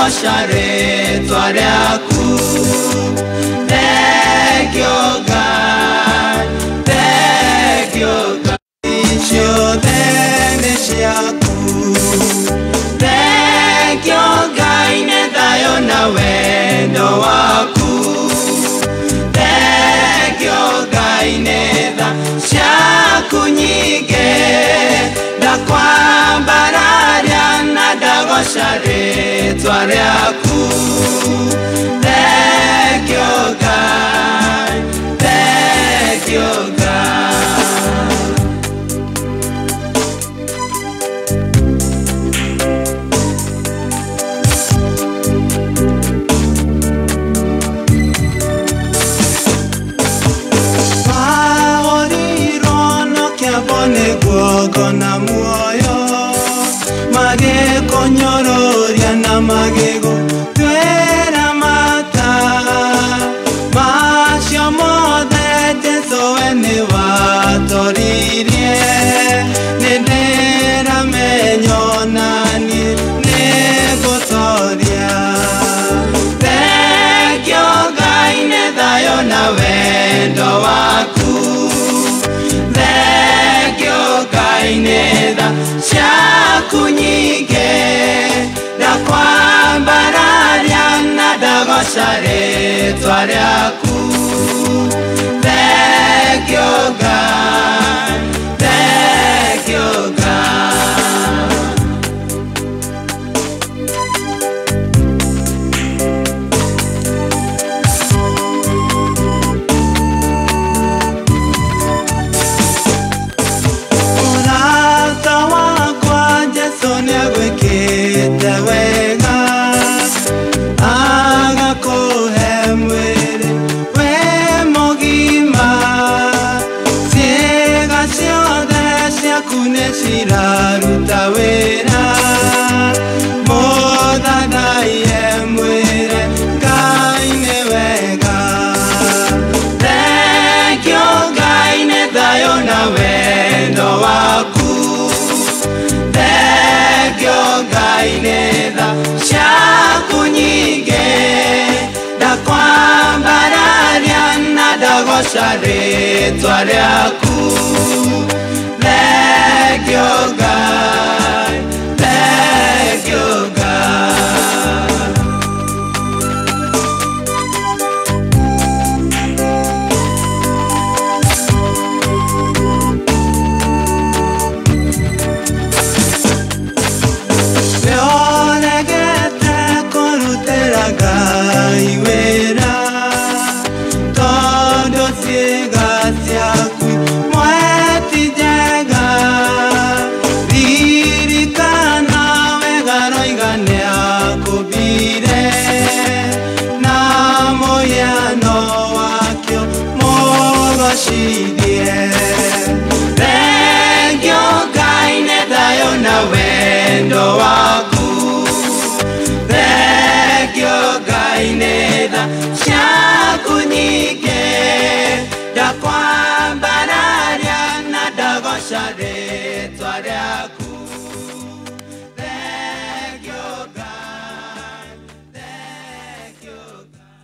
Share twariaku, thank you God, thank you God. Isho dende shiaku, thank you God. Ine dayo na wendo waku, thank you God. Ine da shaku nyige, da kwamba raria na dago share twariaku. Thank you God, thank you God. Paori rono kia bone guogo na muoyo, mage konyoro riana mage go. Na wendo waku, thank you kaineda shaku nyige, da kwamba raria na dago share twariaku. Thank you God, thank you God. Shaku nyige, da kwamba raria na dago share twariaku. Thank you God, thank you God. Thank you kaine dayo na wendo waku, thank you kaine da shaku nyige, da kwamba raria na dago share twariaku. Thank you God, thank you God.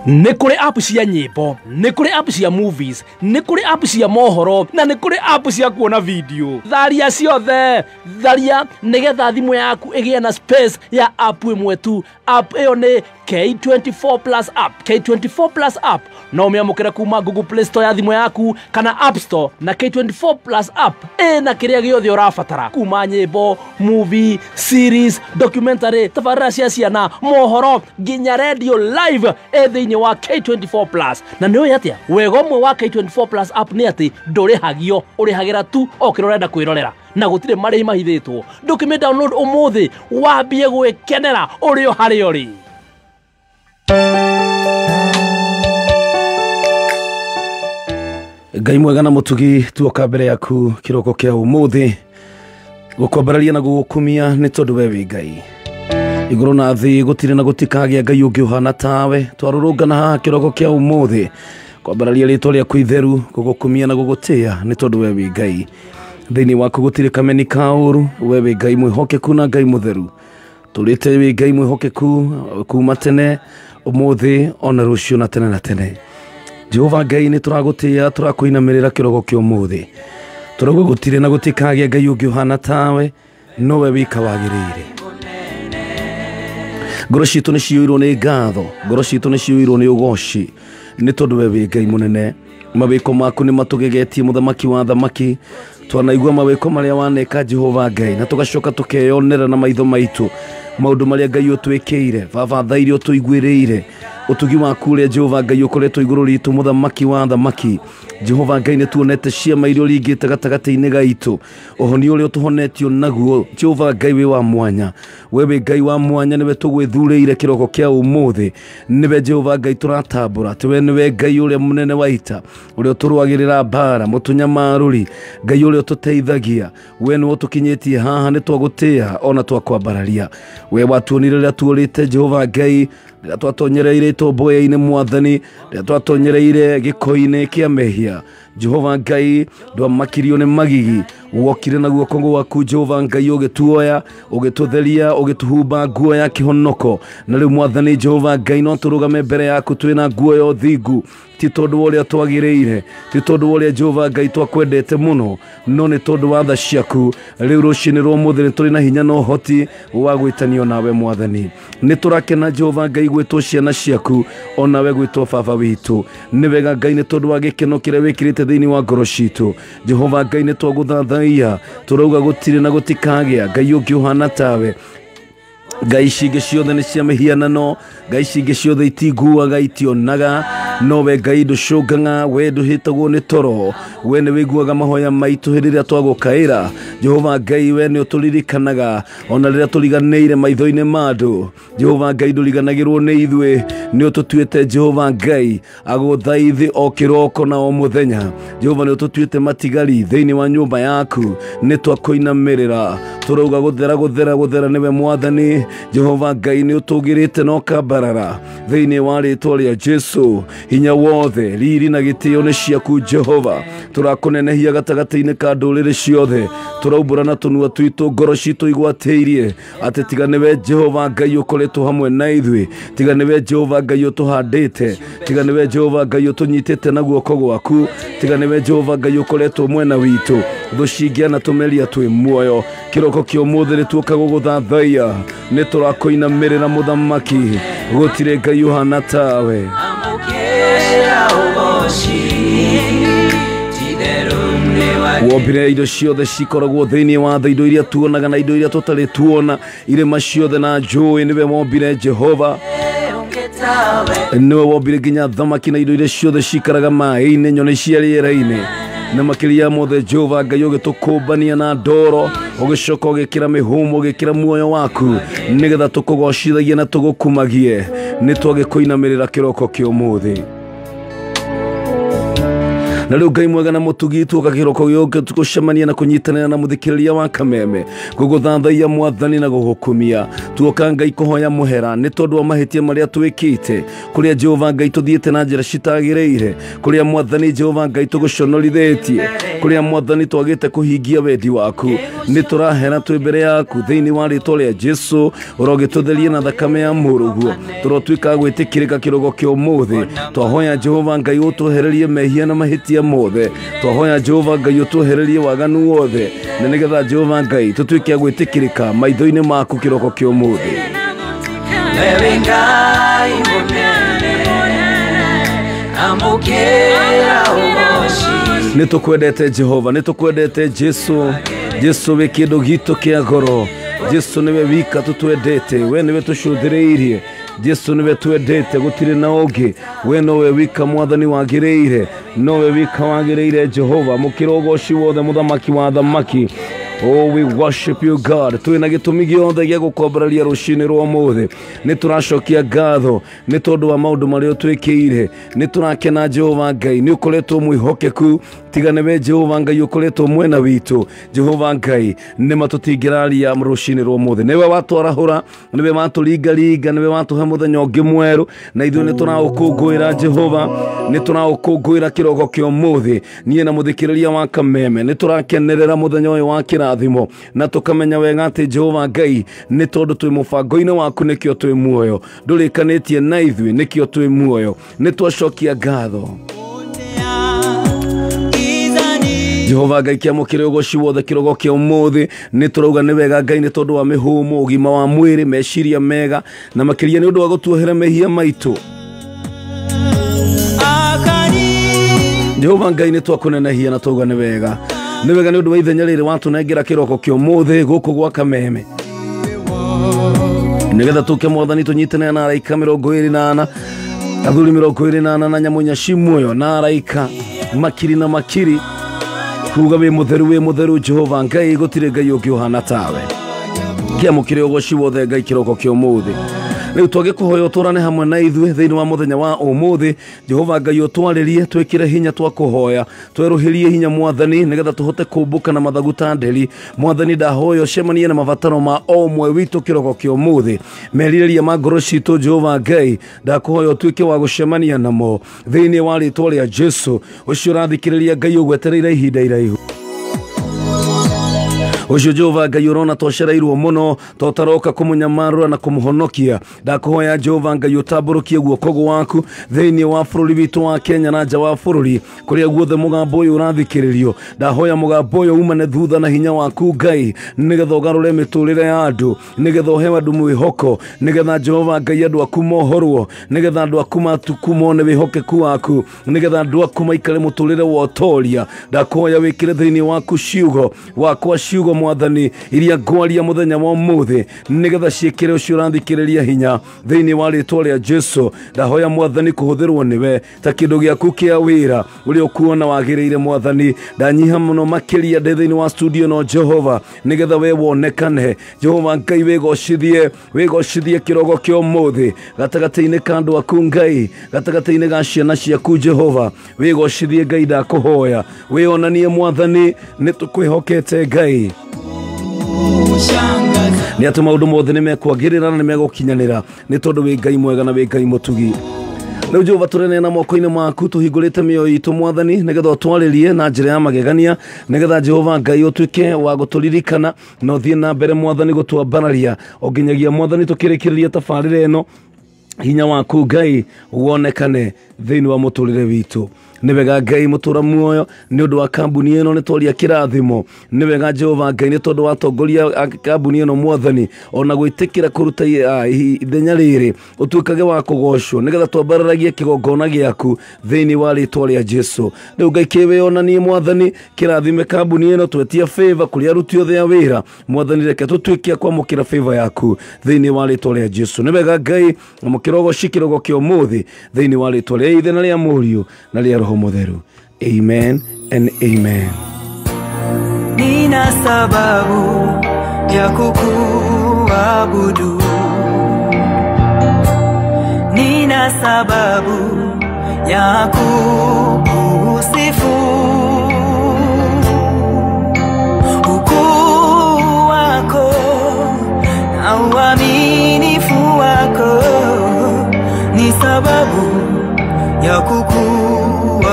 Nikuri app cia nyimbo, nikuri app cia movies, nikuri app cia mohoro, na nikuri app cia kuona video. Tharia ciothe, tharia nigetha thimu yaku igie na space ya app imwe tu. App eyo ni K24 Plus app. K24 Plus app no umiamukira kuma Google Play Store ya thimu yaku kana App Store, na K24 Plus app na kiria giothe urabatara kuma nyimbo, movie, series, documentary, tabarĩra cia ciana, mohoro, nginya radio live thĩinĩ thĩinĩ wa K24 Plus. Na nĩũĩ atĩa wega ũmwe wa K24 Plus app nĩ atĩ ndũrĩhagio, ũrĩhagĩra tu okĩra ũrenda kwĩrorera na gũtirĩ marĩhi mahithĩtwo. Ndũkĩmĩ download ũmũthĩ wambie gwĩkenera ũrĩ o harĩa ũrĩ. Ngai mwega na mutugi tuoka mbere yaku kiroko kia umuthi gukwambararia na gukumia ni tondu we wi Ngai iguru na thi gutire na gutikagia Ngai ungi uhana tawe twarurungana haha kiroko kia umuthi kwambararia ritwa ria kuitheru gugukumia na gugutia ni tondu we wi Ngai thiini waku gutire kameni kauru we wi Ngai mwihokeku na Ngai mutheru turite wi Ngai mwihokeku kuma tene umuthi ona rucio na tene na tene. Jehova Ngai ni turagutia turakuinamirira kirogo kio muthi turago gutire na gutikagia Ngai ungi uhana tawe nowe wika wagirire ngoro citu ni ciuirwo ni ngatho ngoro citu ni ciuirwo ni ugoci ni tondu we wi Ngai munene mawiko maku ni matugegetie muthamaki wa thamaki twanaigua mawiko maria waneka Jehova Ngai na tugacoka tukeyonera na maitho maitu maundu maria Ngai utwikire baba thairi utuiguirire utugi waku ria Jehova Ngai ukoretwo iguru ritu muthamaki wa thamaki Jehova Ngai ni tuonete ciama irio ringite gatagati-ini gaitu ohoni uria utuhonetio naguo Jehova Ngai we wa mwanya wewe Ngai wa mwanya niwe tugwithuurire kiroko kia umuthi niwe Jehova Ngai turatambura tiwe niwe Ngai uria munene wa ita uria turwagirira mbara mutunyamaruri Ngai uria tuteithagia we ni utukinyetie haha ni twagutia ona twakwambararia we watuonire ria tuorite Jehova Ngai ria twatonyereire tomboya-ini mwathani ria twatonyereire giko-ini kia mehia Jehova Ngai ndwamakirio ni magigi wokire na guoko gwaku Jehova Ngai ugituoya ugitutheria ugituhumba nguo ya kihonoko na riu mwathani Jehova Ngai no turugame mbere yaku twina nguo ya uthingu ti tondu uria twagiriire ti tondu uria Jehova Ngai twakwendete muno no ni tondu wa tha ciaku riu rucini rwa muthi ni turi na hinya no hoti wa gwitanio nawe mwathani ni turakena Jehova Ngai gwitwo ciana ciaku ona we gwitwo baba witu ni wega Ngai ni tondu wa gikeno kiria wikirite thiini wa ngoro citu Jehova Ngai ni twaguthathaia turauga gutire na gutikagia Ngai ungi uhana tawe Ngai cinge ciothe ni cia mihianano Ngai cinge ciothe itiguaga itionaga nowe Ngai nducungaga we nduhitagwo ni toro we ni wiguaga mahoya maitu hindi ria twagukaira Jehova Ngai we ni uturirikanaga ona riria turiganiire maitho-ini mandu Jehova Ngai nduriganagirwo ni ithwe ni ututuite Jehova Ngai aguthaithi o kiroko na o muthenya Jehova ni ututuite matigari thiini wa nyumba yaku ni twakuinamirira turauga guthera niwe mwathani Jehova Ngai ni utugirite no kambarara thiini wa ritwa ria Jesu hinya wothe riri na gitio ni ciaku Jehova turakunenehia gatagati-ini ka nduriri ciothe turaumbura na tunua twitu ngoro citu igwatiirie ati tiga niwe Jehova Ngai ukoretwo hamwe na ithwe tiga niwe Jehova Ngai utuhandite tiga niwe Jehova Ngai utunyitite na guoko gwaku tiga niwe Jehova Ngai ukoretwo mwena witu thu cingiana tumeria twi muoyo kiroko kio muthi ni tuoka guguthathaia ni turakuinamirira muthamaki gutire Ngai uhana tawe wombire indo ciothe cikoragwo thiini wa tha indo iria tuonaga na indo iria tutari tuona irima ciothe na njui niwe wombire Jehova niwe wombire nginya thamaki na indo iria ciothe cikaraga mai-ini nyoni cia riera-ini na makiria mothe Jehova Ngai ugitukumbania na ndoro ugicoka ugikira mihumo ugikira muoyo waku nigetha tukugocithagie na tugukumagie ni twagikuinamirira kiroko kia umuthi na riu Ngai mwega na mutugi tuoka kiroko gioke tukucemania na kunyitanira na muthikiriria wa Kameme guguthathaia mwathani na gugukumia tuoka Ngai kuhoya muhera ni tondu wa mahitia maria twikite kuria Jehova Ngai tuthiete na njira citagiriire kuria mwathani Jehova Ngai tuguconorithitie kuria mwathani twagite kuhingia wendi waku ni turahera twi mbere yaku thiini wa ritwa ria Jesu urogitutheria na thakame ya muruguo turotwika gwitikirika kirogo kia umuthi twahoya Jehova Ngai utuhererie mehia na mahitia mothe twahoya Jehova Ngai utuhererie waganu wothe na nigetha Jehova Ngai tutwike gwitikirika maitho-ini maku kiroko kia umuthi wewe Ngai munene amukira ugoci ni tukwendete Jehova ni tukwendete Jesu Jesu we kindu gitu kia goro Jesu niwe wika tutwendete we niwe tucuthireirie Jesu niwe twendete gutire na ungi we nowe wika mwathani wagireire nowe wika wagireire Jehova mukirogoci wothe muthamaki wa thamaki. Oh, we worship you God. Tuina gitumi giothe gia gukombereria rucini rwa muthi. Ni turacokia ngatho ni tondu wa maundu maria twikire. Ni turakena Jehova Ngai ni ukoretwo mwihokeku tigane we Jehova Ngai ukoretwo mwena witu. Jehova Ngai ni matutingiraria rucini rwa muthi. Niwe watwarahura niwe waturingaringa niwe watuhe muthenya ungi mweru na ithuĩ ni turaukungũĩra Jehova ni turaukungũĩra kirogo kia umuthi. Nie na muthikiriria wa Kameme ni turakenerera muthenya uyu wa kirathimo na tukamenya wega ati Jehova Ngai ni tondu twi mubango-ini waku nikio twi muoyo ndurikanitie na ithuĩ nikio twi muoyo ni twacokia ngatho. Jehova Ngai kiamukire ugoci wothe kirogo kia umuthi ni turauga ni wega Ngai ni tondu wa mihumu ugima wa mwiri meciria mega na makiria ni undu wa gutuohera mehia maitu. Jehova Ngai ni twakunenehia na tuuga ni wega ni undu wa ithenya riri watunengera kiroko kia umuthi guku gwa Kameme nigetha tuke mwathani tunyitane na araika 24 athuri 24 na nyamunya cimuoyo na araika makiri na makiri kuga we mutheru Jehova Ngai gutire Ngai ungi uhana tawe kiamukire ugoci wothe Ngai kiroko kia umuthi. Riu twagikuhoya uturane hamwe na ithuĩ thiini wa muthenya wa umuthi. Jehova Ngai utwaririe twikire hinya twakuhoya tweruhirie hinya mwathani nigetha tuhote kumbuka na mathaguta nderi. Mwathani ndahoya cemanie na mabataro ma o mwe witu kiroko kia umuthi meririria ma ngoro citu. Jehova Ngai ndakuhoya utuike wa gucemania namo thiini wa ritwa ria Jesu ucio rathikiriria Ngai ugwetereire ihinda iraihu. Ucio Jehova Ngai urona twacerairwo muno tutaroka kumunyamarura na kumuhonokia. Ndakuhoya Jehova Ngai utamburukie guoko gwaku thiini wa bururi witu wa Kenya na nja wa bururi kuria guothe mugambo uyu urathikiririo. Ndahoya mugambo uyu umane thutha na hinya waku Ngai nigetha ugarure miturire ya andu nigetha uhe andu mwihoko nigetha Jehova Ngai andu aku mohorwo nigetha andu aku matukumone wihokeku waku nigetha andu aku maikare muturire wa utoria. Ndakuhoya wikire thiini waku ciugo wakwa ciugo mwathani iria ngwaria muthenya wa umuthi nigetha ciikire ucio urathikiriria hinya thiini wa ritwa ria Jesu. Ndahoya mwathani kuhuthirwo niwe ta kindu giaku kia wira uria ukuona wagiriire mwathani. Ndanyiha muno makiria ndi thiini wa studio no Jehova nigetha we wonekane. Jehova Ngai wigocithie kirogo kia umuthi gatagati-ini ka andu aku Ngai gatagati-ini ga ciana ciaku Jehova wigocithie Ngai ndakuhoya wionanie mwathani ni tukwihokete Ngai ni atu maundu mothe ni mekwagirira na ni megukinyanira ni tondu wi Ngai mwega na wi Ngai mutugi. Riu Jehova turene na moko-ini maku tuhingurite mioyo itu mwathani nigetha utwaririe na njira ya magegania nigetha Jehova Ngai utuike wa guturirikana na uthie na mbere mwathani gutwambararia onginyagia mwathani tukirikiriria tabarira eno hinya waku Ngai wonekane thiini wa muturire witu. Ni wega Ngai mutura muoyo ni undu wa kambuni eno ni twaria kirathimo. Ni wega Jehova Ngai ni tondu wa tongoria kambuni eno mwathani ona gwitikira kuruta ithenya riri utuikage wa kugocwo nigetha twambararagie kigongona giaku thiini wa ritwa ria Jesu. Riu Ngai kiwionanie mwathani kirathime kambuni eno twetia favor kuri aruti othe a wira mwathani reke tutuikia kwamukira favor yaku thiini wa ritwa ria Jesu. Ni wega Ngai mukirogo cikirogo kia umuthi thiini wa ritwa ria Ithe na ria Muriu na ria Roho Mutheru. Amen and amen. Nina sababu ya kukuabudu, nina sababu ya kukusifu. Ukuu wako na uaminifu wako ni sababu ya kukuabudu.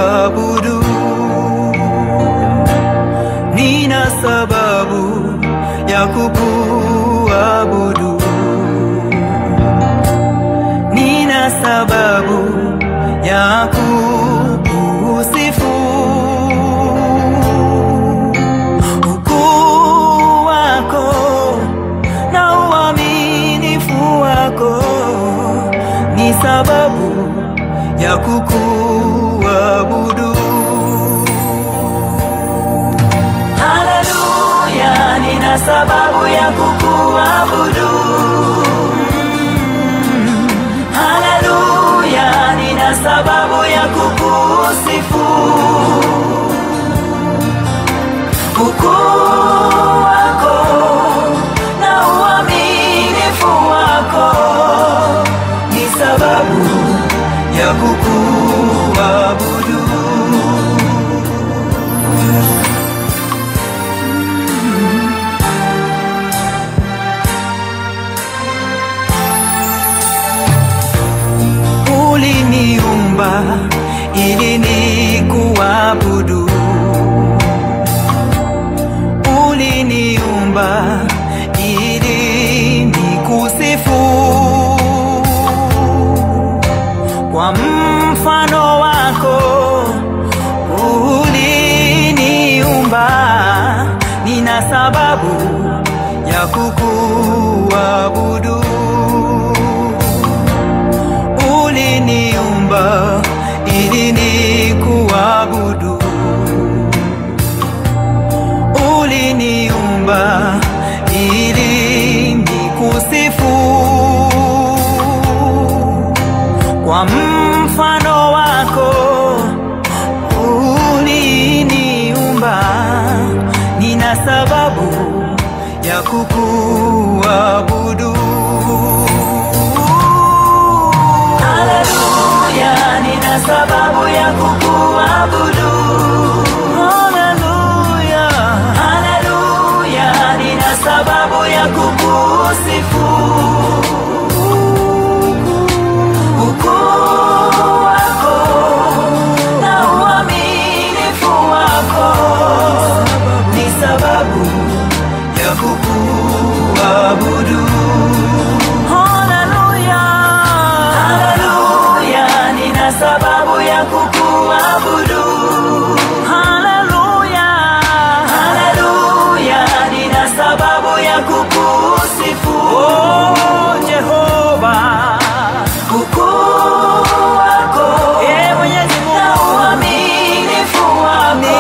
Nina sababu ya kukuabudu, nina sababu ya kukusifu. Ukuu wako na uaminifu wako ni sababu ya kukuabudu. Haleluya, nina sababu ya kukuabudu. ya kukuabudu. Uliniumba ili nikuabudu, uliniumba ili nikusifu. Kwa mfano wako uliniumba, nina sababu ya kukuabudu. Uliniumba ili nikuabudu, uliniumba ili nikusifu. Kwa mfano wako uliniumba, nina sababu ya kukuabudu. Haleluya, nina sababu ya kukuabudu. Haleluya, haleluya, nina sababu ya kukusifu. Ukuu wako na uaminifu wako ni sababu ya kukuabudu. Haleluya, haleluya, nina sababu ya kukuabudu. Haleluya, haleluya, nina sababu ya kukusifu. Oh Jehova, ukuu wako, Mwenyezi Mungu, na uaminifu wako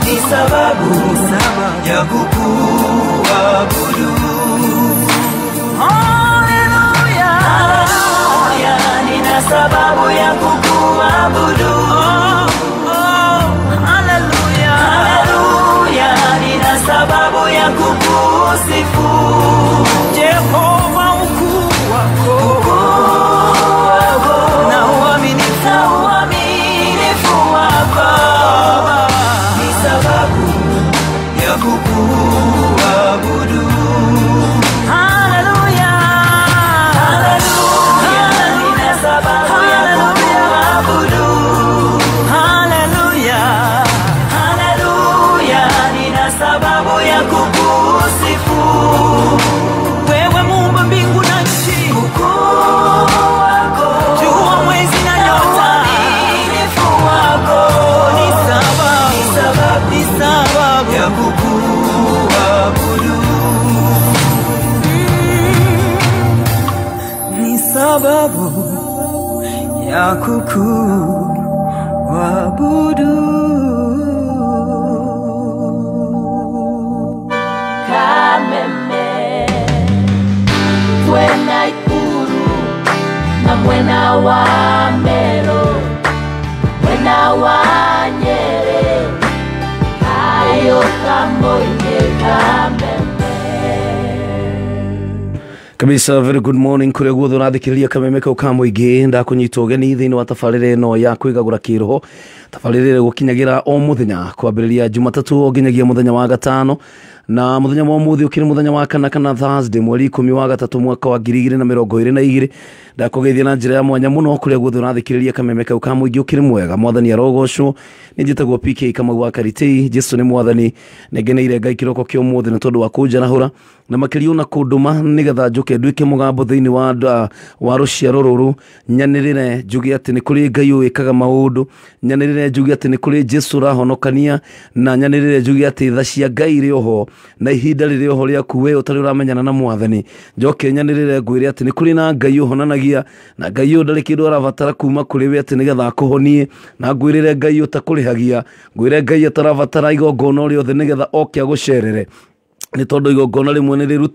ni sababu ya kukuabudu. Haleluya, haleluya, nina sababu ya kukuabudu. Haleluya, haleluya, nina sababu ya kukusifu. Jehova, ukuu wako na uaminifu wako ni sababu ya kukuabudu. Haleluya, haleluya, nina sababu ya kukuabudu. Haleluya, haleluya, nina sababu ya kukusifu. Wewe Muumba mbingu na nchi, ukuu wako, jua, mwezi na nyota, uaminifu wako ni sababu ya kukuabudu. Ni sababu ya kukuabudu. Kameme twena Ikuru na mwena wa Mero, mwena wa Nyeri, ayo kamoine Kameme. Kabisa, very good morning kuria guothe urathikiriria Kameme kau ka muingi. Ndakunyita ugeni thiini wa tabarire ino ya kwigagura kiroho, tabarire gukinyagira o muthenya kwambiriria Jumatatu nginyagia muthenya wa gatano, na muthenya wa muthi ukiri muthenya wa kana Thursday mweri 10 wa gatatu mwaka wa 2022. Ndakugeithia na njira ya mwanya muno kuria guothe urathikiriria Kameme kau ka muingi ukiri mwega. Mwathani arogocwo. Ninjitagwo PK Kamau wa Karitei. Jesu ni mwathani, negeneire Ngai kiroko kio muthi ni tondu wa kunjarahura na makirio na kunduma nigetha njuke nduike mugambo thiini wa ruciaro ruru, nyanirire njuge ati ni kuri Ngai wikaga maundu, nyanirire njuge ati ni kuri Jesu rahonokania, na nyanirire njuge ati tha cia Ngai ri oho na ihinda riri oho riaku we utari uramenyana na mwathani. Njoke nyanirire ngwire ati ni kuri na Ngai uhonanagia, na Ngai ndari kindu arabatara kuma kuri we ati nigetha akuhonie, na ngwirire Ngai utakurihagia, ngwire Ngai atarabatara igongona riothe nigetha oke agucerere. nĩ tondũ igongona rĩmwe nĩ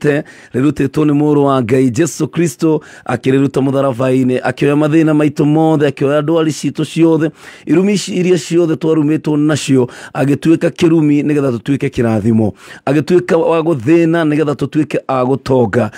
rĩrutĩtwo nĩ mũrũ wa Ngai Jesu Kristo akĩrĩruta mũtharaba-inĩ akĩoya mathĩna maitũ mothe akĩoya ndwari citũ ciothe irumi iria ciothe twarumĩtwo nacio agĩtuĩka kĩrumi nĩgetha tũtuĩke kĩrathimo agĩtuĩka wa gũthĩna nĩgetha tũtuĩke a gũtonga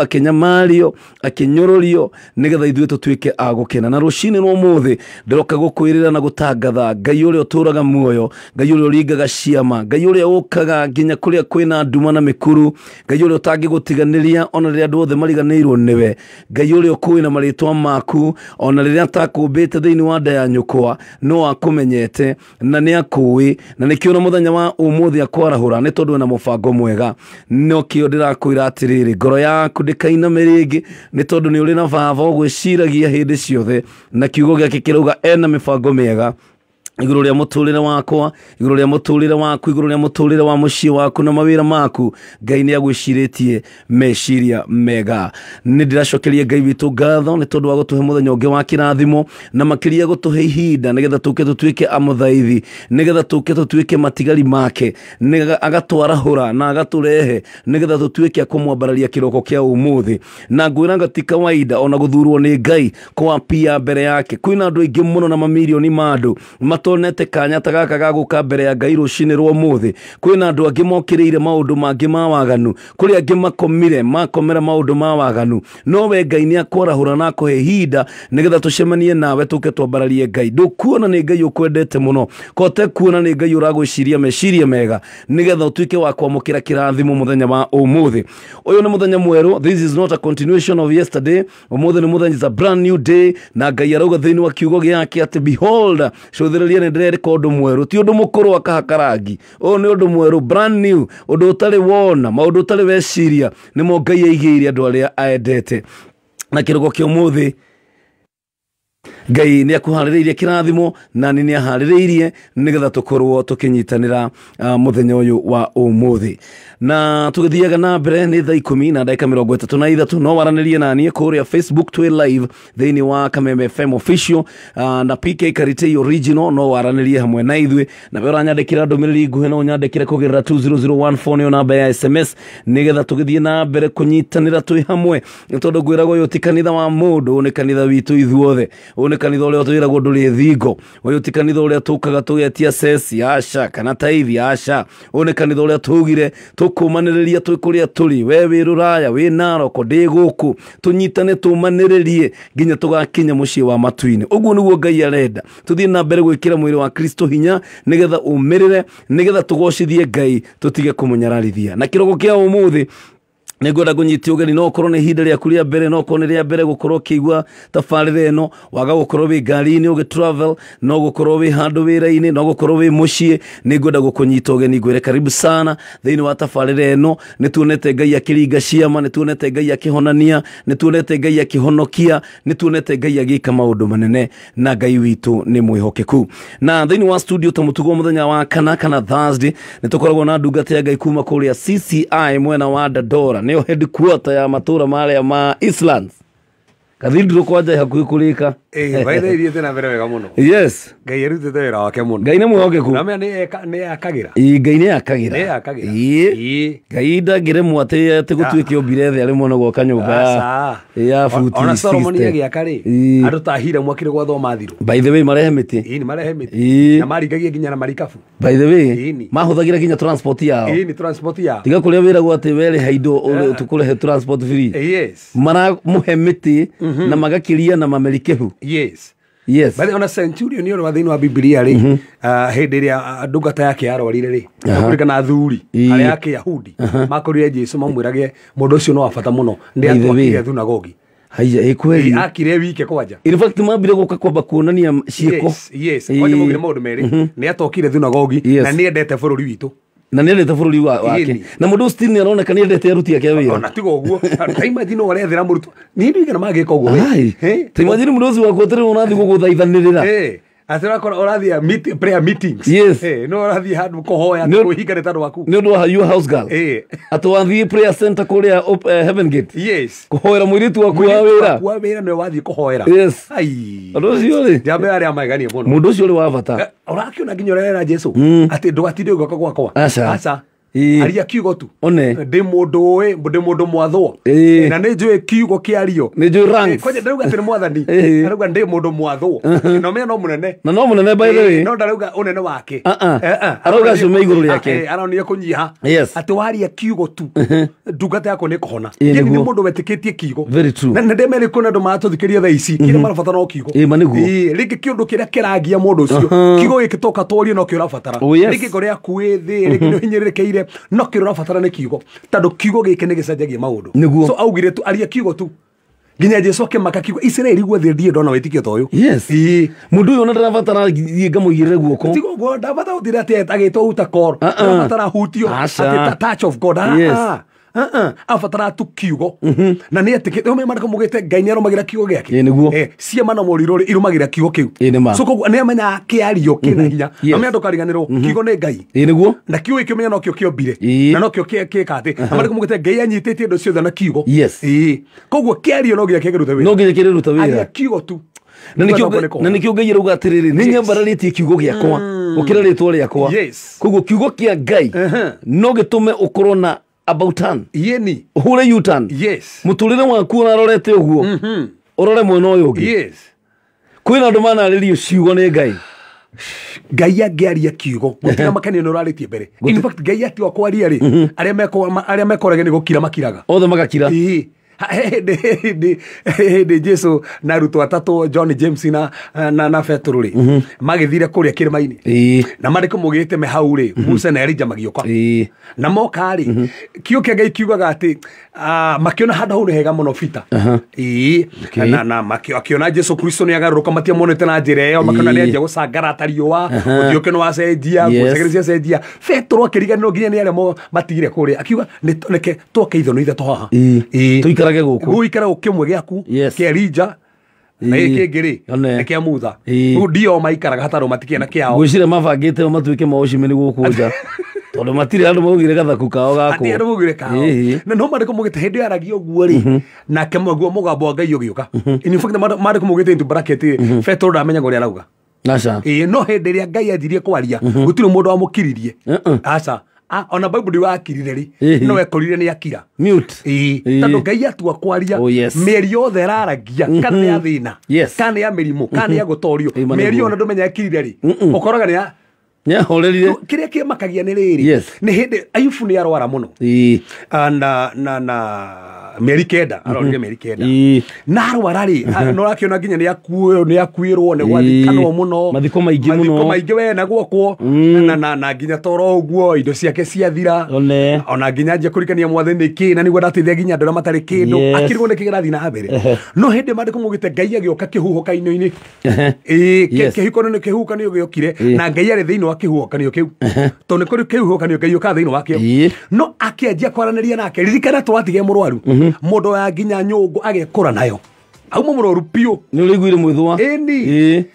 akĩnyamario akĩnyũrũrio nĩgetha ithuĩ tũtuĩke a gũkena na rũcinĩ rwa ũmũthĩ ndĩroka gũkwĩrĩra na gũtangatha Ngai ũrĩa ũtũraga muoyo Ngai ũrĩa ũringaga ciama Ngai ũrĩa ũkaga nginya kuria kwina nduma na mikuru Ngai uria utangigutiganiria ona riria andu othe mariganirwo niwe Ngai uria ukui na maritwa maku ona riria atakumbite thiini wa nda ya nyukwa no akumenyete na ni akui na nikio na muthenya wa umuthi akwarahura ni tondu na mubango mwega no kio ndirakwira atiriri ngoro yaku ndikainame ringi ni tondu ni uri na baba ogwiciragia hindi ciothe na kiugo giake kirauga ena mibango miega iguru ria muturire wakwa iguru ria muturire waku iguru ria muturire wa muciĩ waku na mawira maku Ngai ni agwiciritie meciria mega ni ndiracokeria Ngai witu ngatho ni tondu wa gutuhe muthenya ungi wa kirathimo na makiria gutuhe ihinda nigetha tutuike amuthaithi nigetha tutuike matigari make nigetha agatwarahura na agaturehe nigetha tutuike akumwambararia kiroko kia umuthi na ngwira ngati kawaida ona guthurwo ni Ngai kwa pia mbere yake kwina andu aingi muno na mamilioni ma andu tonete kanya tagaka gaguka mbere ya Ngai rucinĩ rwa ũmũthĩ kwina andu angi mokiriire maundu mangi ma waganu kuri angi makomera maundu ma waganu no we Ngai ni akwarahura na akuhe hinda nigetha tucemanie nawe tuke twambararie Ngai ndukuona ni Ngai ukwendete muno kote kuona ni Ngai uragwiciria meciria mega nigetha utuike wa kwamukira kirathimo muthenya wa ũmũthĩ uyu ni muthenya mweru this is not a continuation of yesterday ũmũthĩ ni muthenya is a brand new day na Ngai arauga thiini wa kiugo giake ati behold cũthĩrĩria nĩ ndĩrerĩka ũndũ mwerũ ti ũndũ mũkũrũ akahaka rangi ũyũ nĩ ũndũ mwerũ brand new ũndũ ũtarĩ wona maũndũ ũtarĩ weciria nĩmo Ngai aigĩire andũ arĩa aendete na kĩroko kĩa ũmũthĩ Ngai ni akuharĩrĩirie kirathimo na ni aharĩrĩirie nigetha tukorwo tukinyitanira muthenya uyu wa ũmũthĩ na tugithiaga na mbere ni thaa 10 na dakika 33 no waranirie nani kuria Facebook twi live thiini wa Kameme FM official na PK Karitei original no waranirie hamwe na ithuĩ na wera nyandikira ndumiriri nguhe no nyandikire kugerera 20014 ni namba ya SMS nigetha tugithie na mbere kunyitanira twi hamwe tondu ngwirago uyu ti kanitha wa mundu ni kanitha witu ithuothe ni kanitha uria twiragwo nduri thingo uyu ti kanitha uria tukaga tugetia sesi asha kana taithi asha ni kanitha uria tugire tukumaniriria twikuria turi we wiruraya we naroko ndi guku tunyitane tumaniririe nginya tugakinya muciĩ wa matu-ini uguo niguo Ngai arenda tuthie na mbere gwikira mwiri wa Kristo hinya nigetha umirire nigetha tugocithie Ngai tutige kumunyararithia na kiroko kia ũmũthĩ nĩngwenda kũnyitia ũgeni no korwo nĩ ihinda rĩaku rĩa mbere no korwo nĩ rĩa mbere gũkorwo ũkĩigua tabarĩra ĩno waga gũkorwo wĩ ngari-inĩ ũgĩtravel no gũkorwo wĩ handũ wĩra-inĩ no gũkorwo wĩ mũciĩ nĩngwenda gũkũnyita ũgeni ngwĩre karibu sana thĩinĩ wa tabarĩra ĩno nĩtuonete Ngai akĩringa ciama nĩtuonete Ngai akĩhonania nĩtuonete Ngai akĩhonokia nĩtuonete Ngai agĩka maũndũ manene na Ngai witũ nĩ mwĩhokeku na thĩinĩ wa studio ta mũtugo mũthenya wa kana Thursday nĩtũkoragwo na ndungata ya Ngai kuma kũrĩa CCI mwena wa Dandora nio headquarter ya matura maria ma Islands kathindro kwanja hakuhi kurika baitha ithiete na mbere wega muno yes Ngai arutite wira wake muno Ngai nĩ mwĩhokeku na nĩ akagira Ngai nĩ akagira Ngai ndangĩremwo atĩ gũtuĩke ombire thĩ arĩ mwana gwoka nyũmba ya futi ona Solomon agĩaka rĩ andũ ta hira mwakire gwathoma thiru by the way marehe mĩtĩ nĩ marehe mĩtĩ na maringagia nginya na marikabu by the way mahũthagĩra nginya transport yao ni transport yao tiga kũrĩa wĩragwo atĩ were haindo tukũrehe transport free yes maramuhe mĩtĩ na magakiria na mamerikehu yes but on a centurion ni wa thĩinĩ wa Biblia rĩ hĩndĩ ĩrĩa ndungata yake yarorire rĩ kũringana athuri arĩa yake Yahudi makorire Jesu mamwĩrage mũndũ ũcio no abata mũno nĩ atwakire thunagogi haya kweli akire wike kwaja in fact mambire guka kwamba kuonania ciĩko yes kwaja mugire maũndũ merĩ nĩ atwakire thunagogi na nĩ endete bũrũri witũ na nĩ endete bũrũri wake na mũndũ ũcio nĩ aroneka nĩ endete aruti ake wĩra ona tiga ũguo imagine ũrethera mũrutwo nĩ ndigana magĩka ũguo ta imagine mũndũ ũcio wakwo tĩrĩ ũrathiĩ gũgũthaithanĩrĩra atira urathia prayer meetings no urathia handu kuhoya kuhinga nĩ tandũ waku nĩ ũndũ wa your house girl atwathie prayer center kũrĩa Heaven Gate kuhoera mũirĩtu waku wa wĩra nĩ wathiĩ kuhoera ai ũndũ ũcio rĩ jambe arĩa magania mũno mũndũ ũcio ũrĩ wa bata ũrakiona nginya ũrera Jesu atĩ ndũgatinde ũgoka gwakwa aca aria kiugo tu one ndi mundu mwathwo na ni njui kiugo kiario ni njui ranks kwaje ndauga atĩ nĩ mwathani arauga ndi mundu mwathwo no me no munene na no munene by the way no ndarauga unene wake arauga cume iguru riake aronia kunyiha atĩ waria kiugo tu ndungata yako nĩ kũhona nĩ mũndũ wetĩkĩtie kiugo na ndemere kuna andũ maratũthikĩria thaa ici kĩrĩa marabatara no kiugo rĩngĩ kĩũndũ kĩrĩa kĩrangia mũndũ ũcio kiugo gĩkĩ toka twarie no kĩo ũrabatara rĩngĩ ngoro yaku ĩ thĩ rĩngĩ nĩ ũhinyĩrĩrĩkĩire no kĩo ũrabatara nĩ kiugo tondũ kiugo gĩkĩ nĩ gĩcenjagia maũndũ so augire tu aria kiugo tu nginya Jesu akĩmaka kiugo Isiraeli guothe ndiĩ ndona wĩtĩkio ta ũyũ mũndũ ũyũ ona ndarabatara ngamũigĩrĩre guoko tigo ndabatara gũtĩra atĩ agĩtwo uta kor ndabatara hutio atĩ touch of God abatara tu kiugo na nĩ etĩkĩte ũmwe marĩkũ mugĩte Ngai nĩ aromagira kiugo gĩake ciama na morirũ irũmagĩra kiugo kĩu so koguo nĩ amenya kĩario kĩna hinya amenya ndũkariganĩrwo kiugo nĩ Ngai na kiugo gĩkĩmenya no kĩo kĩombire na no kĩo kĩka atĩ marĩkũ mugĩte Ngai anyitĩtie indo ciothe na kiugo koguo kĩario no nginya kĩruta wĩra kiugo tu na nĩkĩo Ngai arauga atĩrĩrĩ nĩ nyambararĩtie kiugo gĩakwa gũkĩra rĩtwa rĩakwa koguo kiugo kĩa Ngai no gĩtũme ũkorwo na about turn yeni hure u-turn muturire waku unarorete uguo urore mwena uyu ungi kwina andu manarĩrio ciugo nĩ Ngai Ngai angĩaria kiugo gũtiga makanio nĩ ũrarĩtie mbere in fact Ngai ati wakwaria rĩ arĩa mekorage nĩ gũkira makiraga othe magakira de Jesu na arutwo atatũ John James na Petro rĩ magĩthire kũrĩa kĩrĩma-inĩ na marĩkũ mugĩte me hau rĩ Musa na Elija magĩũka na moka rĩ kiugo kĩa Ngai kiugaga atĩ makĩona handũ hau nĩ hega mũno Peter na makĩona Jesu Kristo nĩ agarũrũka matiamonete na njĩra ĩyo makĩona nĩ anjia gũcangara tariũa ũthiũke nĩ wacenjia ngucagĩrĩ ciacenjia Petro akĩriganĩrwo nginya nĩ arĩa matigire kũrĩa akiuga nĩke twoke ithano ithatũ haha tuikarage guku guikara ukimwe gĩaku kĩa Elija na gĩkĩ ngĩ rĩ nĩ kĩa Musa rĩu ndio maikaraga hatarũ matikĩena kĩao gwĩcire mabangĩte matuĩke maũcime nĩ gũkũ nja tondũ matirĩ andũ maugire gathaku kao gako andũ maugire kao na no marĩkũ mugĩte hĩndĩ aragia ũguo rĩ nake mwaguo mũgambo wa Ngai ũgĩũka in fact marĩkũ mugĩte into bracket Petro ndamenya ũrĩa arauga aca no hĩndĩ ĩrĩa Ngai anjirie kwaria gũtirĩ mũndũ wamũkiririe aca ona Bible ndiwakirire ri no ekorire ni akira mute tondũ Ngai atua kwaria mĩeri yothe raragia kana ya thĩna kana ya mĩrimũ kana ya gũtorio mĩeri yothe ndũmenya akirire ri ũkoraga nĩ ahorerire kĩrĩa kĩmakagia nĩ rĩrĩ nĩ hĩndĩ Ayubu nĩ arwara mũno na mĩeri kenda arorire mĩeri kenda na arwara rĩ no rakĩona nginya nĩ akuĩrwo nĩ gwathikanwo mũno mathiko maingĩ we na gwakwo na nginya toro ũguo indo ciake ciathira ona nginya anjia kũrikania Mwathani nĩkĩ na nĩguo ndateithia nginya andũ arĩa matarĩ kĩndũ akĩrigwo nĩkĩ kĩrathiĩ na mbere no hĩndĩ mandĩko mugĩte Ngai agĩũka kĩhuhũkanio-inĩ kĩhuhũkanio gĩokire na Ngai arĩ thĩinĩ wa kĩhuhũkanio kĩu tondũ nĩ kũrĩ kĩhuhũkanio Ngai ũkaga thĩinĩ wakĩo no akĩanjia kwaranĩria nake ririkana twatige mũrwaru mũndũ ya nginya nyũngũ agekũra nayo auma mũrwaru piũ nĩ ũrĩiguire mwĩthwa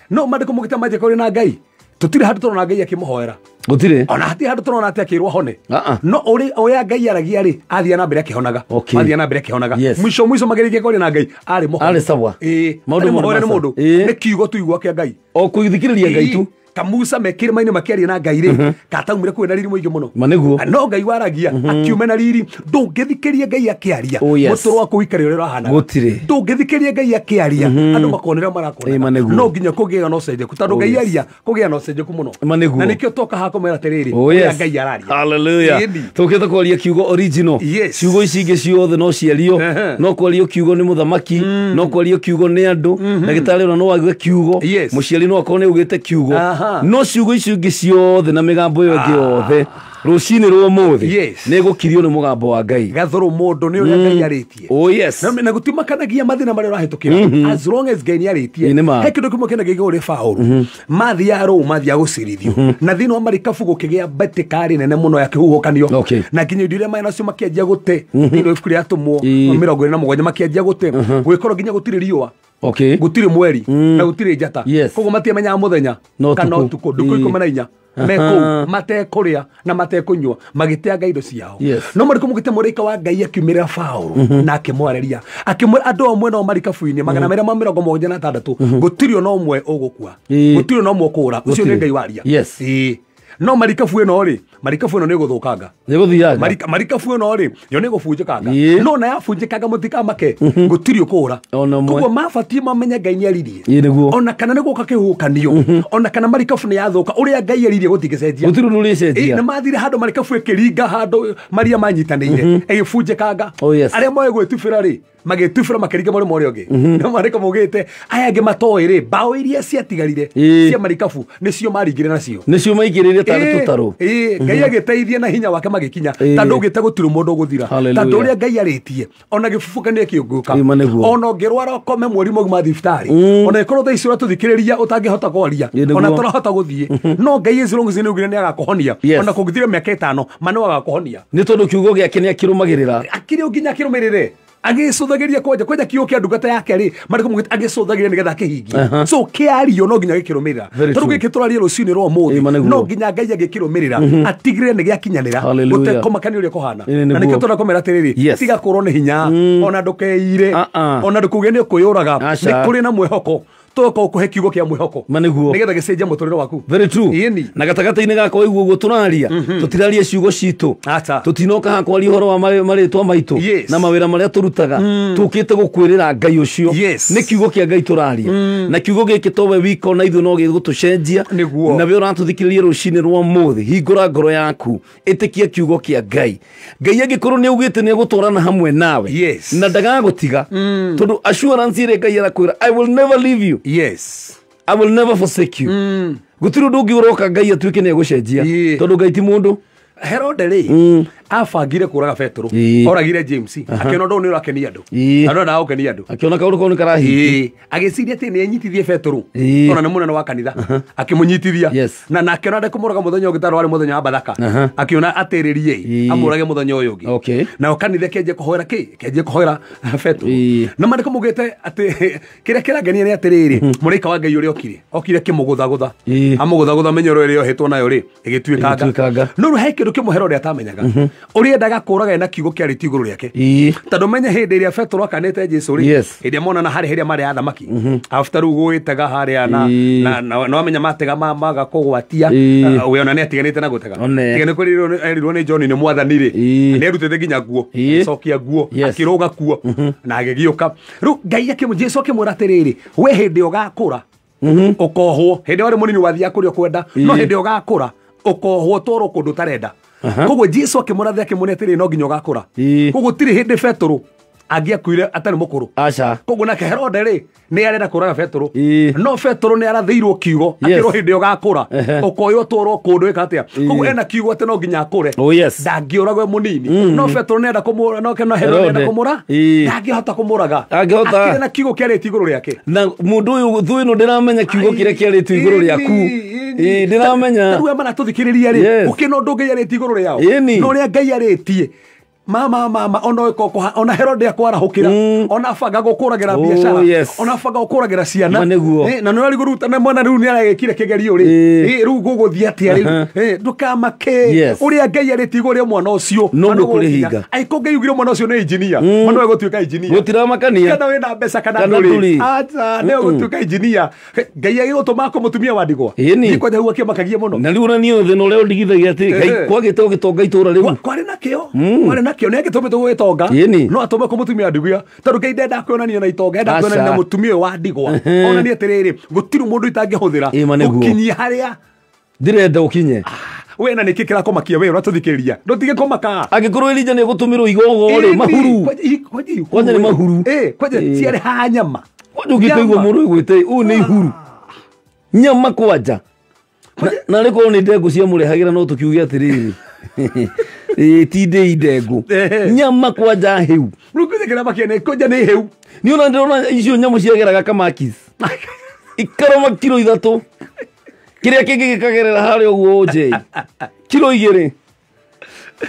no mandĩko mugĩte manjia kũrĩ na Ngai tũtirĩ handũ tũrona Ngai akĩmũhoera gũtirĩ ona hatirĩ handũ tũrona atĩ akĩrwo hone no ũrĩa Ngai aragia rĩ athiĩ na mbere akĩhonaga athiĩ na mbere akĩhonaga mwico magĩrĩkia kũrĩa na Ngai arĩ arĩ sawa maũndũ nĩ mũndũ nĩ kiugo tu igwa kĩa Ngai o kũithikĩrĩria Ngai tu kamusa mekĩrĩma-inĩ makĩaria na Ngai rĩ kataumire kwĩ na riri mũingĩ mũno manĩguo no Ngai waragia akiume na riri ndũngĩthikĩria Ngai akĩaria mũtũrũ wako ũikarĩre ũrĩa ũrahana gũtirĩ ndũngĩthikĩria Ngai akĩaria andũ makonera marakona no nginya kũgĩa na ũcenjeku tondũ Ngai aria kũgĩa na ũcenjeku mũno na nĩkĩo toka hako mera atĩrĩrĩ ũrĩa Ngai araria haleluya tũkĩte kwaria kiugo original ciugo ici ingĩ ciothe no ciario no kwario kiugo nĩ mũthamaki no kwario kiugo nĩ andũ ndagĩtarĩ ona no wague kiugo mũciari no akorwo nĩ ugĩte kiugo no ciugo icio ingĩ ciothe na mĩgambo ĩyo ĩngĩ yothe rũcinĩ rwa ũmũthĩ nĩ gũkirio nĩ mũgambo wa Ngai gathũrũ mũndũ nĩ ũrĩa Ngai arĩtie na gũtimakanagia mathĩna marĩa ũrahĩtũkĩra as long as Ngai nĩ arĩtie he kĩndũ kĩmwe kĩna gĩgĩ ũrĩ Paũlũ mathia rũu mathia gũcirithio na thĩinĩ wa marikabu gũkĩgĩa mbĩtĩkarĩ nene mũno ya kĩhuhũkanio na nginya indo iria maĩ nacio makĩanjia gũte thĩinĩ wa ibuku rĩa atũmwo 27 makĩanjia gũte gwĩkorwo nginya gũtirĩ riũa gũtirĩ mweri na gũtirĩ njata koguo matiamenyaga mũthenya kana ũtukũ ndukũ 14 mekũu matekũrĩa na matekũnyua magĩteanga indo ciao no marĩkũ mugĩte mũraika wa Ngai akiumĩrĩra Paũlũ na akĩmwarĩria akĩmwĩra andũ amwe nao marikabu-inĩ 276 gũtirĩ ona ũmwe ũgũkua gũtirĩ ona ũmwe ũkũũra ũcio nĩ Ngai waria no marikabu ĩno rĩ marikabu ĩno nĩ gũthũkanga nĩ gũthianga marikabu ĩno rĩ yo nĩ gũbunjĩkanga Ĩĩ. no na yabunjĩkanga mũtikamake gũtirĩ ũkũra Ona ũmwe. koguo mabatie mamenye Ngai nĩ aririe Ĩĩ nĩguo ona kana nĩ gũka kĩhuhũkanio ona kana marikabu nĩ yathũka ũrĩa Ngai aririe gũtingĩcenjia gũtirĩ ũndũ ũrĩcenjia nĩ mathire handũ marikabu ĩkĩringa handũ maria manyitanĩire ĩgĩbunjĩkanga Oh, yes. arĩa moĩ gwĩtubĩra rĩ magĩtubĩra makĩringa mũrĩmo ũrĩa ũngĩ no marikabu maugĩte aya angĩ matoĩ rĩ mbaũ iria ciatigarire Ĩĩ. cia marikabu nĩcio maringire nacio nĩcio maigĩrĩire tarĩ tũtarũ Ngai agĩteithia na hinya wake magĩkinya tondũ ũgĩte gũtirĩ mũndũ ũgũthira Hallelujah. tondũ ũrĩa Ngai arĩtie ona gĩbubũkanio kĩũngũka Ĩma nĩguo. ona ũngĩrwara ũkome mweri mũgima thibitarĩ ona ĩkorwo thaa ici ũratũthikĩrĩria ũtangĩhota kwaria Ĩĩ nĩguo. ona tũrahota gũthiĩ no Ngai as long as nĩ ugire nĩ agakũhonia Yes. ona kũngĩthire mĩaka 5 mano agakũhonia nĩ tondũ kiugo gĩake nĩ akĩrũmagĩrĩra akĩrĩ o nginya akĩrũmĩrĩre agĩcũthagĩria kwanja kiugo kĩa ndungata yake rĩ marĩkũ mugĩte agĩcũthagĩria nĩgetha akĩhingie so kĩario no nginya gĩkĩrũmĩrĩra Very tondũ true. gĩkĩ tũraria rũciinĩ rwa mũthĩ Ĩma nĩguo. no nginya Ngai agĩkĩrũmĩrĩra atigĩrĩre nĩ gĩakinyanĩra Hallelujah. gũtekũmakania ũrĩa kũhana Ĩĩ na nĩguo. nĩkĩo tũrakomera atĩrĩrĩ Yes. tiga kũrwo nĩ hinya ona ndũkeire ona ndũkuge nĩ ũkwĩyũraga Aca. nĩ kũrĩ na mwĩhoko tũgoka ũkũhe kiugo kĩa mwĩhoko Ma nĩguo. nĩgetha gĩcenjie mũtũrĩre waku Very true. Ĩĩni. Na gatagatĩ-inĩ gakwa ũguo ũguo tũraria tũtiraria ciugo citũ Aca. tũtinoka hakwaria ũhoro wa marĩtwa maitũ Yes. na mawĩra marĩa tũrutaga tũkĩte gũkwĩrĩra Ngai ũcio Yes. nĩ kiugo kĩa Ngai tũraria na kiugo gĩkĩ towe wiko na ithuĩ no gĩgũtũcenjia Nĩguo. nawe ũratũthikĩrĩria rũcinĩ rwa mũthĩ hingũra ngoro yaku ĩtĩkia kiugo kĩa Ngai Ngai angĩkorwo nĩ augĩte nĩ egũtwarana hamwe nawe Yes. na ndagagũtiga tondũ assurance ĩrĩa Ngai arakwĩra I will never leave you yes I will never forsake you gũtirĩ ũndũ ũngĩ ũroka Ngai atuĩke nĩ egũcenjia Ĩĩ. tondũ Ngai ti mũndũ Herode rĩ abangire kũraga Petero Ĩĩ. oragire James akĩona ũndũ nĩ ũrakenia andũ Ĩĩ. andũ ndagũkenia andũ akĩona kaũndũ kau nĩ karahinga agĩciria atĩ nĩ enyitithie Petero Ĩĩ. ona nĩ mũnene wa kanitha akĩmũnyitithia Yes. na akĩona ndekũmũraga mũthenya ũngĩ tarĩ warĩ mũthenya wa Bathaka akĩona atĩrĩrie Ĩĩ. amũrage mũthenya ũyũ ũngĩ Okay. nao kanitha kĩanjie kũhoera kĩanjie kũhoera Petero Ĩĩ. na marĩkũ mugĩte atĩ kĩrĩa kĩrangenia nĩ atĩrĩrĩ mũraika wa Ngai ũrĩa okire kĩmũgũthagũtha Ĩĩ. amũgũthagũtha menyero ĩrĩa yohetwo nayo rĩ Ĩgĩtuĩkanga. ĩgĩtuĩkanga no rĩu he kĩndũ kĩmwe Herode atamenyaga ũrĩa endaga kũraga na kiugo kĩarĩtio igũrũ rĩake Ĩĩ. tondũ menye hĩndĩ ĩrĩa Petero akanĩte Jesũ rĩ Yes. hĩndĩ ĩrĩa monana harĩa marĩ athamaki after rĩu gũgĩtega harĩa Ĩĩ. na wamenya matega magakũgwatia Ĩĩ. we ona nĩ atiganĩte na gũtega One. tiga nĩ kwĩrirwo nĩ John nĩ mwathani rĩ Ĩĩ. nĩ arutĩte nginya nguo Ĩĩ. acokia nguo Yes. akĩrũga kuo na agĩgĩũka rĩu Ngai Jesũ akĩmwĩra atĩrĩrĩ we hĩndĩ ũgakũra ũkohwo hĩndĩ warĩ mũnini wathiaga kũrĩa ũkwenda no hĩndĩ ũgakũra ũkohwo twarwo kũndũ ũtarenda koguo Jesũ akĩmũrathia akĩmwĩra atĩrĩrĩ no nginya ũgakũra Ĩĩ. koguo tirĩ hĩndĩ Petero angĩakuire atarĩ mũkũrũ aca koguo nake Herode rĩ nĩ arenda kũraga Petero Ĩĩ. no Petero nĩ arathĩirwo kiugo Yes. akĩrwo hĩndĩ ũgakũra Ehe. ũkoywo twarwo kũndũ ĩka atĩa Ĩĩ. koguo ena kiugo atĩ no nginya akũre Oh, yes. ndangĩũragwo e mũnini no Petero nĩ enda kũmũra no Herode Herode. enda kũmũra Ĩĩ. ndangĩhota kũmũraga Angĩhota. akĩrĩ na kiugo kĩarĩti igũrũ rĩake na mũndũ ũyũ thũ ĩno ndĩramenya kiugo kĩrĩa kĩarĩtwo igũrũ rĩaku Ĩĩ, ndĩramenya rĩu maratũthikĩrĩria rĩ Yes. ũkĩna ũndũ Ngai arĩti igũrũ rĩao Ĩĩni. no ũrĩa Ngai arĩtie mama ona Herode akwarahũkĩra ona banga gũkũragĩra biacara yes. ona banga gũkũragĩra ciana Ma nĩguo. na nĩ wari gũruta na mwana rĩu nĩ aragĩkire kĩgerio rĩ rĩu gũgũthiĩ atĩa rĩu ndũkamake Yes. ũrĩa Ngai arĩti igũrũ rĩa mwana ũcio No Mwana ndũkũrĩhinga. gũgũkinya. Angĩkorwo Ngai ugire mwana ũcio nĩ engineer mwana ũyũ gũtuĩka engineer gũtiramakania kana wĩna mbeca kana Kana ndũrĩ ndũrĩ. acha nĩ ũgũtuĩka engineer Ngai agĩgũtũma akũ mũtumia wa ndigwa Ĩĩni. kwanja hau akĩmakagia mũno na rĩu ona niĩ thĩna ũrĩa ũndigithagia atĩ Ngai Ehe. kwagĩte ũgĩtonga itũũra rĩu kwarĩ nakĩo nĩ agĩtũmĩtwo gũgĩtonga Ĩĩni. no atũme kũ mũtumia wa ndigwa tondũ Ngai ndenda kuonania na itonga enda kuonania na Aca. mũtumia ũyũ wa ndigwa onania atĩrĩrĩ gũtirĩ mũndũ itangĩhũthĩra Ĩĩ, ma nĩguo. gũkinyia harĩa ndirenda ũkinye we na nĩkĩ kĩrakũmakia we ũratũthikĩrĩria ndũtige kũmaka angĩkorwo Elija nĩ egũtũmĩrwo igogo rĩ mahuru Kwanja nĩ mahuru. kwanja Ĩĩ. ciarĩ ha nyama kwanja ũngĩkaigua mũndũ ũgwĩte ũũ nĩ ihuru nyama kwanja na rĩ korwo nĩ ndengũ ciamũrehagĩra no tũkiuge atĩrĩrĩ ti ndĩ ndengũ Ehe. nyama kwanja hĩu rĩu kwanja kĩramakia nĩ kwanja nĩ hĩu nĩ ona ndĩrona icio nyamũ ciageraga kamakis ikaroma kiro 3 kĩrĩa kĩngĩ gĩkagerera harĩa ũguo njei kiro 2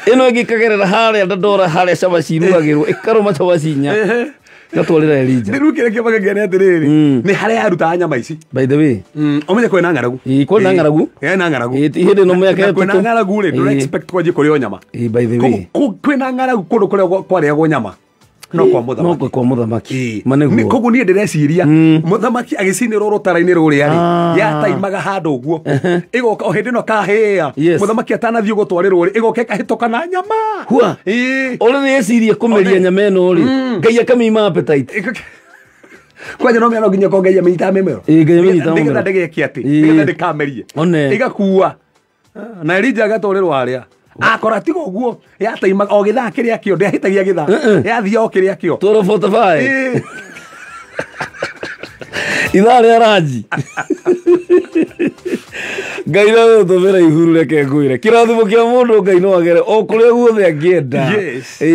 ĩno ĩngĩkagerera harĩa ndandora harĩa cabaci irugagĩrwo ĩkaroma cabaci 4 gatwarĩra Elija rĩu kĩrĩa kĩmakagia nĩ atĩrĩrĩ nĩ harĩa yarutaga nyama ici by the way ũmenye kwĩna ng'aragu kwĩna ng'aragu kwĩna ng'aragu hĩndĩ ĩno mĩaka kwĩna ng'aragu rĩ ndũra expect kwanjie kũrĩo nyama by the way kwĩna ng'aragu kũndũ kũrĩa kwarĩagwo nyama no kwa muthamaki no kwa muthamaki maniguo koguo nie ndireciria muthamaki agicinirwo rutara-ini ruria ri yataimaga handu uguo igoka o hindi no kahia muthamaki atanathio gutwarirwo ri igoka kahitoka na nyama hua uri nicirie kumeria nyama ino ri ngai akamima appetite kwanja no miano nginya ko ngai amenyita memero ngai amenyita memero ndigetha ndegeki ati ndigetha ndikamerie igakua na rija agatwarirwo haria akora tigo guo yataimaga o githaa kiria kio ndehitagia githaa yathia o kiria kio 12:45 ithaa ria ranji ngai no tumira ihuru reke ngwire kirathimo kia mundu ngai no agere o kuria guothe angienda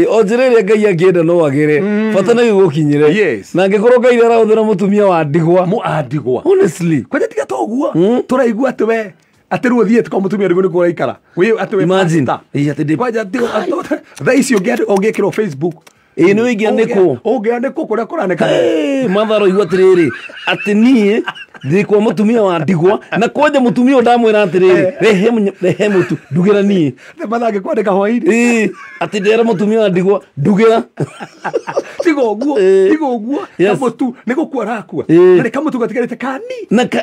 o njira iria ngai angienda no agere bata na gukinyire na ngikorwo ngai arahuthira mutumia wa ndigwa honestly kwanja tiga toguo turaigua ati we ati ruo thiete kwa mutumia ndigwa nikuo raikara we ati we imagine kwanja tiga tha icio ngekirwo Facebook ni wigia niko ungiandikwo kuria kuraneka matharo igua atiriri ati nie ndi kwa mutumia wa ndigwa na kwanja mutumia ndamwira atiriri rehe mutu ndugira nie mathange kwandika hwaini ati ndera mutumia wa ndigwa ndugira tigo guo na mutu niko kwarakua na kamutu gatigarite kani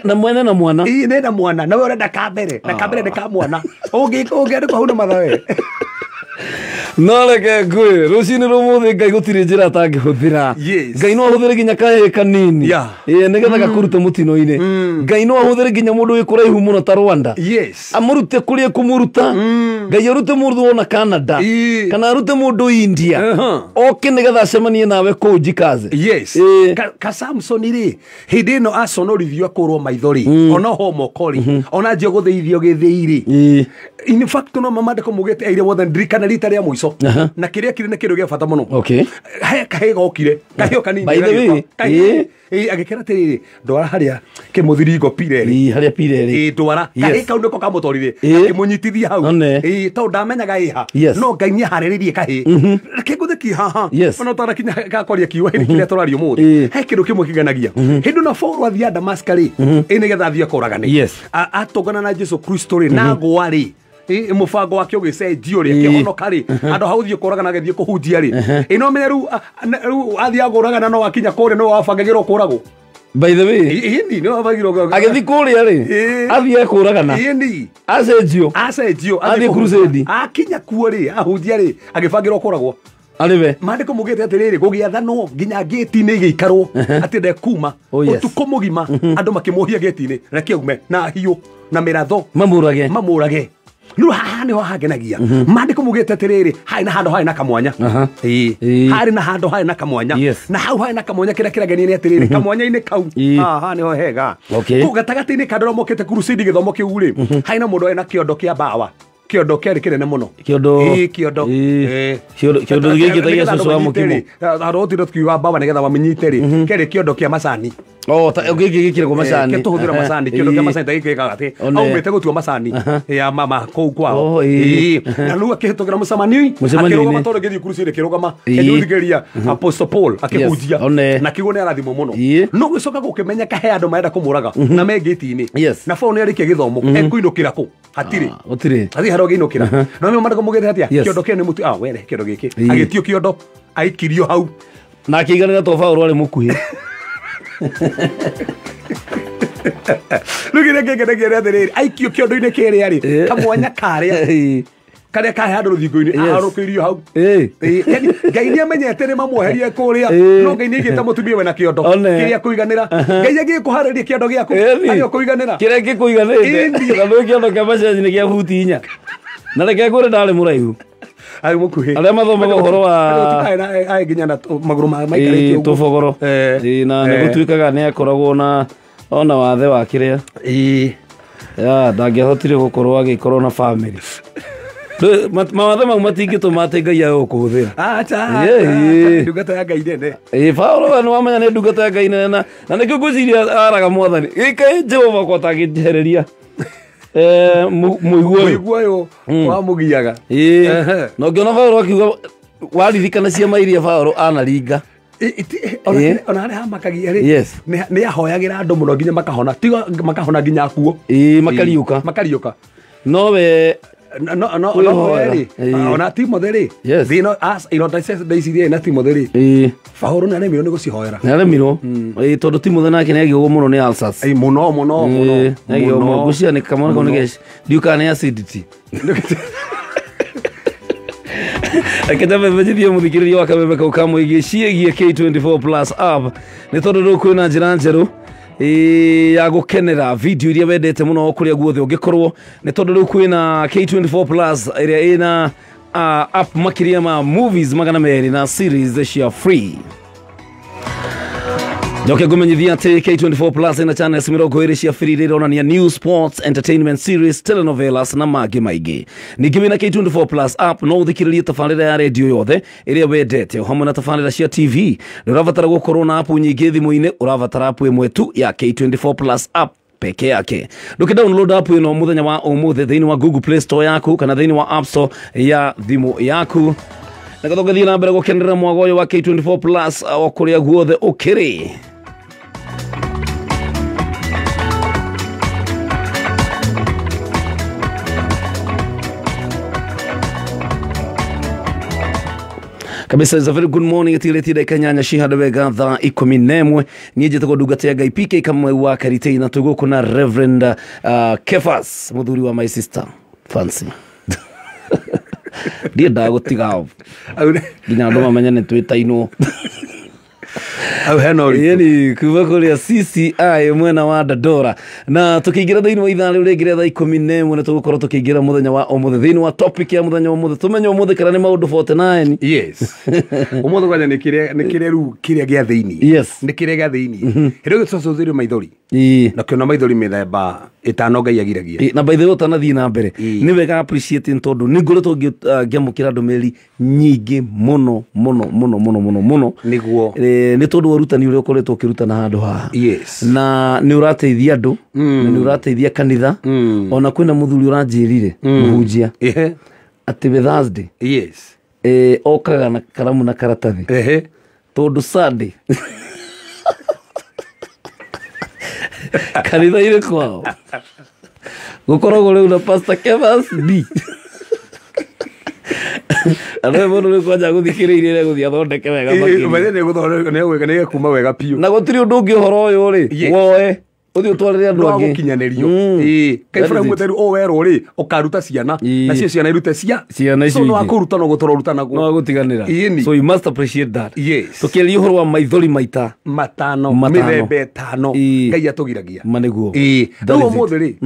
na mwana na mwana nenda mwana na we urenda kambere na kambere ni ka mwana ungiandikwo hau na mathawe no reke ngwire rucini rumuthi ngai gutiri njira atangihuthira ngai no ahuthire nginya kahe kanini nigetha gakurute mutino-ini ngai no ahuthire nginya mundu wi kuraihu muno ta Rwanda amurute kuria kumuruta ngai arute mundu ona Canada kana arute mundu India oke nigetha acemanie nawe kuu jikaze ka Samson ri hindi ino asonorithio akurwo maithori ona homokori ona njio gutheithio githiiri in fact no mamandiko mugete aire wothe ndirikana rita ria muico na kiria kiri na kiru gia bata muno kahe gokire kahio kanini by the way agikera tiriri ndwara haria kimuthiringo pireri haria pireri ndwara kahe kau niko kamutorire kimunyitithia hau to ndamenyaga iha no ngai ni hariririe kahe kiguthiki haha ona tarakinya gakoria kiwa hindi kiria turario muthi he kindu kimwe kiganagia hindu na Paulo athia Damaskari nigetha athia kuragani atongana na Jesu Kristo ri na gwari mubango wake ugicenjio ri kihonoka ri andu hauthie kuragana githie kuhunjia ri ino menye ru athia kuragana no akinya kure no wabangagirwo kuragwo by the way hindi no wabangagirwo agithi kuria ri athie kuragana hindi acenjio athie crusade akinya kuo ri ahunjia ri agibangirwo kuragwo ariwe mandiko mugete atiriri gugiathano nginya gate-ini igiikarwo ati ndekuma utuko mugima andu makimuhia gate-ini reke ume na hiu na miratho mamurage no haha niho hagenagia mandiko mugete atiriri hai na handu hai na kamwanya hari na handu hai na kamwanya na hau hai na kamwanya kira kirageni ni atiriri kamwanya-ini kau haha niho hega ku gatagati-ini kandoro mokete crusade githomo kiu ri hai na mundu ena kiondo kia bawa kiondo keri kinene muno kiondo giki tagia cucu wa mukimo arotire tukiuga baba nigetha wamenyite ri keri kiondo kia macani giki gikiragwo macani ke tuhuthira macani kiondo kia macani tagikaga ati aumite gutua macani ya mama kou kwao na nu akihitukira mucemani akirugama tondu ngithi crusade kirugama enuthigeria Apostle Paul akihunjia na kiugo ni arathimo muno no gicoka gukimenyeka he andu marenda kumuraga na megiti-ini na Paul ni arikia githomo ekuinukira ku hatiri athi haro ginukira no me marako mugete hatia kiondo kia ni mutu were kiondo giki agitio kiondo aikirio hau na kiganira to Paulo ari mukuhi lugire ngegere atiriri aikio kiondo-ini kiria ari kamwanya karia karia kahe andu ruthingo-ini aharukirio hau ngai ni amenyete ni mamweherie kuria no ngai ni igite mutumia we na kiondo kiria kuiganira ngai agikuhariria kiondo giaku ayo kuiganira kiria gikuiganite na no kiondo kia macani ni kia futi 4 na reke ngure ndari muraihu ai mukuhi aria mathomaga uhoro wa ai nginya na maguru maikarite uguo tubogoro na nigutuikaga ni akoragwo na ona wathe wa kiria ndangĩahotire gũkorwo agĩkorwo na family mawathe mau matingĩtũma atĩ ngai agũkũhũthĩra ndungata ya ngai nene Paulo we nĩwamenya nĩ ndungata ya ngai nene na nĩkĩo ngwĩciria araga mwathani gĩkaĩ Jehova ko atangĩnjehereria mũigua ũyũ wamugiaga na ũngĩona Paulo akiuga waririkana ciama iria Paulo anaringa ona harĩa hamakagia rĩ nĩ ahoyagĩra andũ mũno nginya makahona tiga makahona nginya akuo makariũka makariũka no we no eri ona Timothy ri thino as ironda cicie na Timothy Paulo na remirwo ni gucihoera na remirwo tondu Timothy nake ni agio muno ni ulcers muno agio muno gucia ni kamona ko ni ndiuka ni acidity akitaba vijithia muthikiriria wa Kameme kau kamwe ciĩgie K24 Plus app ni tondu ru kwina njira njeru ya gukenera video iria wendete muno kuria guothe ungikorwo ni tondu ru kwina K24 Plus iria ina app makiria ma movies magana meri na series cia free. Njoke ngumenyithia ati K24 Plus ina channels mirongo iri cia free ironania news, sports, entertainment series, telenovelas na mangĩ maingĩ. Ningĩ wĩna K24 Plus app no ũthikĩrĩrie tabarĩra ya radio yothe ĩrĩa wendete hamwe na tabarĩra cia TV. Ndũrabatara gũkorwo na app nyingĩ thimũ-inĩ, ũrabatara app ĩmwe tu ya K24 Plus app peke yake. Download app ino muthenya wa umuthi thĩinĩ wa Google Play Store yaku kana thĩinĩ wa App Store ya thimũ yaku. Nagathogathie na mbere gũkenera mwagoyo wa K24 Plus o kũrĩa guothe ũkĩrĩ. Kabisa, is a very good morning. Itileti dakika nyanya shihada wega thaa 11 nije tako ndungata ya Ngai PK Kameme wa Karitei na tugo kuna Reverend Kefas muthuri wa my sister Fancy dia dago tigao nginya ndo mamenya ne twitaino au heno yani kuva kuria CCI mwena wa Dadora na tukiingira thĩinĩ wa ithaa rĩu rĩngĩ thaa 11 na tũgũkorwo tukiingira muthenya wa umuthi thĩinĩ wa topic ya muthenya wa umuthi tumenye umuthi kana ni maundu 49 yes umuthi kwanya ni kiria riu kiria gĩa thĩinĩ yes ni kiria gĩa thĩinĩ rĩu tũcũthĩrio maithori na kiona maithori mĩthemba ĩtano Ngai agiragia na by the way utanathii na mbere ni wega appreciate tondu ni ngoretwo ngiamukira ndumeri nyingi muno niguo ni tondu urutani uria ukoretwo ukirutana handu haha yes na ni urateithia andu ni urateithia kanitha ona kwina muthuri uranjirire muhunjia ati be Thursday yes okaga na karamu na karatathi tondu Sunday kanitha ire kwao gukoragwo riu na Pastor Kevas B Ado mono ni kwanja guthikiriire guthia athondeke wega makiri mwe ni guthondeka ne gweka ne kuma wega piu na gutiri undu ungi uhoro uyu ri woe uthi utwarire andu angi gukinyanirio kaifura mutheru o wero ri ukaruta ciana na cio ciana irute ciana ici no akuruta no gutoruta naguo no gutiganira so you must appreciate that yes tukiria uhoro wa maithori maita matano mithemba etano Ngai atugiragia maniguo no mutheri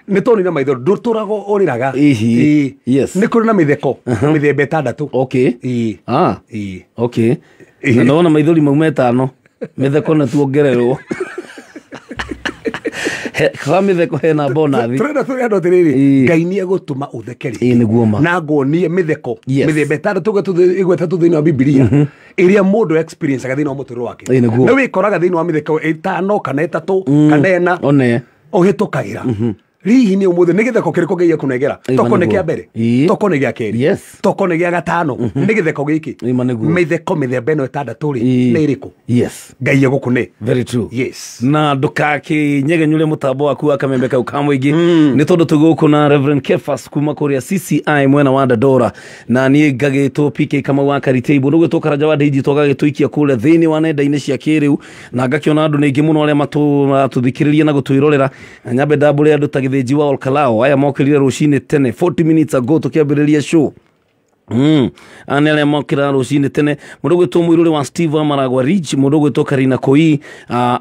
ni tonire maithori nduturago uriraga yes ni kuri na mitheko mithemba etandatu okay okay na ndona maithori mau metano mitheko na tuongererwo Kamitheko hena bonathi turenda tuyando tiriri Ngai ni agutuma uthekeri niguo ma na ngonie mitheko mithemba etandatu igweta tu thiini wa Biblia iria mundu experience aga thiini wa muturo wake na wikoraga thiini wa mitheko etano kana etatu kana ena one uhitukagira rihi ni umuthi ni githeko kiriko Ngai akunegera toko ni kia mbere toko ni gia keri toko ni gia gatano ni githeko giki mitheko mithemba eno etandatu ri ni iriku Ngai agukune very true yes na ndukaki nyegenyule mutambo waku wa Kameme kau kamwingi ni tondu tuguku na Reverend Kefas kuma kuria CCI mwena wa Dadora na ni ngagitwo PK Kameme wa Karitei bundu gwitwo karaja wa deiji twagagitwikia kule thiini wa nenda-ini cia kiriu na ngakiona andu ningi muno aria matuthikiriria na gutwirorera nyambe ndambure andu thĩnji wa Olkalao aya mokirire rucini tene 40 minutes ago tukiambiriria show anele mokira rucini tene mundu gwitwo mwiruri wa Steve Amaragwa Rich mundu gwitwo Karina Koi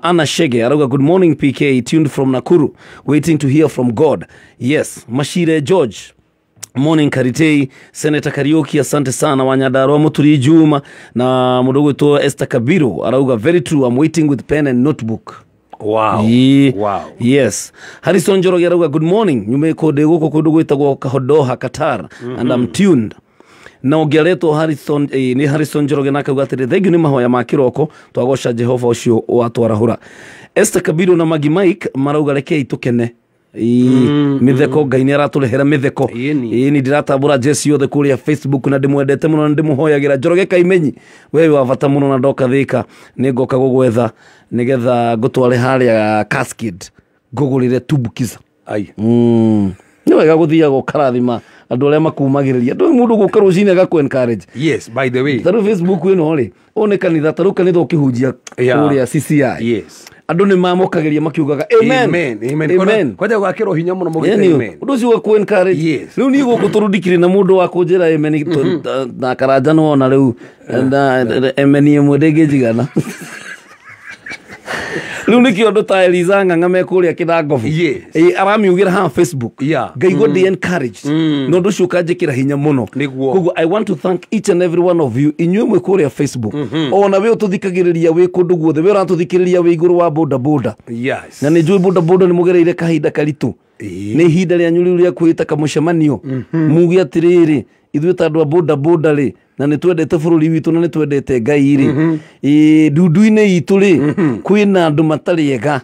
Anna Shege arauga good morning PK tuned from Nakuru waiting to hear from God yes Mashire George morning Karitei Senator Karaoke asante sana Wanyadarwa Muturi Juma na mundu gwitwo Esther Kabiru arauga very true I'm waiting with pen and notebook wow wow yes Harrison Njoroge arauga good morning nyume kode guko kundu gwitagwo Kahodoha Qatar and I'm tuned na ongeretwo Harrison ni Harrison Njoroge na kauga atiri thengiu ni mahoya ma kiroko twagoca Jehova ucio watwarahura Esther Kabiru na Magi Mike marauga rekei tukene mitheko Ngai ni araturehera mitheko ni ndiratambura Jesse yothe kuria Facebook na ndimwendete muno na ndimuhoyagira Njoroge Kaimenyi wewe wavata muno na ndoka thika ni ngoka gugwetha nigetha ngutware haria Cascade ngugurire tubukiza ai nĩ wega gũthiaga ũkarathima andũ arĩa makumagĩrĩria ndũĩ mũndũ gũka rũcinĩ agakũ encourage. Yes, by the way. Tarũ Facebook ĩno rĩ one kanitha tarũ kanitha ũkĩhunjia kũrĩa CCI. Yes. Andũ nĩ mamũkagĩria makiugaga amen. Kwaja gwakĩrwo hinya mũno mũgĩte amen. Ũndũ ũcio wa kũ encourage. Rĩu niĩ gũkũ tũrũndikire na mũndũ wa kũnjĩra amen na karanja no ona rĩu amen ĩmwe ndĩngĩnjigana. Rĩu nĩkĩo andũ ta Eliza Ng'ang'a me kũrĩa Kĩnangobu aramiugĩra haha Facebook ngaigua ndĩ encouraged na ũndũ ũcio ũkanjĩkĩra hinya mũno. Koguo I want to thank each and every one of you inyuĩ mwĩ kũrĩa Facebook ona we ũtũthikagĩrĩria wĩ kũndũ guothe we ũratũthikĩrĩria wĩ igũrũ wa boda boda na nĩ njũĩ boda boda nĩ mũgereire kahinda karitũ nĩ ihinda rĩanyu rĩu rĩa kwĩta kamũcemanio muge atĩrĩrĩ ithuĩ ta andũ a boda boda rĩ na nĩ twendete bũrũri witũ na nĩ twendete Ngai rĩ ndundu-inĩ itũ rĩ kwĩna andũ matarĩ ega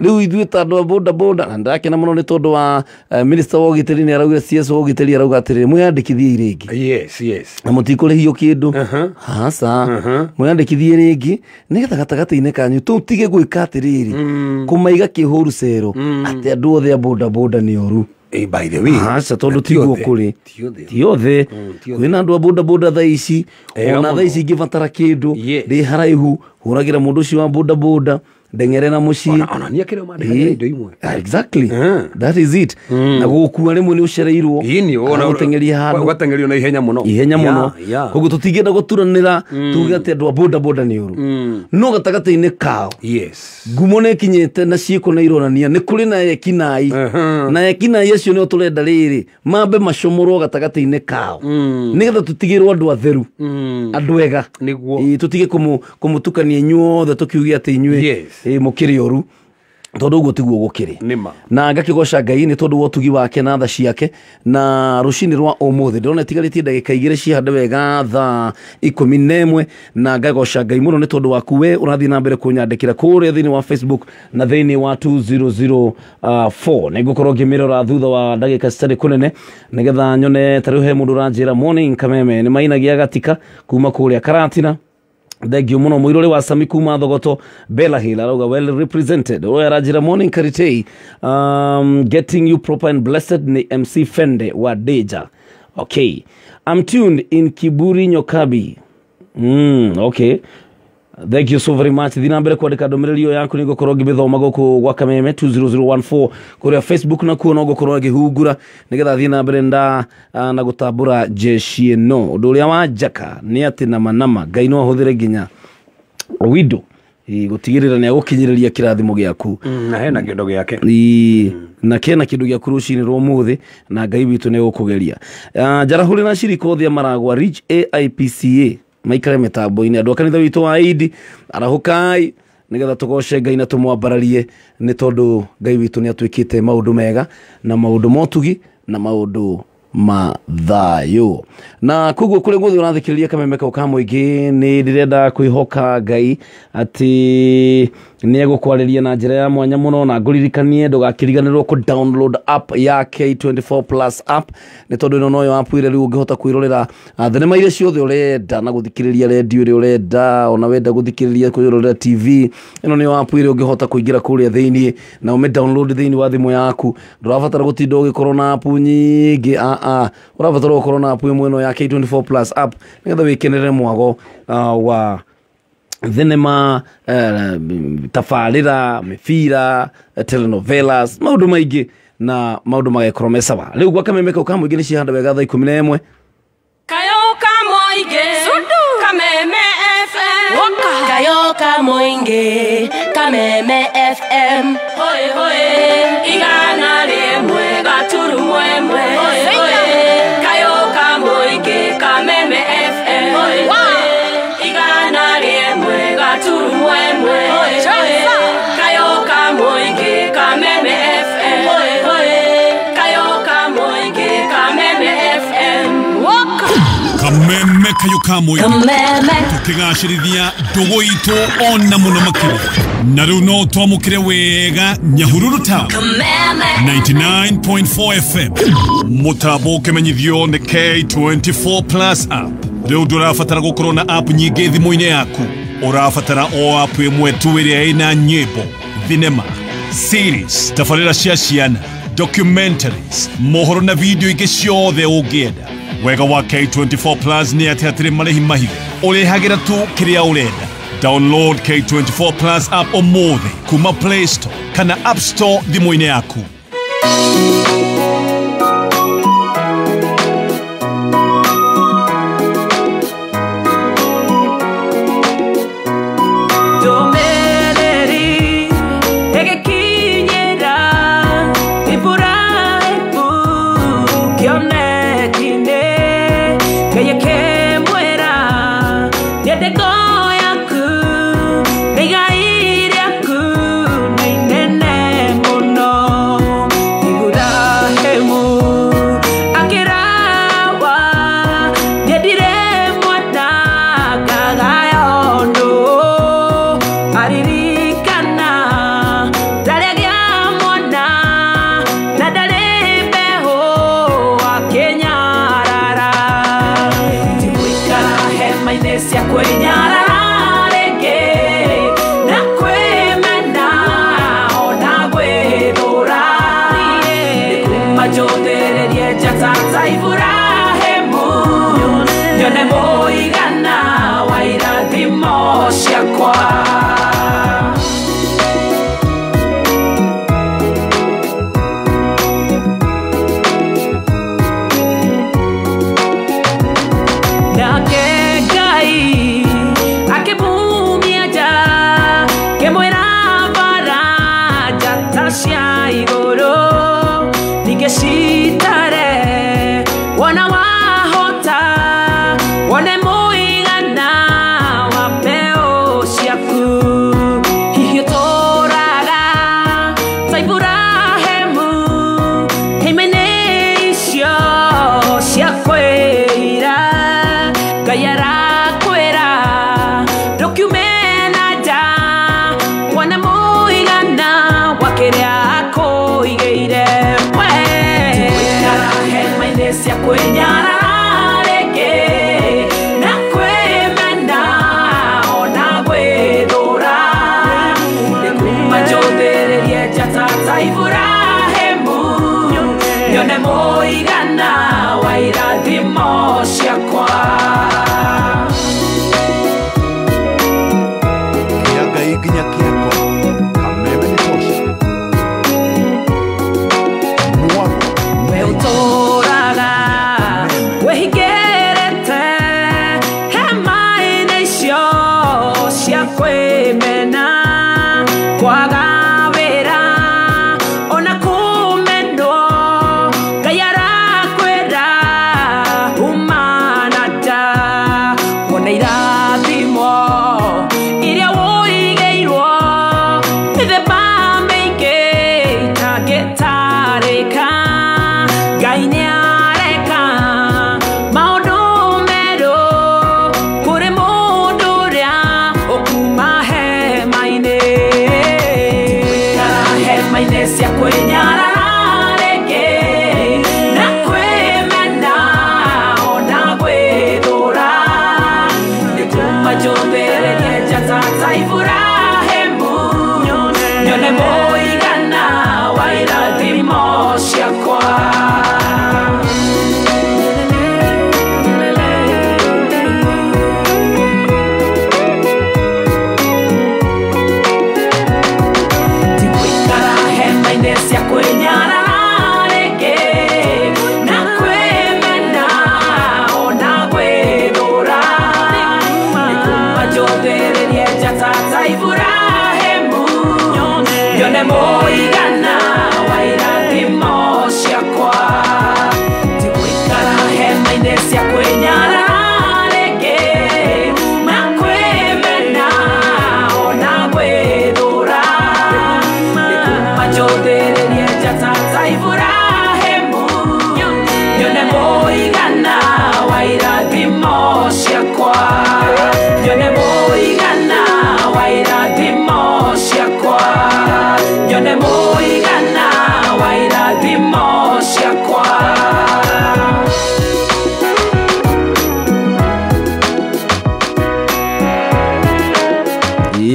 rĩu ithuĩ ta andũ a boda boda na ndakena mũno nĩ tondũ wa minister wa ũgitĩri nĩ araugire CS wa ũgitĩri arauga atĩrĩrĩ mwĩyandĩkithie rĩngĩ na mũtikũrĩhio kĩndũ haca mwĩyandĩkithie rĩngĩ nĩgetha gatagatĩ-inĩ kanyu tũtige gwĩka atĩrĩrĩ kũmaiga kĩhũru cero atĩ andũ othe a boda boda nĩ oru. By the way, haca tondũ tiguo kũrĩ ti othe kwĩna andũ a boda boda thaa ici ona thaa ici ingĩbatara kĩndũ ndĩ haraihu hũragĩra mũndũ ũcio wa boda boda ndeng'ere na mũciĩ ona niĩ kĩrĩa mandĩkagĩra indo imwe exactly that is it na gũkua rĩmwe nĩ ũcereirwo gũteng'eria handũ ũgateng'erio na ihenya mũno koguo tũtingĩenda gũturanĩra tuge atĩ andũ a boda boda nĩ ũru no gatagatĩ-inĩ kao ngumo nĩ ĩkinyĩte na ciĩko nĩ ironania nĩ kũrĩ na ekinai na ekinai acio nĩo tũrenda rĩrĩ mambe macomorwo gatagatĩ-inĩ kao nĩgetha tũtigĩrwo andũ atheru andũ ega tũtige kũmũtukania inyuothe tũkiuge atĩ inyuĩ mũkĩrĩ oru tondũ ũguo tiguo gũkĩrĩ na ngakĩgoca Ngai nĩ tondũ wa ũtugi wake na tha ciake na rũcinĩ rwa ũmũthĩ ndĩrona ĩtigarĩtie ndagĩka 2 cihande wega thaa 11 na ngagoca Ngai mũno nĩ tondũ waku we ũrathiĩ na mbere kũnyandĩkĩra kũrĩa thĩinĩ wa Facebook na thĩinĩ wa 2004 nĩ ngũkorwo ngĩmĩrora thutha wa ndagĩka citarĩ kũnene nĩgetha nyone tarĩu he mũndũ ũranjĩra morning Kameme nĩ mainagia gatika kuma kũrĩa Karatina. Thank you muno muirore wa Sami kuma Thogoto Bella Hill arauga well represented oya rajira morning Karitei getting you proper and blessed ni MC Fende wa Deja. Okay, I'm tuned in Kiburi Nyokabi. Okay, thank you so very much. Thina mbere kwandika ndomereri yaku ni gukorwo ngĩmĩthoma gũkũ gwa Kameme 20014 kuria Facebook na kuona gukorwo ngĩhungura nigetha thina mbere na gũtambũra jeshi no ũndũ ũrĩa wa njaka nĩ atĩ nama Ngai no ahũthĩre nginya windo gũtigĩrĩra nĩ agũkinyĩrĩria kĩrathimo gĩaku na hena kĩndũ gĩake na kena kĩndũ gĩaku rũcinĩ rwa ũmũthĩ na Ngai witũ nĩ egũkũgeria njarahũrĩ na cirikothia maragwa Rich AIPCA maikare mĩtambo-inĩ andũ a kanitha witũ wa Idi arahũkai nĩgetha tũgoce Ngai na tũmwambararie nĩ tondũ Ngai witũ nĩ atuĩkĩte maũndũ mega na maũndũ motugi na maũndũ ma thayũ na koguo kũrĩa guothe ũrathikĩrĩria Kameme kau ka mũingĩ nĩ ndĩrenda kwĩhoka Ngai atĩ nĩ egũkwarĩria na njĩra ya mwanya mũno na ngũririkanie ndũgakĩriganĩrwo kũ download app ya K24 Plus app nĩ tondũ ĩno noyo app ĩrĩa rĩu ũngĩhota kwĩrorera thenema iria ciothe ũrenda na gũthikĩrĩria redio ĩrĩa ũrenda ona wenda gũthikĩrĩria kwĩrorera TV ĩno nĩyo app ĩrĩa ũngĩhota kũingĩra kũrĩa thĩinĩ na ũme download thĩinĩ wa thimũ yaku ndũrabatara gũtinda ũgĩkorwo na app nyingĩ ũrabatara gũkorwo na app ĩmwe ĩno ya K24 Plus app nĩgetha wĩkenere mwago wa thenema tabarĩra mĩbira telenovelas maũndũ maingĩ na maũndũ magĩkorwo me sawa rĩu gwa Kameme kau ka mũingĩ nĩ cihanda wega thaa 11 kayo ka mũingĩ Kameme FM kayo ka mũingĩ Kameme FM hoye hoye igana rĩmwe gaturumo ĩmwe kayo ka mũingĩ Kameme FM hoye igana rĩmwe gaturumo ĩmwe kayo ka mũingĩ Kameme FM kayo ka mũingĩ Kameme FM Kameme kayo ka mũingĩ tũkĩgacĩrithia ndũgũ itũ ona mũno makĩria na rĩu no twamũkĩre wega Nyahururu Town 99.4 FM mũtambo ũkĩmenyithio nĩ K24 Plus app rĩu ndũrabatara gũkorwo na app nyingĩ thimũ-inĩ yaku ũrabatara o app ĩmwe tu ĩrĩa ĩna nyĩmbo thinema series tabarĩra cia ciana documentaries, mohoro na video ingĩ ciothe ũngĩenda. Wega wa K24 Plus nĩ atĩ hatirĩ marĩhi mahithe. Ũrĩhagĩra tu kĩrĩa ũrenda. Download K24 Plus app ũmũthĩ kuma Play Store kana App Store thimũ-inĩ yaku.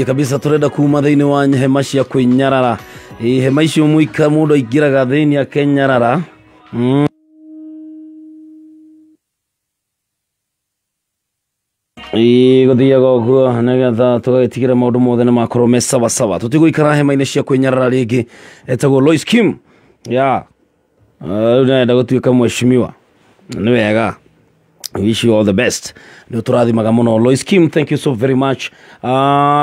kabisa turenda kuma thĩinĩ wa hema cia kwĩnyarara hema icio muika mundu aingiraga thiini akenyarara guthiaga ũguo nĩgetha tũgagĩtigĩra maũndũ mothe nĩ makorwo me sawa sawa. Tũtigũikara hema-inĩ cia kwĩnyarara rĩngĩ. Etagwo Lois Kim rĩu nĩarenda gũtuĩka mheshimiwa. Nĩ wega, wish you all the best. Nĩ tũrathimaga mũno Lois Kim, thank you so very much.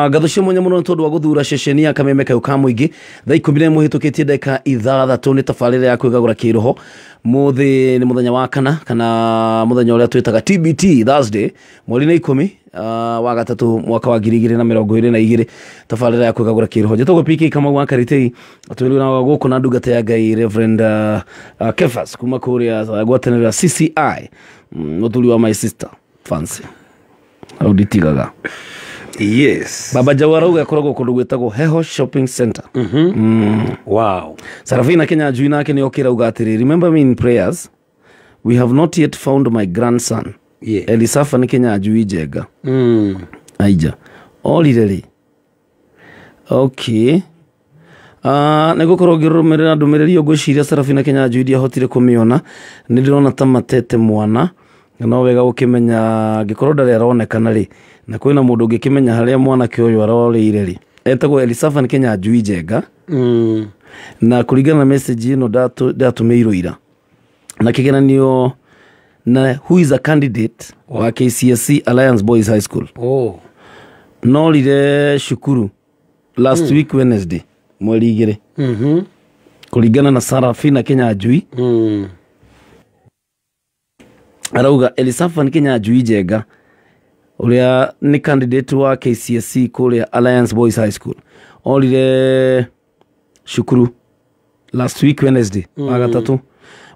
Ngatho cia mwanya mũno nĩ tondũ wa gũthura ceceni ya Kameme Kayũ ka Mũingĩ. Thaa 11 hĩtũkĩtie ndagĩka 6 nĩ tabarĩra ya kwĩgagũra kĩroho. Muthi nĩ mũthenya wa kana mũthenya ũrĩa twĩtaga TBT Thursday mweri-inĩ 10 wa gatatũ mwaka wa 2022 tabarĩra ya kwĩgagũra kĩroho. Njĩtagwo PK Kamau wa Karitei, atwĩrwo na gũkũ na ndungata ya Ngai Reverend Kefas kuma kũrĩa gwatanĩra CCI, mũthuri wa my sister Fancy auditigaga. Yes. Baba Jawara uga akoragwo kũndũ gwĩtagwo Heho Shopping Center. Wow. Sarafina Kenya njui nake nĩ okĩra uga atĩrĩ, remember me in prayers, we have not yet found my grandson. Yeah. Elisafa nĩ Kenya njui njenga. Aija orire rĩ. Okay. Nĩ gũkorwo ngĩrũmĩrĩra ndũmĩrĩri ngwĩciria Sarafina Kenya njui ndiahotire kũmĩona. Nĩ ndĩrona ta matete mwana, no wega gũkĩmenya ngĩkorwo ndarĩ aronekana rĩ, na kwĩna mũndũ ũngĩkĩmenya harĩa mwanake ũyũ arorĩire rĩ. Etagwo Elisafa nĩ Kenya njui njenga. Na kũringana na message ĩno ndatũmĩirwo ira na kĩgeranio na who is a candidate wa KCSE Alliance Boys High School. Norire cukuru last week Wednesday mweri 2 kũringana na Sarafina Kenya njui. Arauga Elisafa nĩ Kenya njui njenga uria ni candidate wa KCSE kuria Alliance Boys High School orire cukuru last week Wednesday wa gatatũ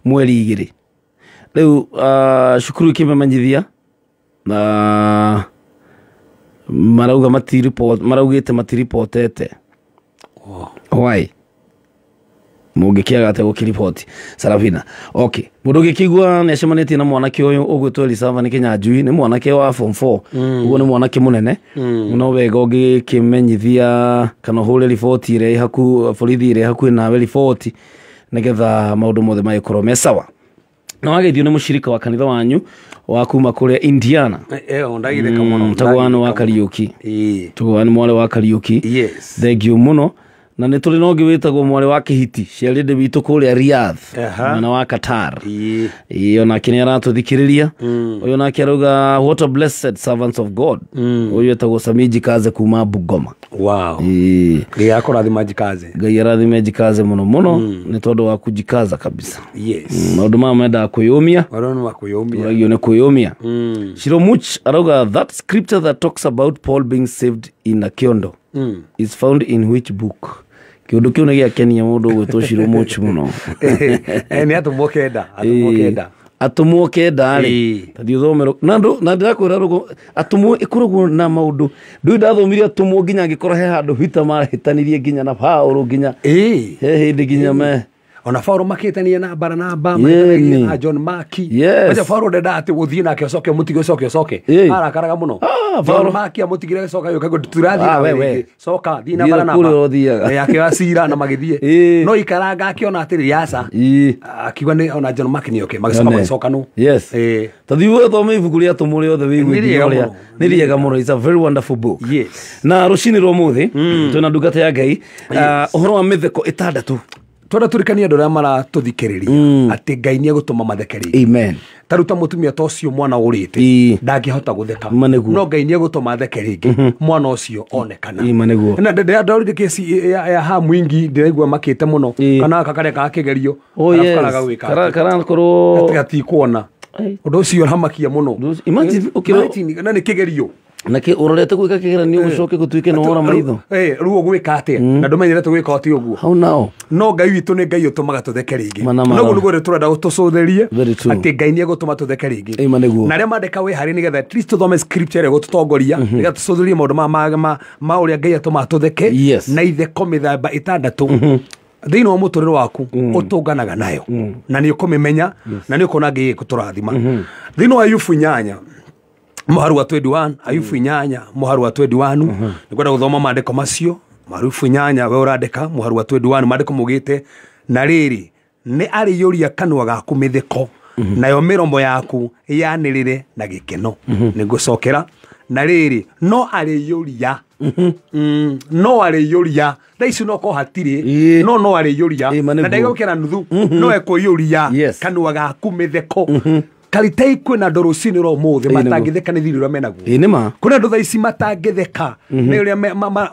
mweri 2. Riu cukuru ikĩmemenyithia na marauga maraugĩte matiripotete. Why? Mũngĩkĩaga atĩ gũkĩripoti Sarafina. Okay, mũndũ ũngĩkĩigua nĩ acemanĩtie na mwanake ũyũ ũgwĩtwo Elisafa nĩ Kenya njui, nĩ mwanake wa form 4. Ũguo nĩ mwanake mũnene. No wega ũngĩkĩmenyithia kana ũhũre riboti ĩrĩa hakuhĩ, borithi ĩrĩa hakuhĩ nawe riboti, nĩgetha maũndũ mothe magĩkorwo me sawa. Na wageithio nĩ mũcirika wa kanitha wanyu wa kuma kũrĩa Indiana. Ndagithĩka mũno. Tagwani wa Kariuki. Tagwani mwale wa Kariuki. Yes. Thank you mũno. Na nĩ tũrĩ na ũngĩ wĩtagwo mwale wa Kĩhiti ciarĩndĩ witũ kũrĩa Riyadh mwena wa Qatar. Iyo nake nĩ aratũthikĩrĩria. Ũyũ nake arauga what a blessed servants of God. Ũyũ wĩtagwo Samiji Kaze kuma Bungoma. Wow. Ngai akũrathima Jikaze. Ngai arathime Jikaze mũno mũno nĩ tondũ wa kujikaza kabisa. Yes. Maũndũ maya mendaga kwĩyũmia. Maũndũ ma kwĩyũmia. Ũragio nĩ kwĩyũmia. Shiromuch arauga that scripture that talks about Paul being saved in a kiondo is found in which book? Kĩũndũ kĩu nĩ gĩakenia mũndũ ũgwĩtwo Shiromuch mũno. Nĩ atũmwo kenda rĩ. Tathi ũthomero na ndĩrakwĩra rũgo atũmwo ĩkoragwo na maũndũ. Ndũĩ ndathomire atũmwo nginya angĩkorwo he handũ Peter marahĩtanirie nginya na Paulo nginya he hĩndĩ nginya me ona Paulo makĩtania na Barnaba na John Mark. Aja Paulo ndenda atĩ gũthiĩ nake coke mũtige arakaraga mũno. Paulo Mark amũtigire coka yo kago tũrathiĩ coka thiĩ na Barnaba yake wasira na magĩthiĩ no ikaranga akĩona atĩ yasa akiuga nĩ ona John Mark nĩoke magĩcoka no. Yes. Tathi ũthome ibuku rĩa atũmwo rĩothe wĩiguĩte nĩ rĩega mũno. It's a very wonderful book. Yes. Na rũcinĩ rwa mũthĩ twĩna ndungata ya Ngai ũhoro wa mĩtheko 6 twenda turikania andũ arĩa maratũthikĩrĩria atĩ Ngai nĩ egũtũma mathekerie. Amen. Taruta mũtumia ta ũcio mwana ũrĩte ndangĩhota gũtheka, no Ngai nĩ egũtũma athekere rĩngĩ mwana ũcio onekana. Na ndĩrarĩrĩria kesi ya ha mwingi ndĩraigua makĩte mũno kana kakare ka kĩgerio karaga gwĩka karakorwo gatikuona ũndũ ũcio hamakia mũno. Imagine na nĩ kĩgerio nake ũrorete gwĩka kĩgeranio gũcoke gũtuĩke no ora maitho ruo gwĩka atĩa na ndũmenyerete gwĩka atĩ ũguo. How now? No Ngai witũ nĩ Ngai ũtũmaga tũtheke rĩngĩ. Noguo nĩguo tũrenda gũtũcũthĩrie atĩ Ngai nĩ egũtũma tũtheke rĩngĩ. Na arĩa mandĩka wĩ harĩ nĩgetha at least tũthome scripture ĩrĩa gũtũtongoria nĩgetha tũcũthĩrie maũndũ ma ũrĩa Ngai atũmaga tũtheke na itheko mĩthemba 6 thĩinĩ wa mũtũrĩre waku ũtũnganaga nayo na nĩ ũkũmĩmenya na nĩ ũkona Ngai gũtũrathima. Thĩinĩ wa Ayubu 8 mũharu wa 21 Ayubu 8 mũharu wa 21 nĩkwenda gũthoma maandĩko macio marufu nyanya we urandika muharu wa 21 mandiko mugite na riri ni ari yuria kanwa gaku mitheko nayo miromo yaku yanirire na gikeno nigucokera na riri no ari yuria no ari yuria thaici no ko hatiri no ari yuria na ndaiga gukira nuthu no eko yuria kanwa gaku mitheko Karitei kwina ndorocini ro muthe matangitheka ni thiri ro menaguo kuna ndo thaici matangitheka ni uria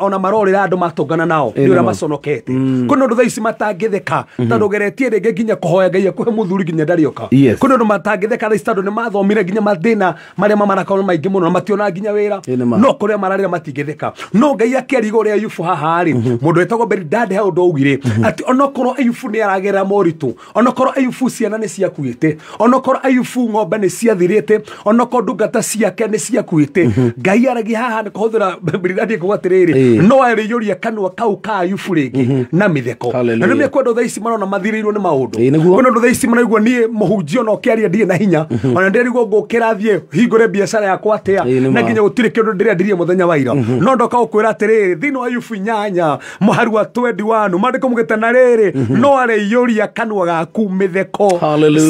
ona marorira andu matongana nao ni uria maconokete kuna ndo thaici matangitheka tando geretie rege nginya kuhoya Ngai akuhe muthuri nginya ndarioka kuna ndo matangitheka thaici tando ni mathomire nginya mathina maria mamaraka maingi muno na mationa nginya wira no kuria mararira matingitheka no Ngai akerigo uria Ayubu haha ari mundu etagwo Beridadi ha undu ugire ati onokoro Ayubu ni aragera moritu onokoro Ayubu ciana ni ciakuite onokoro Ayubu ng'ombe ni ciathirite onoko ndungata ciake ni ciakuite Ngai aragi haha ni kuhuthira Beridadi kuga atiriri no ariyuria kanwa kau ka Ayubu ringi na mitheko na ni mekwenda thaici marona mathirirwo ni maundu kuna ndo thaici maraigua nie muhunjio no kiaria ndie na hinya ona ndirigwo ngukirathie hingure biashara yakwa atia na nginya gutire kindu ndirendirie muthenya wa ira no ndoka gukwira atiriri thino Ayubu nyanya muharu wa 21 mandiko mugita na riri no ariyuria kanwa gaku mitheko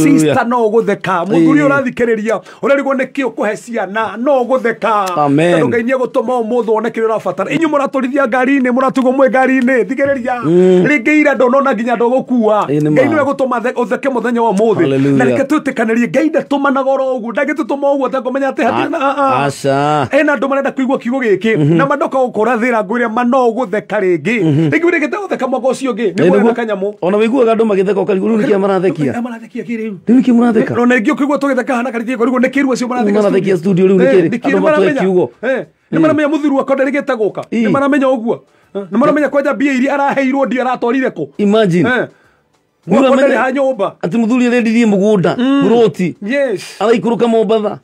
sister no gutheka muthuri urathikiriria urarigwo nikio kuhe ciana no gutheka tondu Ngai ni gutuma umuthu one kiri urabatara inyu muraturithia ngari-ini muratugo mwe ngari-ini thikiriria ringi ira ndonona nginya ndogukua Ngai ni gutuma utheke muthenya wa umuthi na reke twitikanirie Ngai ndatumanaga oro uguo ndagitutuma uguo tangomenya ati hatina aca ena ndu marenda kuigua kiugo giki na mandoka gukurathira ngwire mano gutheka ringi ringi wirigite gutheka mwaka ucio ngi ni mwena kanyamu ona wiguaga ndu magitheka ukarigu ni kia marathekia kiriu ni kia maratheka no ningio kuigua tugitheka hana Karitei korigo ni kiru acio marathekia studio riu ni kiri andu matwe kiugo ni maramenya muthuru wa konde rigite guka ni maramenya uguo ni maramenya kwanja bia iri araheirwo ndi aratwarire ku imagine Mwakondele ha nyumba ati muthuri rendirie mugunda buroti araikuruka Mombatha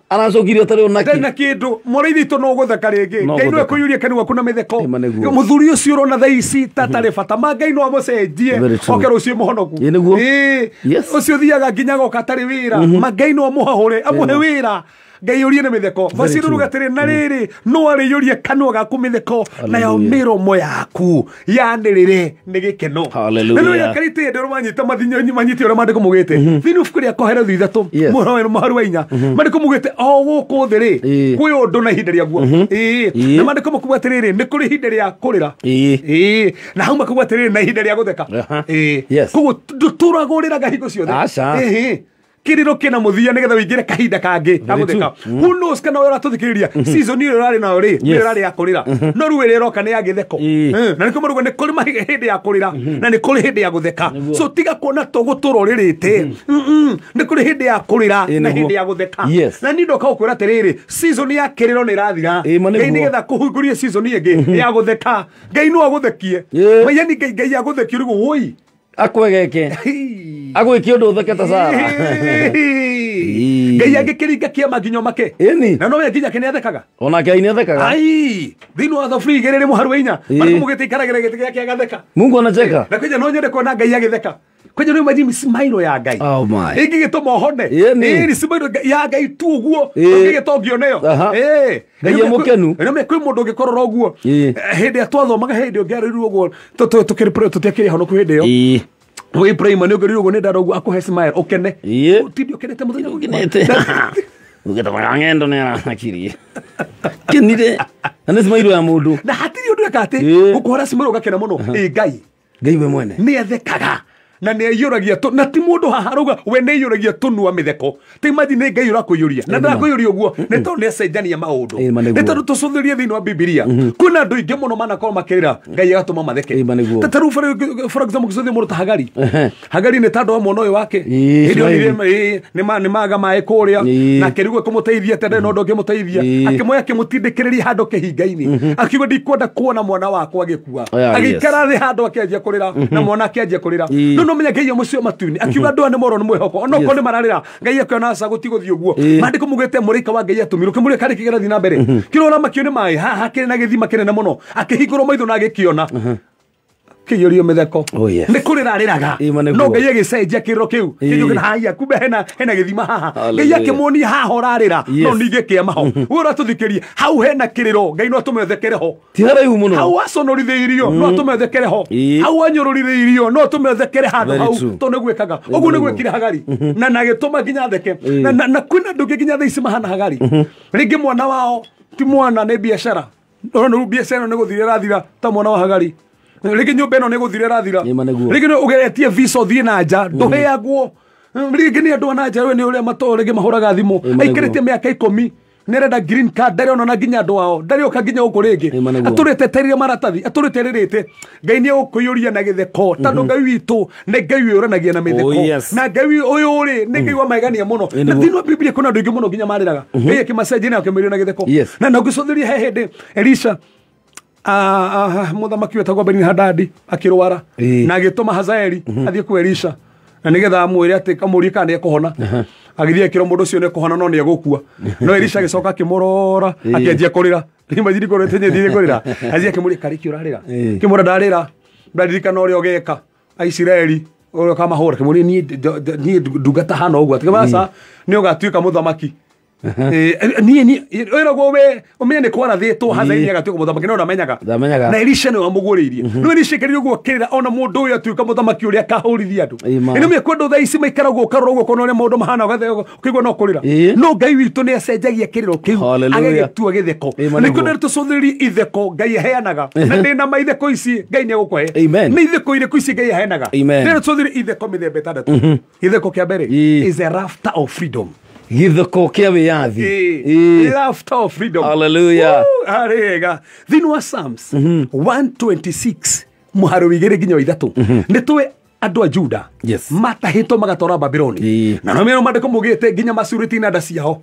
aracokire atari onaki tena kindu murithi to no gutheka ringi Ngai no ekuyuria kanwa kuna mitheko muthuri ucio urona thaici tatari bata Ngai no amucenjie okero ucio muhonoku ucio thiaga nginya goka atari wira Ngai no amuhahure amuhe wira Ngai urie na mitheko basiru rugatire na riri no ariyuria kanwa gaku mitheko na yo miromo yaku yanirire ni gikeno haleluya no Karitei ndoro manyita mathinyo manyiti ora mandiko mugite thinu fukuria kohera thu ithatu muharu wa inya mandiko mugite o guku thiri kwi undu na ihinda ria guo na mandiko mukuga atiriri ni kuri ihinda ria kurira na hauma kuga atiriri na ihinda ria gutheka kugu turagurira gahingo ciothe kiriro kina muthia nigetha wingire kahinda kangi agutheka who knows kana ora tuthikiriria season iyo rari na ori ni rari ya kurira no ruwire roka ni agitheko na niko murugo ni kuri mahindi ya kurira na ni kuri hindi ya gutheka so tiga kuona to guturoririte ni kuri hindi ya kurira na hindi ya gutheka na ni ndoka ukwira atiriri season ya kiriro ni rathira Ngai nigetha kuhungurie season ingi ya gutheka Ngai no aguthekie mayani Ngai ya guthekie rugo woi akwegeke agwiki undu utheketa Sara Ngai agikiringa kiama nginyo make na no we nginya kene athekaga ona Ngai ni athekaga ai thinu wa thofri gerere muharu wa inya mariko mugite ikaragere gite gake agatheka Mungu anacheka na kwenye no nyende kuona Ngai agitheka kwenye no imagine smile ya Ngai oh my ingi gituma hone ni smile ya Ngai tu uguo ngigitongio neyo Ngai amukenu no me kwi mundu ngikorora uguo hindi atwathomaga hindi ngiariru uguo tutikiri hono ku hindi yo we pray mani ogeri ugo ne darogu akuhe smile okene tindi okene te muthenya uginete ugeta magangendo ne akiri kinire ana smile ya mundu na hatiri undu akate ukuhora smile ugakena muno Ngai we mwene ni athekaga na ne yuragia to na ti mundu haharuga we ne yuragia tunua mitheko te imagine Ngai urakuyuria na ndakuyuria uguo ne to ne cenjania maundu ne to tucuthirie thini wa Biblia kuna andu ingi muno manakoro makirira Ngai agatuma matheke tataru for example kucuthia mundu ta Hagari ne tando mwono uyu wake idio ni maga mae kuria na kirigwe kumuteithia tende no ndoge muteithia akimoya kimutindikiriria hando kihinga-ini akiuga ndikwenda kuona mwana wakwa agikua agikara thi hando akianjia kurira na mwana akianjia kurira no menya Ngai mucio matuni akiuga ndo ni moro ni mwihoko ono ko ni mararira Ngai akiona aca gutigothi uguo mandiko mugite murika wa Ngai atumiru kimuri kari kigera thi na mbere kirora makio ni mai haha kiri na githima kinene muno akihingurwo maitho na agikiona kiyorio mitheko Oh, yes. ni kurira riraga Ĩma nĩguo. no ngai agicenjia kiriro kiu kinyuge haya kumbe hena githima haha ngai akimuonia haha orarira no ninge kiama ho we uratuthikiria hau hena kiriro ngai no atumethekere ho ti haraihu muno hau aconoritherio no atumethekere ho hau anyururitherio no atumethekere handu hau to nigwikaga uguo nigwikire hagari na nagituma nginya theke na kwina ndungi nginya thaici mahana hagari ringi mwana wao ti mwana ni biashara no biashara ni guthire rathira ta mwana wa hagari ringi nyumba ino ni guthire rathira ringi no ugeretie visa thie na nja nduheagwo ringi ni andu na nja we ni uria mato ringi mahuraga thimu aikirite miaka 10 nerenda green card ndari ona na nginya andu ao ndari oka nginya uku ringi aturite terire maratathi aturite ririte ngai ni ukuyuria na githeko tondu ngai witu ni ngai uranagia na mitheko na ngai uyu uri ni ngai wa magania muno na thino biblia kuna ndu ingi muno nginya mariraga ngai akimacenjia na akimiria na githeko na ngicuthiria he hindi Elisha muthamaki wetagwo Beni-Hadadi akirwara na agituma Hazaeli athie ku Elisha na nigetha amwire ati kamuri kana ekuhona agithie akiro mundu ucio ne kuhona no ne egukua no Elisha agicoka akimurora akianjia kurira imagine ko retenye thire kurira azia akimuri kariki urarira kimura ndarira ndaririkana uria ogeka Aisiraeli uria kamahura kimuri ni ndungata hana uguo atikabasa ni ugatuika muthamaki ni eragwo we umenye ni kwara thitwo Hazaeli agatuika muthamaki no ndamenyaga na Elisha no amuguririe no Elisha kiri uguo kirira ona mundu uyu atuika muthamaki uria akahurithia andu ino me kwendo tha ici maikaragwo karora uguo kono uria maundu mahana ukigwa no kurira no ngai witu ni acenjagia kiriro kiu agegitua githeko ni kwenda tucuthiri itheko ngai heanaga na ndina maitheko ici ngai ni agukuhe ni itheko ire kuici ngai heanaga ni tucuthiri itheko mithemba itandatu itheko kia mbere is a rafter of freedom githeko kia wiyathi rafter of freedom hallelujah arega thini wa Psalms 126 muharo wigire nginya ithatu ni twe andu a Juda matahitwo magatora Babyloni na no mero mandiko mugite nginya masuriti na nda ciao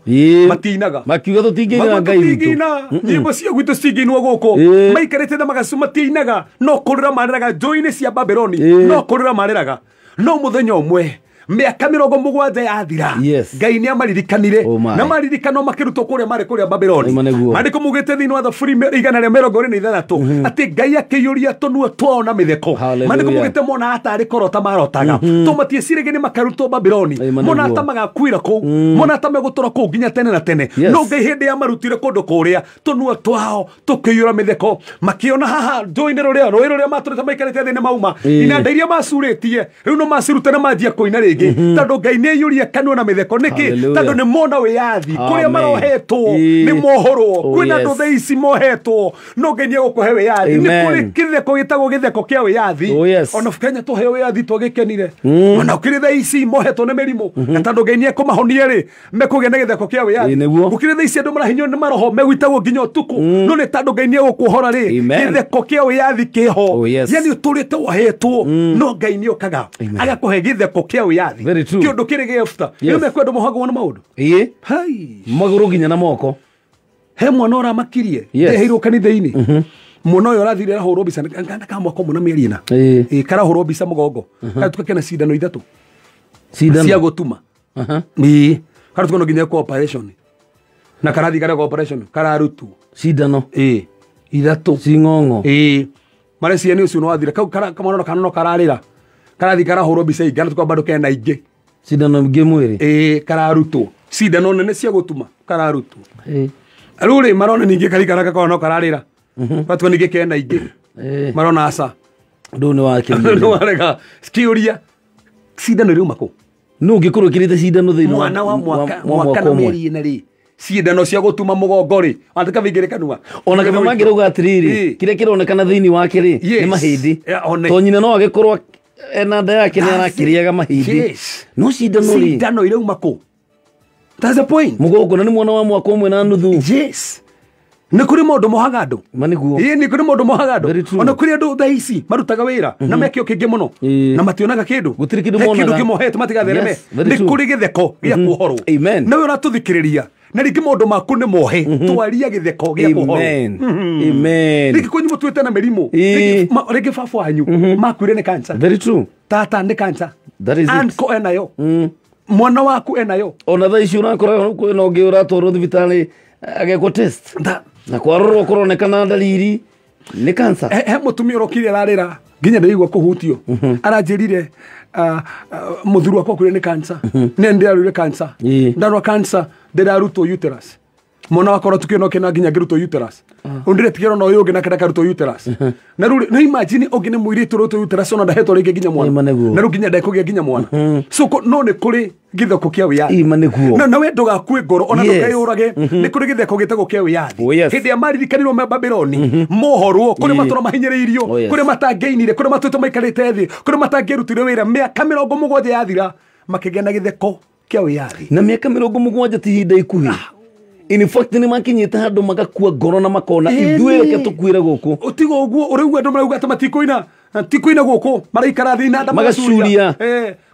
matinaga makiuga tutingina ngai witu nyimbo cia gwitu citinginwo guku maikarite na magacu matinaga no kurira mariraga joine cia Babyloni no kurira mariraga no muthenya umwe miaka 70 yathira ngai ni amaririkanire na maririkano makirutwo kuria mari kuria Babyloni mandiko mugite thini wa free igana ria 26 ati ngai akiyuria tonua twao na mitheko mandiko mugite mona atari korota marotaga tomatie cirege ni makarutwo Babyloni mona atamaga kwira ku mona atamegutura ku nginya tene na tene no ngai hindi ya marutire kundu kuria tonua twao tukiyura mitheko makiona haha joine ruria ruria maturite maikarite thini mauma ina ndairia macuritie riu no macirute na manjia kuina tondu ngai ni yuria kanua na mitheko niki tondu ni mona wiyathi kuria marohetwo ni mohoro kwina ndu thaici mohetwo no ngai ni gukuhe wiyathi ni kuri kitheko gitagwo githeko kia wiyathi ona Kenya tuhe wiyathi twagikenire ona ukiri thaici mohetwo ni mirimu na tondu ngai ni ekumahonie ri mekuge na githeko kia wiyathi ukiri thaici andu marahinyo ni maroho megwitagwo nginya utuku no ni tondu ngai ni gukuhora ri githeko kia wiyathi kiho yani uturite wohetwo no ngai ni ukaga agakuhe githeko kia wiyathi kiondu kiri gifta ni mekwenda muhago na maundu hai maguru nginya na moko he mwana ora makirie ndeheirwo kanitha-ini mwana uyu arathire arahurwo mbica nganda ka mwako muna mieri ina karahurwo mbica mugongo katukakena cindano ithatu cia gutuma karatuka no nginya operation na karathi kare operation kararutu cindano ithatu cing'ong'o mare ciani ucio no athire kau kamwana kana no kararira karathi karahurwo mbica ingana tuka bado kena ingi cindano ngi mwiri kararutwo cindano nene cia gutuma kararutwo ruri marona ningi karikara kana no kararira patu ningi kena ingi marona asa ndu ni wake no warega skiuria cindano riuma ku no ngikorwo kirite cindano thini mwana wa mwaka na mieri ina ri cindano cia gutuma mugongo ri andika vingire kanua ona kama mangirauga atiriri kire kironekana thini wake ri ni mahindi to nyina no agikorwo ena nda yake ni arakiriaga mahindi no cindano irauma ku that's the point mugongo na ni mwana wa mwaka umwe na nuthu ni kuri mundu mohaga andu maniguo ni kuri mundu mohaga andu ona kuri andu thaici marutaga wira na mekio kingi muno na mationaga kindu gutiri kindu monaga kindu kimohete matigathereme ni kuri githeko gia kuhorwo na we uratuthikiriria na ringi mundu maku ni mohe twaria githeko gia kuhorwo amen ringi kunyu mutwete na mirimu ringi baba wanyu makwire ni cancer very true tata ni cancer that is and ko enayo mwana waku enayo ona thaici urakora kwina ungi uratwarwo thibitari agekwo test na kwarorwo kuronekana dalili ni cancer he mutumia urokire ararira nginya ndaigua kuhutio aranjirire muthuru wakwa kuri ni cancer ne ndirarure cancer ndarwa cancer ndiraruto uterus mona wakora tukino kena nginya ngiruto uterus undire tigero no yoge na kada karuto uterus na ruri no imagine ogine muiritu ruto uterus ona ndahetwo ringi nginya mwana na ru nginya ndaikugia nginya mwana so no ne kuri githeko kia wiyathi na we ndugakue ngoro ona ndukayurage ni kuri githeko gitego kia wiyathi hindi ya maririkanirwo me Babyloni mohorwo kuri matura mahinyiriirio kuri matangeinire kuri matuto maikarite thi kuri matangirutire wira miaka 70 yathira makigena githeko kia wiyathi na miaka 70 ti hinda ikuhi in fact ni makinyite handu magakua ngoro na makona ithuĩ reke tukuire guku utigo uguo urigwe andu marauga ati matikoina tikoina guku maraikara thina nda magacuria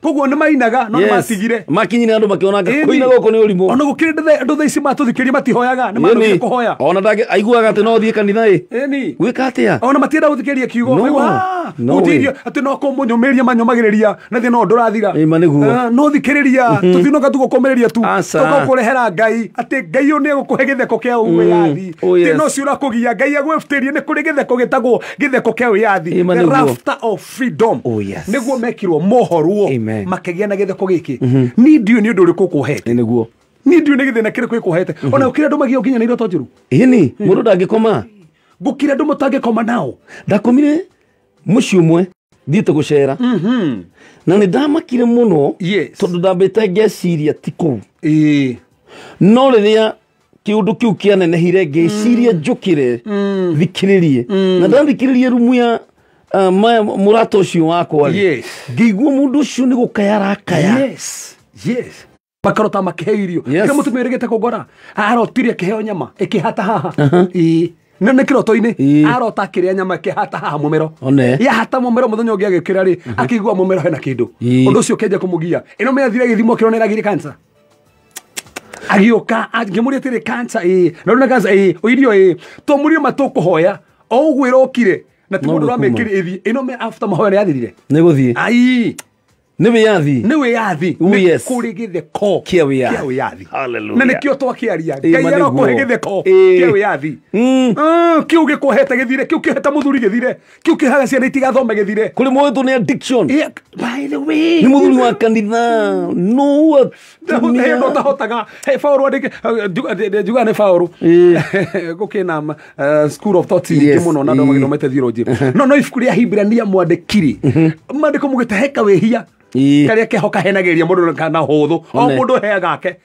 koguo ni mainaga no matigire makinyire andu makiona koina guku ni urimu ona gukire andu thaici matuthikiria matihoyaga ni mandu kuhoya ona ndage aiguaga ati no thie kanitha ni gwika atia ona matienda guthikiria kiugo utirio ati no kumunyumiria manyumagiriria na thina ndurathira no thikiriria tuthinoga tugukomereria tu tugakurehera ngai ati ngai ni gukuhe githeko kia wiyathi ti no ciura kugia ngai agweftirie ni kuri githeko gitagwo githeko kia wiyathi rafter of freedom niguo mekirwo mohorwo makigia na githeko giki ni ndio ni undu uriku kuhete niguo ni ndio ni githina kiri kuhete ona ukire andu magio nginya na iroto njuru ini mundu ndangikoma gukire andu mutangikoma nao ndakomire muci umwe thiite gucera na ni ndamakire muno tondu ndambite ngeciria ti kuu no riria kiundu kiu kianenehire ngeciria njukire thikiririe na ndathikiririe rumu ya murato ucio wakwa ngĩigua mundu ucio ni gukaya arakaya bakarota makeheirio kira mutumia rigite kugora arotirie kiheo nyama ikihata haha na nä kä roto-inä arota kä rä a nyama kä hata haha må mero yahata må mero må thenya å ngä agä kä ra rä akĩigua må mero hena kä ndå å ndå å cio kenja kå må gia ä no mä athire gä thimo kä ronera gä kanca agä å ka ngä må rä atä rä kanca na rå na kanca å irio tomå rio matå kå hoya o å gwä ra å kire na ti må ndå ramä kä rä ä no me after mahoya nä yathirire nä gå thiä nä wä yathi kå rä gä theko kia wä yathi na nä kä o twakä ngai arokå he gä theko kia wä yathi kä u gä kå hete gä thire kä u kä hete må thuri gä thire kä u kä haga ciana itigathome gä thire kå rä må tå nä addiction nä må thuri wa kanitha no tahotaga Paulo andike njuga nä Paulo gå kä na school of thought kä må no na andå magithomete theology no ibuku rä a Hibrania mwandäkiri mandä ko må gä te heka wä hia karia kehoka henagiriria mundu kana huthu o mundu hegake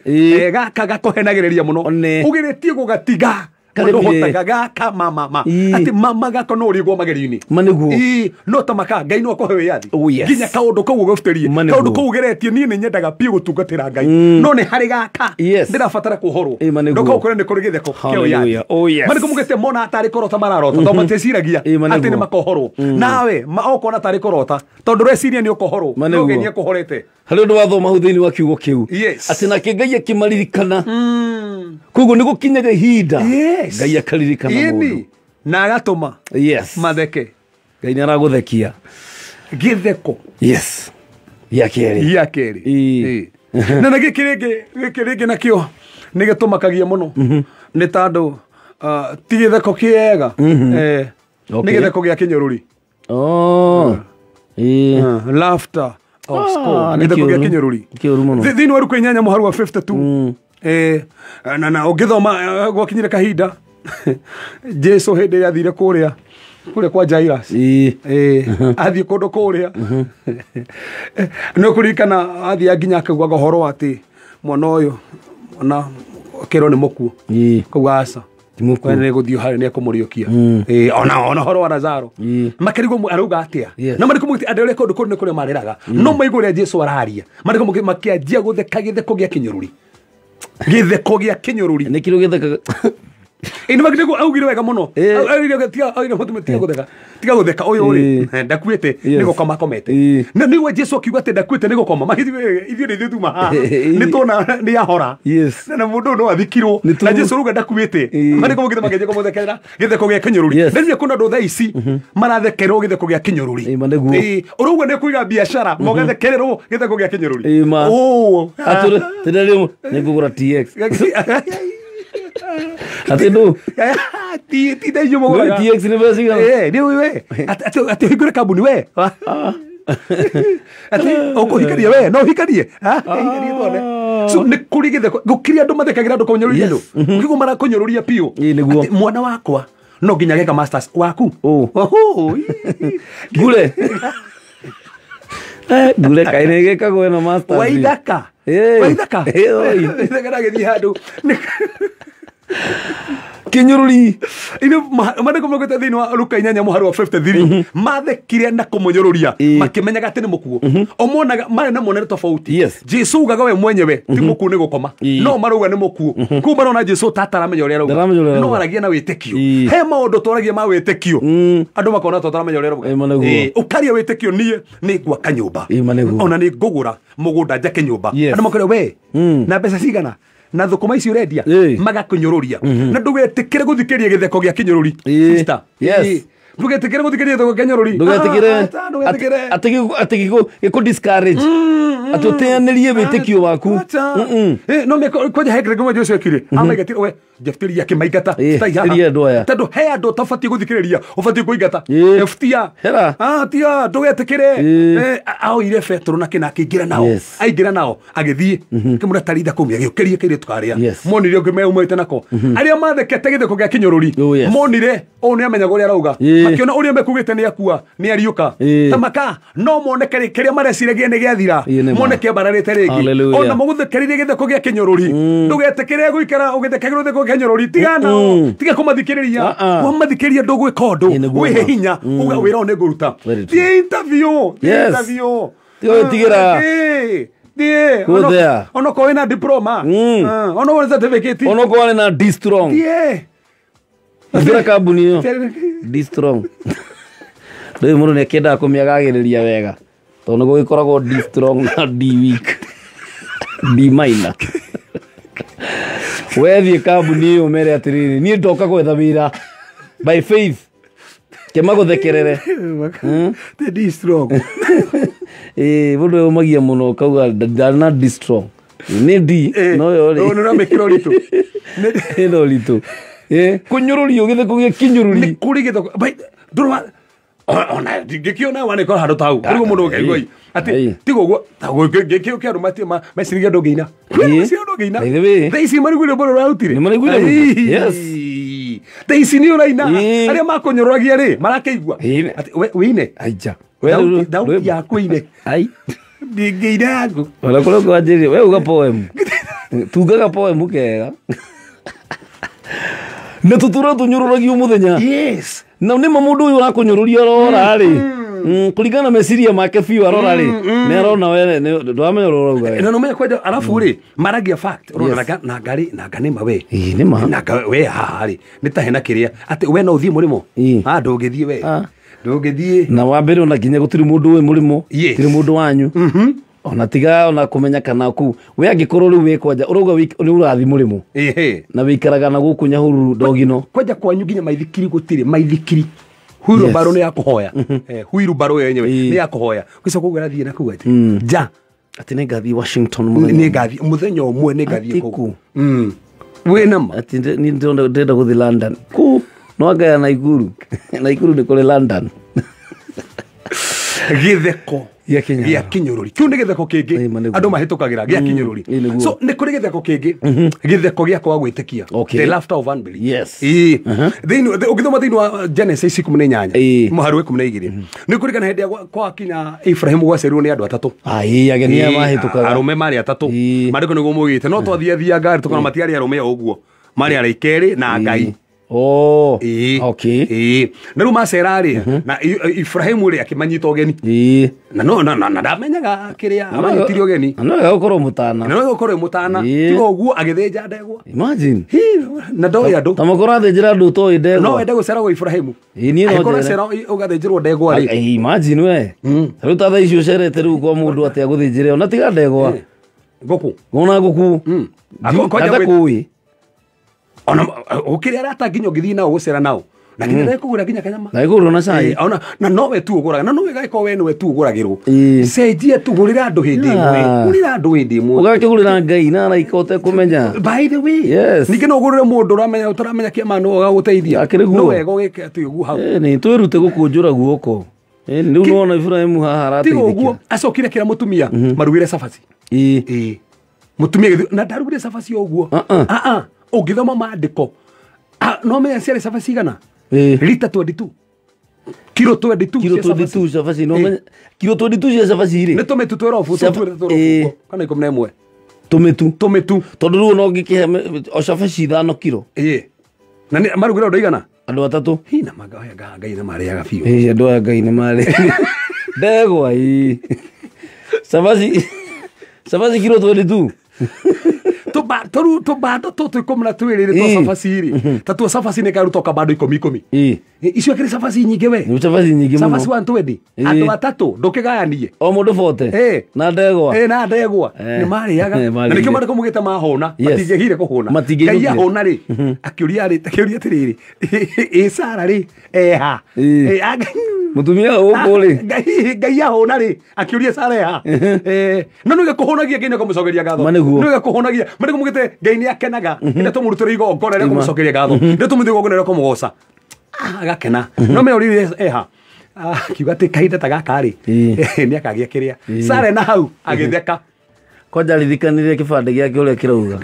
gaka gakohenagiriria muno ugiritie gugatiga mundu hotaga gaka mama ati mama gako no rigwo magerio-ini maniguo no tamaka ngai no kohe wiyathi nginya kaundu kau gufterie kaundu kau geretie nie ni nyendaga pie gutungatira ngai no ni hari gaka ndirabatara kuhorwo no kau kure ni kuri githeko kia wiyathi mani kumugete mona atari korota mararota to mateciragia ati ni makohorwo nawe okona atari korota tondu reciria ni ukohorwo no genie kuhorete hari undu wathoma hu thiini wa kiugo kiu ati nake ngai akimaririkana koguo ni gukinyaga ihinda ngai akaririkana mundu na agatuma matheke ngai naraguthekia githeko ya keri na na gikirigi nakio ni gitumakagia muno ni tandu ti githeko kiega ni githeko gia kinyururi laughter of scorn githeko gia kinyururi thiini wa ruku 8 muharu wa 52 na ungithoma gwakinyire kahinda Jesu hindi ria athire kuria kwa Jairus athie kundu kuria no kurikana athie aginya akagwa gohoro ati mwana uyu na kero ni mukuo kuga aca kwene guthio hari ni akumuriokia ona horo wa Lazaro makarigo arauga atia na mariko muti andele kundu kundu kuria mariraga no maiguria Jesu araria mariko makianjia gutheka githeko gia kinyururi githeko gia kinyururi ni kiro githeka ino magitego augire wega muno augire tiga mutume tiga gutheka uyu ri ndakuite nigo koma komete na niwe Jesu akiuga ati ndakuite nigo koma mahithwe ithio ni thuma ni tona ni ahora na mundu no athikirwo na Jesu ruga ndakuite mariko mugite mageje ko muthekera githeko gia kinyururi ndio kuna ndo thaici marathekerwo githeko gia kinyururi uruga ne kuiga biashara mugathekerwo githeko gia kinyururi ature tedalimo ni kugura TX ati no ti ndeithio mũgũraga TX nĩ mbeca cigana nĩ we ati hingũre kambuni we ati ũkũhikania we no hikanie hikanie tone so nĩ kũrĩ gĩtheko gũkĩrĩ andũ mathekagĩra andũ kũnyũrũria andũ ũkĩgũ marakũnyũrũria piũ nĩguo mwana wakwa no nginya geka masters waku ngure ngure kaine gekagwo na masters waithaka waithaka gĩthiĩ handũ kinyũrũri ino mandĩko maugĩte thĩinĩ wa Luka 8:53 mathekire na kũmũnyũrũria makĩmenyaga atĩ nĩ mũkuũ omonaga marĩ na monere tofauti Jesu ugaga we mwenyewe ti mũkuũ nĩ gũkoma no marauga nĩ mũkuũ kũu marona Jesu tataramenya ũrĩa arauga no aragia na wĩtĩkio he maũndũ tũragia ma wĩtĩkio andũ makona tataramenya ũrĩa arauga ũkaria wĩtĩkio niĩ nĩ gwaka nyũmba ona nĩ ngũgũra mũgũnda njake nyũmba andũ makwĩra we na mbeca cigana na thũkũma ici ũrendia magakũnyũrũria na ndũgetĩkĩre gũthikĩria gĩtheko gĩa kĩnyũrũri sister ndũgetĩkĩre gũthikĩria gĩtheko gĩa kĩnyũrũri ndũgetĩkĩre atĩ gĩkũ discourage atĩ ũteanĩrie wĩtĩkio waku no kwanja hekire ngoma Jesu ekire amaigatire we jeftiria kĩmaingata tondũ he andũ ũtabatiĩ gũthikĩrĩria ũbatiĩ kũingata eftia tia ndũgetĩkĩre aoire Petro na kĩna akĩingĩra nao aingĩra nao agĩthiĩ kĩmũra taritha kũmia gĩũkĩrie kĩrĩtu karĩa monire ũngĩ meumĩte nako arĩa mathekete gĩtheko gĩa kĩnyũrũri monire ũũ nĩ amenyaga ũrĩa arauga makĩona ũrĩa mekugĩte nĩ akua nĩ ariũka tamaka no moneke kĩrĩa mareciragia nĩ gĩathira moneke mbararĩte rĩngĩ ona mũgũthikĩrĩrie gĩtheko gĩa kĩnyũrũri ndũgetĩkĩre gũikara ũgĩthekagĩra gĩtheko gĩa kĩnyũrũri tigana tiga kũmathikĩrĩria wamathikĩrĩria ndũgwĩka ũndũ wĩhe hinya uga wĩra ũyũ nĩ ngũruta thiĩ interview tigĩra ona ko wĩna diploma ona wĩna certificate ona ko wĩna D strong thira kambuni ĩyo D strong rĩu mũndũ nĩ akĩendaga kũmĩagagĩrĩria wega tondũ nĩ gũgĩkoragwo D strong na D weak D minor wethiĩ kambuni ĩyo mere atĩrĩrĩ niĩ ndoka gwetha wĩra by faith kĩmagũthekerere D strong mũndũ ũmagia mũno kauga ndana D strong nĩ D no ũramĩkĩra ũritũ ĩno ũritũ kũnyũrũrio gĩtheko gĩa kĩnyũrũri nĩ kũrĩ gĩtheko ndũrũma ona ngĩkĩona wanĩkora handũ tau kũrĩguo mũndũ ũkĩigua atĩ tiga ũguo gĩkĩo kĩa andũ mecirigia andũ ngĩina thaa ici mariguire mbũrũ ũrarutire thaa ici nĩ ũraina arĩa makũnyũrũragia rĩ marakĩigua wĩine thauti yaku ine ndingĩina yaku ona kũrĩa kwanjĩrĩria we uga poem tungaga poem kega na tũtũra tũnyũrũragio mũthenya na nĩ mũndũ ũyũ ũrakũnyũrũria arora rĩ kũringana meciria make biũ arora rĩ nĩ arona we ndwamenya ũrĩa ũrauga we na nomenya kwenda arabu rĩ maragia fact ũrona na ngari na nganĩma we nĩma we haha rĩ nĩ ta hena kĩrĩa atĩ we no ũthiĩ mũrĩmo ndũngĩthiĩ we ndũngĩthiĩ na wa mbere ona nginya gũtirĩ mũndũ wĩ mũrĩmo tirĩ mũndũ wanyu ona tiga ona kũmenya kana ku we angĩkorwo rĩu wĩ kwanja ũrauga nĩ ũrathi mũrĩmo na wĩikaraga na gũkũ Nyahururu ndogino kwanja kwanyu nginya maithikiri gũtirĩ maithikiri huiru baro nĩ yakũhoya huiru baro yenyewe nĩ yakũhoya gũcoka ũgathiĩ na kuga ja atĩ nĩ ngathiĩ Washington nĩ ngathiĩ mũthenya ũmwe nĩ ngathiĩ kũu wĩ nama atĩ nĩ ndĩrenda gũthiĩ London ku no ngaya Naikuru nĩ kũrĩ London gĩtheko gĩa kĩnyũrũri kĩu nĩ gĩtheko kĩngĩ andũ mahĩtũkagĩra gĩa kĩnyũrũri so nĩ kũrĩ gĩtheko kĩngĩ gĩtheko gĩa kwaga gwĩtĩkia the laughter of unbelief ũgĩthoma thĩinĩ wa Genesis 18 mũhari 12 nĩ kũrĩkana hĩndĩ ya gwakinya Ibrahimu gwacerirwo nĩ andũ atatũ ageni aya mahĩtũkaga arũme marĩ atatũ mandĩko nĩguo mũgĩte no twathiathia ngari tũkona matiarĩ arũme o ũguo marĩ araika erĩ na Ngai na rĩu macera rĩ na Ibrahimu rĩ akĩmanyita ũgeni na ndamenyaga kĩrĩa amanyitire ũgeni no gũkorwo mũtana tiga ũguo agĩthĩnja ndegwa imagine na ndoĩ andũ ta mũkorwo athĩnjĩra andũ ũtoĩ ndegwa no wende gũceragwo Ibrahimu agĩkorwo cera ũgathĩnjĩrwo ndegwa rĩ imagine we rĩu ta thaa ici ũcerete rĩu kwa mũndũ atĩ agũthĩnjĩre ona tiga ndegwa ngũkũ atakũĩ ona ukiri arata nginya ngithii nao gucera nao lakini ndio kugura kinya kanyama na iguru na cai ona na nowe tu uguraga na nowe gaiko we niwe tu uguragirwo cenjie tu gurira andu hindi imwe gurira andu hindi imwe ugakigurira ngai na araika utekumenya by the way yes ningi no ugurire mundu uramenya utaramenya kiama no gaguteithia no wega ugike ati ugu hau ni twirute gukunjura guoko riu nona Ibrahim haha arateithia tigo uguo acokire kira mutumia marugire cabaci mutumia na ndarugire cabaci uguo ungithoma maandiko no menya ciarĩ cabaci igana lita 22 kilo 22 cabaci no menya kilo 22 cia cabaci rĩ nĩ tũmĩtu twĩrobu twĩrobu kana 11 tũmĩtu tondũ rĩu no ngĩkĩhe o cabaci 5 kilo na marugire ũndũ igana andũ atatũ hina ngai nĩ marĩaga biũ andũ aya ngai nĩ marĩ ndegwa cabaci kilo 22 tũbando tũtũ 12 twa cabaci-rĩ ta tuo cabaci nĩ karuta kabando 10 icio akĩrĩ cabaci nyingĩ we cabaci nyingĩ mũno cabaci 120 andũ atatũ ndũkĩgayanie o mũndũ 40 na ndegwa na ndegwa nĩ marĩaga na nĩkĩo marĩko mũgĩte mahũna matingĩagire kũhũna ngai ahũna-rĩ akĩũria atĩrĩrĩ Sara-rĩ eha mutumia ũkũ-rĩ ngai ahũna-rĩ akĩũria Sara eha na nĩwe kũhũnagia ngai nĩkũmũcokeria ngatho nĩwe kũhũnagia marĩko mũgĩte ngai nĩ akenaga nĩ tũmũrutĩre igongona rĩa kũmũcokeria ngatho nĩ tũmũthĩ igongona rĩa kũmũgoca agakena no me orire eha kiuga ati kahinda ta gaka-rĩ nĩ akagĩa kĩrĩa Sara na hau agĩtheka kwanja ririkanirie kĩbande gĩake ũrĩa kĩrauga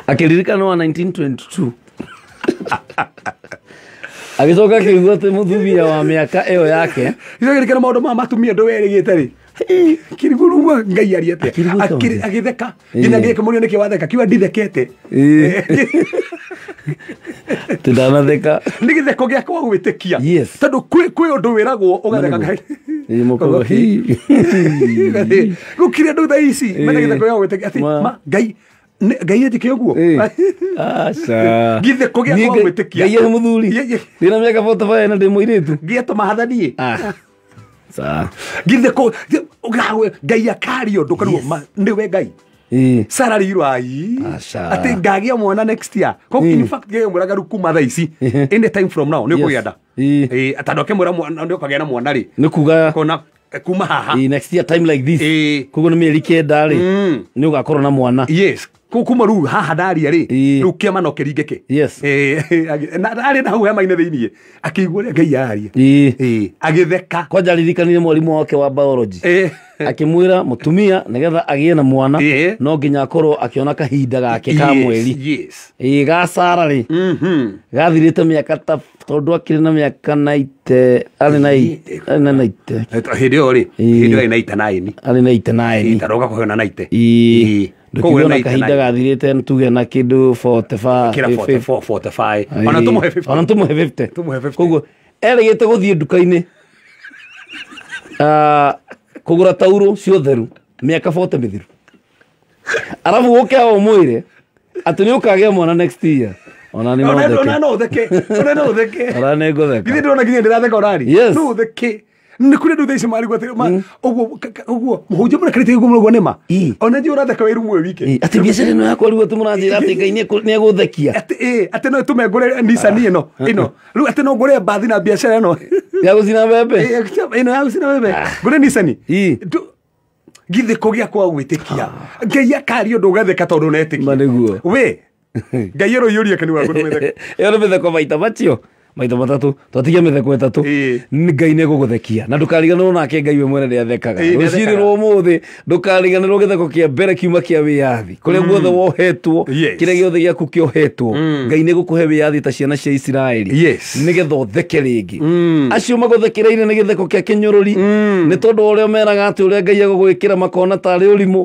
akĩririkana wa 1922 agĩcoka akĩigua atĩ mũthumia wa mĩaka ĩyo yake icagĩrĩkana maũndũ ma matumia ndũwerĩgĩte-rĩ kirigurugua ngai aria atia agĩtheka nginya gĩkĩmũrio nĩkĩ watheka kiuga ndithekete tindanatheka nĩ gĩtheko gĩakwa wa gwĩtĩkia tondũ kwĩ ũndũ wĩragwo ũgatheka rĩu kĩrĩa andũ thaa ici mena gĩtheko gĩa gwĩtĩkia atĩ ngai anjĩke ũguo gĩtheko gĩakwa wa gwĩtĩkia ngai arĩ mũthuri ndĩna mĩaka 45 na ndĩ mũirĩtu ngĩatũma hathanie githeko ngai akario ndukaruo niwe ngai Sara rirwo ati ngagia mwana next year ko in fact ngai mwiraga kuma thaa ici any time from now nĩ kũgĩa nda atandoke mwira mwana nĩ ũkagĩa na mwana rĩ nĩ kuga kona kuma haha next year time like this koguo nĩ mĩeri 9 rĩ nĩ ũgakorwo na mwana yes kuma rĩu haha ndaria rĩ rĩu kĩama no kĩringĩke na arĩ na hau hema-inĩ thĩiniĩ akĩigua ũrĩa ngai araria agĩtheka kwanja ririkanirie mwarimũ wake wa biology akĩmwĩra mũtumia nĩgetha agĩe na mwana no nginya akorwo akĩona kahinda gake ka mweri ga Sara rĩ gathirĩte mĩaka ta tondũ akĩrĩ na mĩaka 90 arĩ na 90 hĩndĩ ĩyo rĩ hĩndĩ ĩyo arĩ na 89 taroga kũheo na 90 ndũkiona kahinda gathirĩte tuge na kĩndũ 45 ona tũmũhe 50 koguo erĩgĩte gũthiĩ nduka-inĩ kũgũra tauro cia ũtheru mĩaka 40 mĩthiru arabu gũke o mwĩre atĩ nĩ ũkagĩa mwana next year ona nĩ notheke ona nĩ ngũtheka githĩ ndĩrona nginya ndĩratheka orari no theke nĩ kũrĩ andũ thaa ici marigwo atĩ ũguo mũhunjia mũrekanĩte ũguo mũrũgwo nĩma ona nĩ ũratheka wĩ rumwe wike atĩ biacara ĩno yakwa rĩu atĩ mũranjĩra atĩ ngai nĩ egũthekia atĩ no ĩtũme ngũre Nissan ĩno rĩu atĩ no ngũre mbathi na biacara ĩno ya gũcina mbembe ĩno ya gũcina mbembe ngũre Nissan githĩko gĩakwa gwĩtĩkia ngai akario ũndũ ũgatheka tondũ ũnetĩkia we ngai ĩro yũria kanĩ waku nĩ mĩtheko ĩyo nĩ mĩtheko maita macio maita matatũ twatigia mĩtheko ĩtatũ ngai nĩ egũgũthekia na ndũkariganĩrwo nake ngai we mwene nĩ athekaga rũciinĩ rwa ũmũthĩ ndũkariganĩrwo gĩtheko kĩa mbere kiuma kĩa wĩyathi kũrĩa guothe wohetwo kĩrĩa gĩothe gĩaku kĩohetwo ngai nĩ egũkũhe wĩyathi ta ciana cia Isiraeli nĩgetha ũtheke rĩngĩ acio magũthekereire nĩ gĩtheko kĩa kĩnyũrũri nĩ tondũ ũrĩa meraga atĩ ũrĩa ngai agũgwĩkĩra makona tarĩ ũrimũ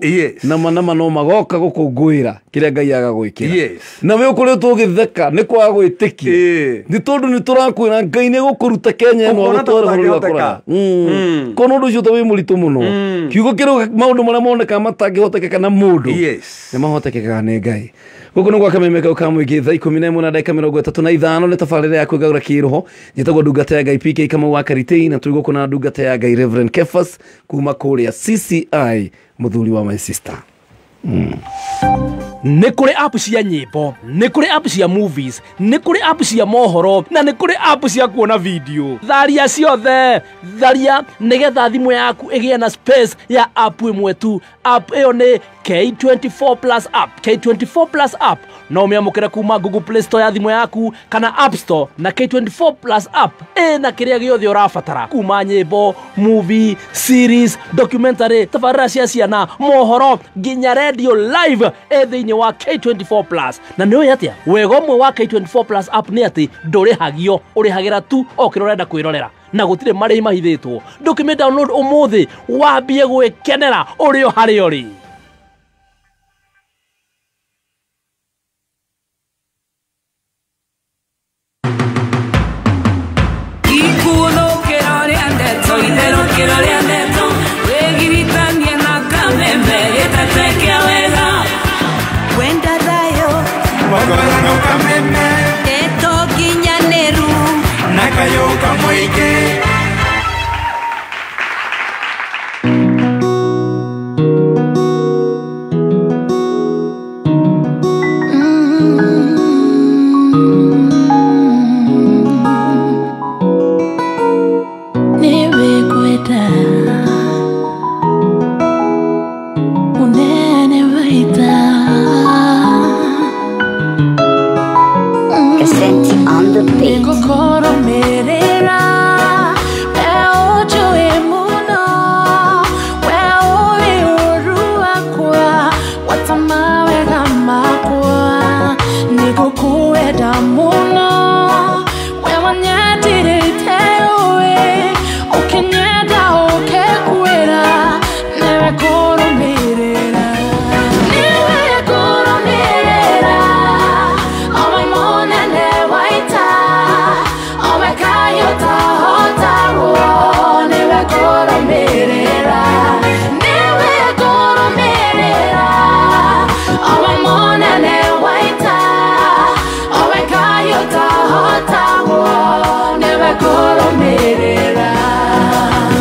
nama no magoka gũkũngũĩra kĩrĩa ngai agagwĩkĩra na we ũkoretwo ũgĩtheka nĩ kwaga gwĩtĩkia nĩ tondũ tũrakwĩra ngai nĩ gũkũruta Kenya ĩno agũtware bũrũri wa kũraya kono ũndũ ũcio ta wĩ mũritũ mũno kiugo kĩrauga maũndũ marĩa monekaga matangĩhotekeka na mũndũ nĩ mahotekekaga nĩ ngai gũkũ nĩ gwa Kameme kau ka mũingĩ thaa 11 na ndagĩka 35 nĩ tabarĩra ya kwĩgarũra kĩroho njĩtagwo ndungata ya Ngai PK Kamau wa Karitei na tũrĩ gũkũ na ndungata ya Ngai Reverend Kefas kuma kũrĩa CCI mũthuri wa my sister nä kå rä app cia nyĩmbo, nä kå rä app cia movies, nä kå rä app cia mohoro, na nä kå rä app cia kuona video. Tharia ciothe, tharia nĩgetha thimũ yaku ĩgĩe na space ya app ĩmwe tu. App ĩyo nĩ K24 Plus app. K24 Plus app no ũmĩamũkĩre kuma Google Play Store ya thimũ yaku kana App Store, na K24 Plus app ĩna kĩrĩa gĩothe ũrabatara kuma nyĩmbo, movie, series, documentary, tabarĩra cia ciana, mohoro nginya radio live thĩinĩ wa K24 Plus. Na nĩ ũĩ atĩa wega ũmwe wa K24 Plus app nĩ atĩ ndũrĩhagio, ũrĩhagĩra tu o kĩrĩa ũrenda kwĩrorera na gũtirĩ marĩhi mahithĩtwo. Ndũkĩmĩ download ũmũthĩ wambie gwĩkenera ũrĩ o harĩa ũrĩ. Kameme etokinyaneru nakayoka moige niwekweta unene waita on the beat. Kokoro merera, ojo emuno, wewe urua kwa, watamawe gama kwa, nikukuwe damuno, wewe nyatire tewe, ukenyeda ukekwera, newe koro merera.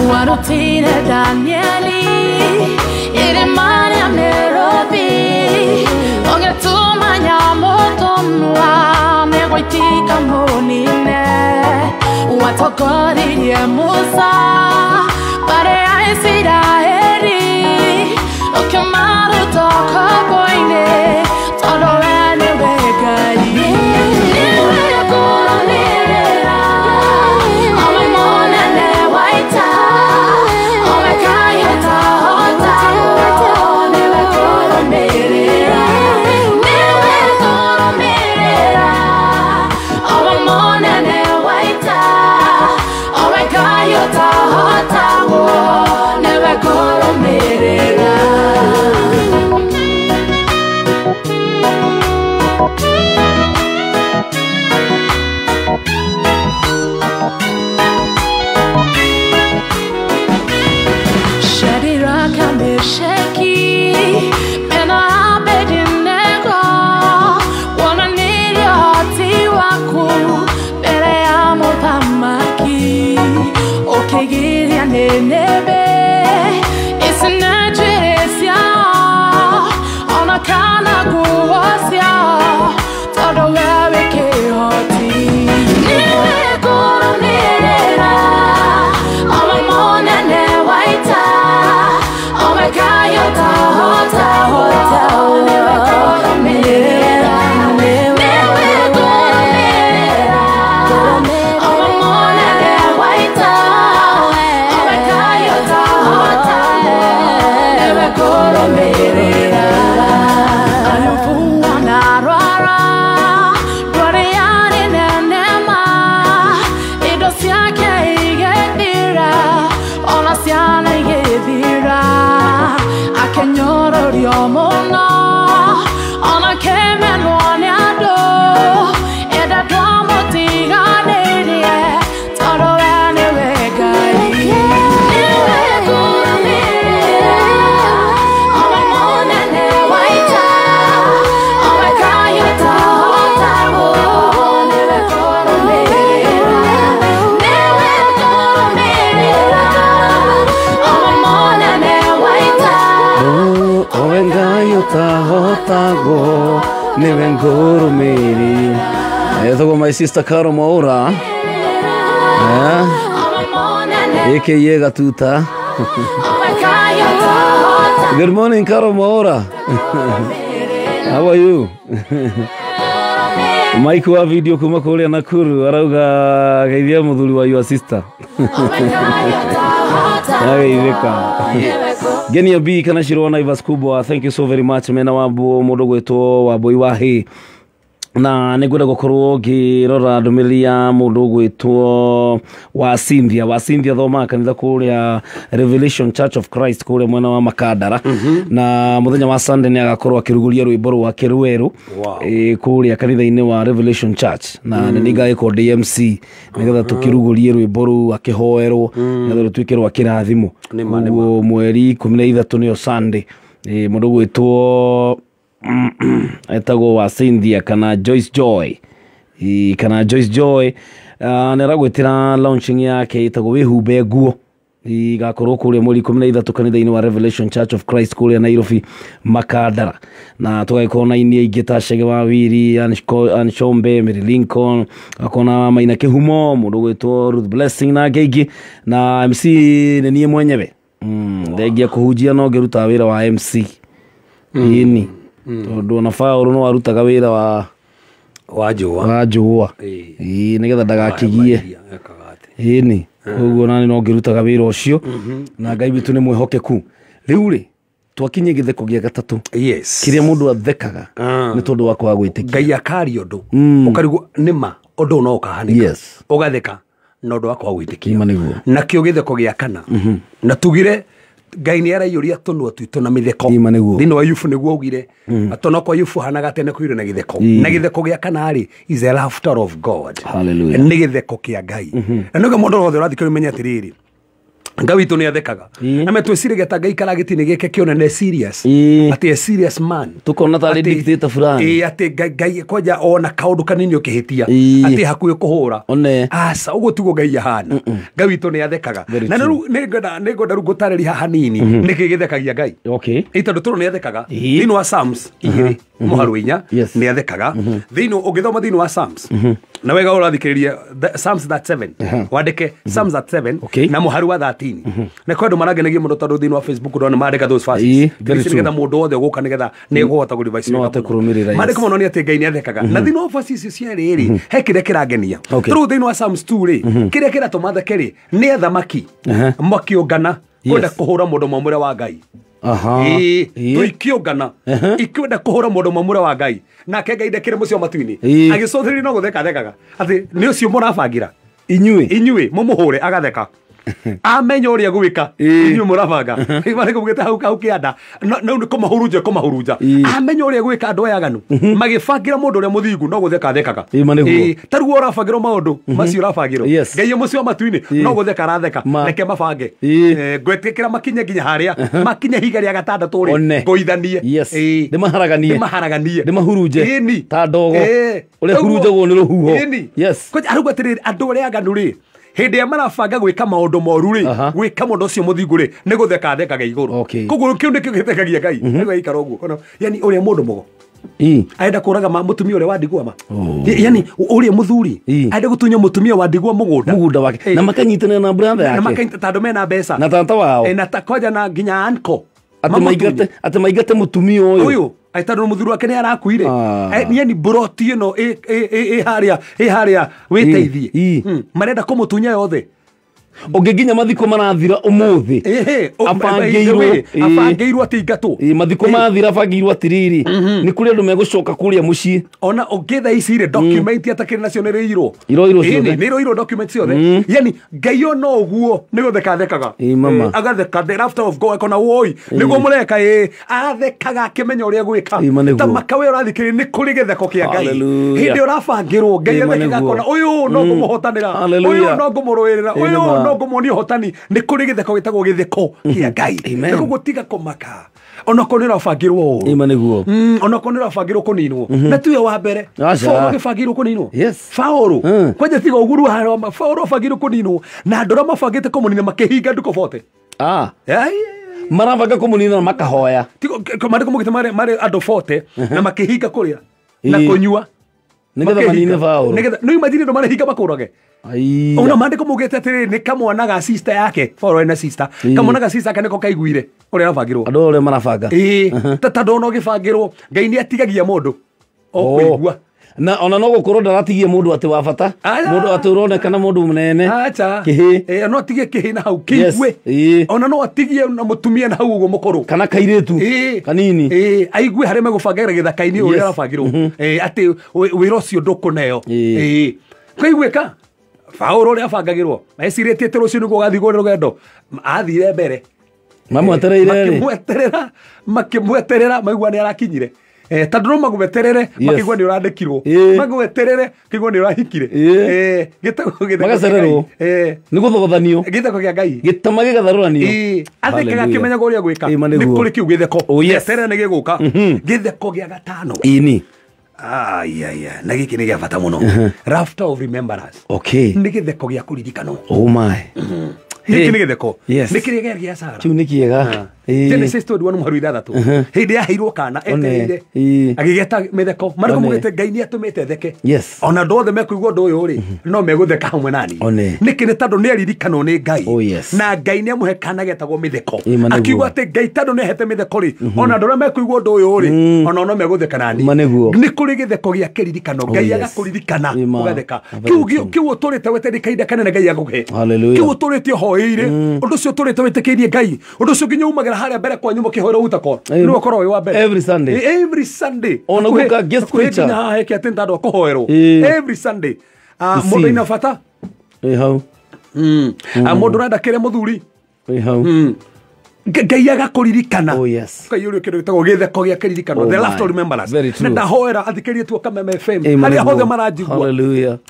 Warutine Danieli, Iremania Merobi, Ongetuma Nyamotonwa, Negoitika Monine, Watokori Musa, Pare Aisida Eri, Okamaru Toka Boine, Todo Vegai. Owengai utahotago niwe ngurumiri. Ethagwo my sister Karo Mwaura, aka Gatuta. Good morning, Karo Mwaura. How are you? Mike wa video kuma kuria Nakuru arauga geithia muthuri wa your sister. Genia B kana shirona Ivas kubwa. Thank you so very much mena wambu mundu gwitwo Wambui wa hi. Na nigwenda gukorwo ngirora ndumiri ya mundu gwitwo wa Cynthia thoma kanitha kuria Revelation Church of Christ kuria mwena wa Makadara. Na muthenya wa Sunday ni agakorwo akiruguria rwimbo rwa Kirweru kuria kanitha-ini wa Revelation Church. Na ni ngaiko DMC nigetha tukirugurie rwimbo ru akihoerwo nigetha rutwike rwa kirathimo. Mweri 13 niyo Sunday. Mundu gwitwo etagwo wa Cynthia kana Joyce Joy neragwetira launching yake etagwo wihumbe nguo igakorwo kuria mweri 13 kanitha-ini wa Revelation Church of Christ kuria Nairobi Makadara. Na tugakorwo na ini ingi ta Chege wa Wiri, Anshombe, Mary Lincoln, akona Maina Kihumo, mundu gwitwo Ruth Blessing na ngeigi na MC nie mwenyewe ndegia kuhujia no ngeruta wira wa MC ini tondu na Faulu no arutaga wira wa Njũa nigetha ndagakigie ini uguo nani no ngirutaga wira ucio na Ngai witu ni mwehokeku. Riu ri twakinye githeko gia gatatu kiria mundu athekaga ni tondu wa kwa gwitikia Ngai akari undu ukarigu nima undu no ukahanika ugatheka no undu wa kwa gwitikia na kio githeko gia kana na tugire Ngai ni arayuria tunwa twitu na mitheko thini wa Yufu niguo ugire atono kwa Yufu hanaga tene kwire na githeko gia kana ri is a laughter of God. Hallelujah. Ni githeko kia Ngai na nuga mundu wothe urathikira menya atiriri Ngai witu ni athekaga na metwe sirige ta Ngai kala gitini gike kione ne serious ati a serious man tukona tari dictator fulani ati Ngai koja ona kaundu kanini ukihitia ati hakuye kuhura asa ugo tugo Ngai hana Ngai witu ni athekaga na nigoda rugo tareri haha nini nikigithekagia Ngai ita nduturo ni athekaga thini wa Psalms 2 muharu 4 ni athekaga thini ugithoma thini wa Psalms na wega urathikiriria Psalms that 7 wandike Psalms that 7 na muharu wa 13 na kwa ndo maragenagia mundu tondu thini wa Facebook ndo mareka those verses nigetha mundu wothe guka nigetha ni guhota ku revise no atakurumirira mareka muno ni ati Ngai ni athekaga na thini wa verses cia riri he kire kirangenia turu thini wa Psalms 2 ri kire kira tumatheke ri ni athamaki makiungana kwenda kuhura mundu mamure wa Ngai tuikiungana ikwenda kuhura mundu mamure wa Ngai nake Ngai ndekire mucio matuini agicothiri no gutheka thekaga ati ni ucio murabangira inyui mumuhure agatheka amenya uria gwika inyui murabanga ibare kugita hau kianda no ni kumahurunja amenya uria gwika andu ayaganu magibangira mundu uria muthingu no gutheka thekaga taruo urabangirwo maundu macio urabangirwo Ngai mucio matuini no gutheka aratheka reke mabange ngwetikira makinye nginya haria makinye higa ria gatandatu ri ngoithanie ndimaharaganie ndimahurunje ta ndogo uria hurunjagwo ni ruhuho kwa aruga tiriri andu uria aganu ri hindi ya marabanga gwika maundu moru ri gwika mundu ucio muthingu ri ni gutheka thekaga iguru koguo kiu ndikio githekagia Ngai ngai ikara uguo kono yani uria mundu mugo aenda kuraga mutumia uria wandigwa ma yani uria muthuri aenda gutunya mutumia wandigwa mugunda wake na makanyitana na brother yake na makanyita tando mena mbeca na tata wao na takoja na nginya anko ati maigate mutumia uyu aitano muthuru wake ni arakuire yani broti ino haria witeithie marenda kumutunya yothe ungiginya mathiko marathira umuthi afangeirwo ati ingatwo mathiko mathira afangeirwo atiriri ni kuri andu megucoka kuria mucii ona ungitha icire document atakiri nacio nireirwo nireirwo document ciothe yani Ngai ono uguo ni gutheka thekaga agatheka the laughter of God kona woi niguo mureka athekaga akimenya uria gwika ta makawe urathikiri ni kuri githeko kia Ngai hindi urabangirwo Ngai athekaga kona uyu no ngumuhotanira uyu no ngumuruirira uyu no ngumoni hotani ni kuri githeko gitagwo githeko kia Ngai niguo gutiga kumaka ona konera fagirwo niguo ona konera fagirwo kuninwo na tuwe wa mbere Faulu fagirwo kuninwo Faulu kwaje tiga uguru Faulu fagirwo kuninwo na ndora mafagite komunine makihinga nduko fote marabanga kumunina makahoya mari kumugite mari ando 40 na makihinga kuria na kunyua nigetha manine vao nigetha no imagine ndo mari hinga makurage ai ona mande kumugite atiri ni kamwana ga sister yake for na sister kamwana ga sister kaniko kaiguire uria arabangirwo ando uria marabanga tata ndono gibangirwo Ngai ni atigagia mundu o kuigua na ona no gukorwo ndaratigie mundu ati wa bata mundu ati uronekana mundu munene acha kihi no atige kihi na hau kiigwe ona no atigie na mutumia na hau ugo mukuru kana kairetu kanini aigwe harime gubangira githaka-ini uria arabangirwo ati wira ucio ndukuneo kaigweka Paulo uria abangagirwo eciritie ati rucio niguo gathigwo rugendo athire mbere makimweterera maigua ni arakinyire tondu no magweterere makigwa ni urandikirwo magweterere kigwa ni urahikire gitako magacererwo ni guthogothanio gitako gia Ngai gitama gigatharuranio athikaga kimenya guria gwika ni kuri kiu githeko yeterere ni giguka githeko gia gatano ini na giki ni gia bata muno laughter of remembrance ni githeko gia kuririkano oh my giki ni githeko ni kiria gia Sara kiu ni kiega Genesis 21:3 hindi yaheirwo kana etereire agigeta mitheko mariko mugite Ngai ni atumite theke ona ndothe mekuigwa ndu uyu ri no megutheka hamwe nani niki ni tondu ni aririkano ni Ngai na Ngai ni amuhe kana getagwo mitheko akiugwa ati Ngai tondu ni hete mitheko ri ona ndu mekuigwa ndu uyu ri ona no megutheka nani ni kuri githeko gia kiririkano Ngai agakuririkana ugatheka kiu uturite weterire kaida kanene Ngai aguhe kiu uturite hoire undu cio uturite wetikirie Ngai undu cio nginya umagira haria mbere kwa nyumba kihoera utako ni ukorwo wi wa mbere every Sunday ona guka guest preacher na heke atenda ndo kuhoerwo every Sunday mundu ina fata hau mundu rada kire muthuri hau Ngai agakuririkana Ngai uri kindu gitagwo githeko gia kiririkano the laughter remembrance na ndahoera athikirie tu Kameme FM haria hothe marajigwa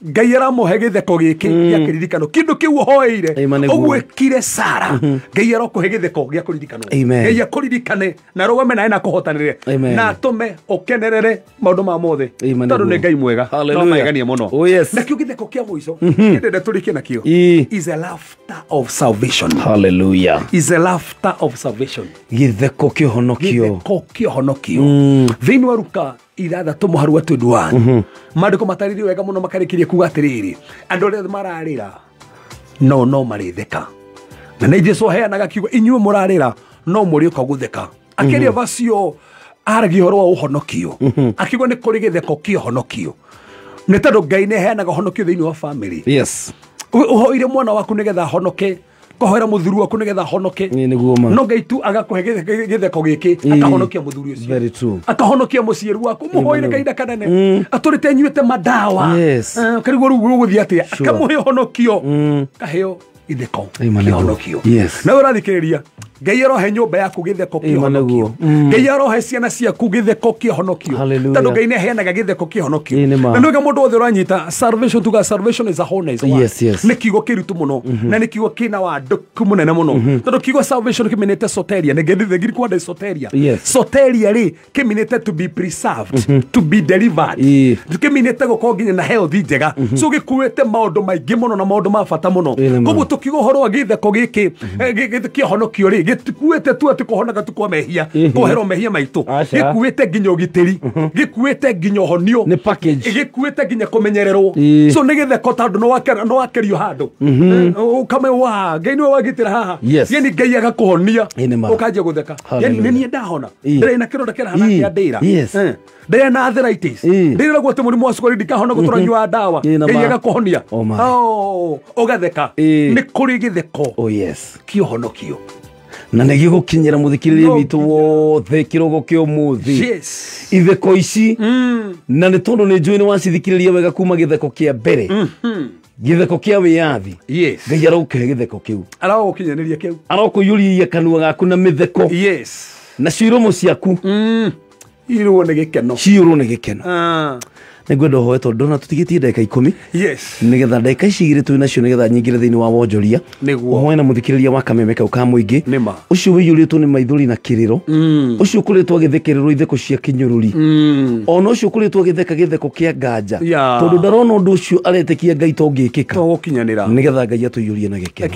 Ngai aramuhe githeko giki gia kiririkano kindu kiu hoeire ogwekire Sara Ngai arokuhe githeko gia kuririkano Ngai akuririkane na rugame nae na kuhotanire na atume ukenerere maundu ma mothe tondu ni Ngai mwega no maiganie muno na kiu githeko kia muico ndende turikie nakio is a laughter of salvation hallelujah is a laughter of salvation githeko kihonokio thiini wa Luka 6:21 mandiko matariri wega muno makarikirie kuga atiriri andu aria mararira no maritheka na Jesu heanaga kiugo inyuĩ murarira no mũrĩũka gutheka akiria vacio aragia ũhoro wa ũhonokio akiuga nĩ kũrĩ gĩtheko kĩa ũhonokio nĩ tondũ Ngai nĩ heanaga ũhonokio thĩinĩ wa family ũhoire mwana waku nĩgetha ahonoke kohoera muthuri waku nigetha honoke no Ngai tu agakuhe githeko giki akahonokia muthuri ucio akahonokia muciari waku muhoire kaida kanene aturite nyuite madawa karigwo rugu guthii atia akamuhe honokio kaheo itheko honokio na urathikiriria Ngai arohe nyumba yaku githeko kihonokio Ngai arohe ciana ciaku githeko kihonokio tondu Ngai nĩ aheanaga githeko kihonokio na nĩga mũndũ othe ũranyita salvation tuga salvation is a wholeness nĩ kiugo kĩritũ mũno na nĩ kiugo kĩna wandũku mũnene mũno tondu kiugo salvation kĩminĩte soteria nĩ ngĩthĩ kwenda soteria soteria rĩ kĩminĩte to be preserved to be delivered kĩminĩte gũkorwo nginya na health njega so gĩkuĩte maũndũ maingĩ mũno na maũndũ ma bata mũno koguo tũkiuga ũhoro wa githeko gĩkĩ kĩhonokio rĩ gikuete tu ati kuhonaga tu kwa mehia kuhero mehia maitu gikuete nginya ugitiri gikuete nginya honio ni package gikuete nginya kumenyererwo so ni githeko tondu no wakerio handu kama wa Ngai ni wagitira haha yani Ngai agakuhonia ukaje gutheka yani ni ndahona ndire na kironda kira hana kia ndira ndire na arthritis ndire gwote murimu wa sukari ndikahona guturanywa dawa Ngai agakuhonia ugatheka ni kuri githeko kihonokio na nä gä gå kinyä ra må thikiriria witå wothe kä rogo kä å må thä itheko ici na nä tondå nä njå nä wacithikiriria wega kuma gä theko kä a mbere gä theko kä a wä yathi Ngai arogå he gä theko kä u arogå kinyanä ria kä u arogå yå riria kanua gaku na mä theko na ciromo ciaku irwo nä gä keno ciorwo nä gä keno nä ngwenda hoe tondå ndona tå tigä tie ndagä ka 10 nä getha ndagä ici igä rä twä nacio nä getha nyingä re thä inä wa wonjoria hoe na må thikä rä ria wa Kameme kau ka må ingä å cio wä iyå rä two nä maithori na kä rä ro å cio kå rä two agä thekä rä rwo itheko cia kä nyå rå ri ona å cio kå rä two agä theka gä theko kä a nganja tondå ndarona å ndå å cio aretä kia Ngai to ngä kä ka nä getha Ngai atå iyå rie na gä keno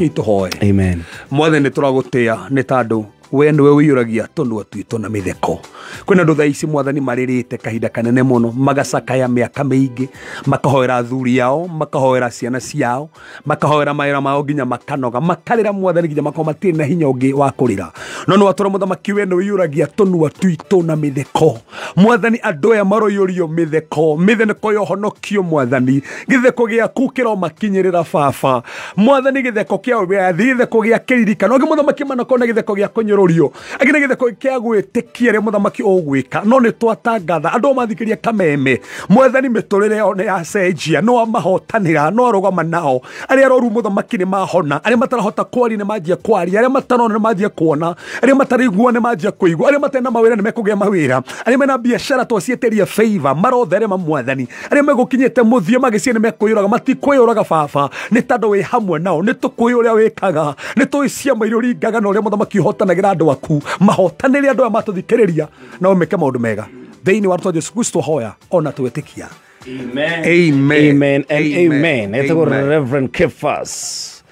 mothe nä tå ragå tä a nä tandå we nĩwe wĩyũragia tondũ atuĩtwo na mĩtheko. Kwĩna andũ thaa ici mwathani marĩrĩte kahinda kanene mũno, magacakaya mĩaka mĩingĩ, makahoera athuri ao, makahoera ciana ciao, makahoera mawĩra mao nginya makanoga, makarĩra mwathani nginya makao matirĩ na hinya ũngĩ wa kũrĩra. No nĩwatũra mũthamaki we nĩwe wĩyũragia tondũ atuĩtwo na mĩtheko. Mwathani andũ aya maroyũrio mĩtheko ya ũhonokio mwathani, gĩtheko gĩaku kĩromakinyĩrĩra baba. Mwathani gĩtheko kĩa wĩyathi, gĩtheko gĩa kĩririkano, ũngĩ mũthamaki manakona gĩtheko gĩa kũnyũrũrio, angĩ nĩ gĩtheko kĩa gwĩtĩkia rĩrĩa mũthamaki ũgwĩka. No nĩ twatangatha andũ mathikĩria Kameme, mwathani mĩtũrĩre yao nĩ yacenjia, no amahotanĩra, no arũgama nao. Arĩa aroru mũthamaki nĩ mahona, arĩa matarahota kwaria nĩ manjia kwaria, arĩa matarona nĩ manjia kuona, arĩa mataraigua nĩ manjia kũigua, arĩa matarĩ na mawĩra nĩ mekũgĩa mawĩra, arĩa mena biacara twacieteria favor marotherema mwathani, arĩa megũkinyĩte mũthia magĩcie nĩ mekwĩyũraga, matikwĩyũraga baba, nĩ tondũ wĩ hamwe nao, nĩ tũkwĩ ũrĩa wĩkaga, nĩ tũĩ ciama iria ũringaga na ũrĩa mũthamaki ũhotanagĩra andũ aku, mahotanĩre andũ aya matũthikĩrĩria na ũmeke maũndũ mega thĩinĩ wa Jesũ Kristo hoya ona twĩtĩkia. Amen. Amen. Amen and amen. Ito Reverend Kefas.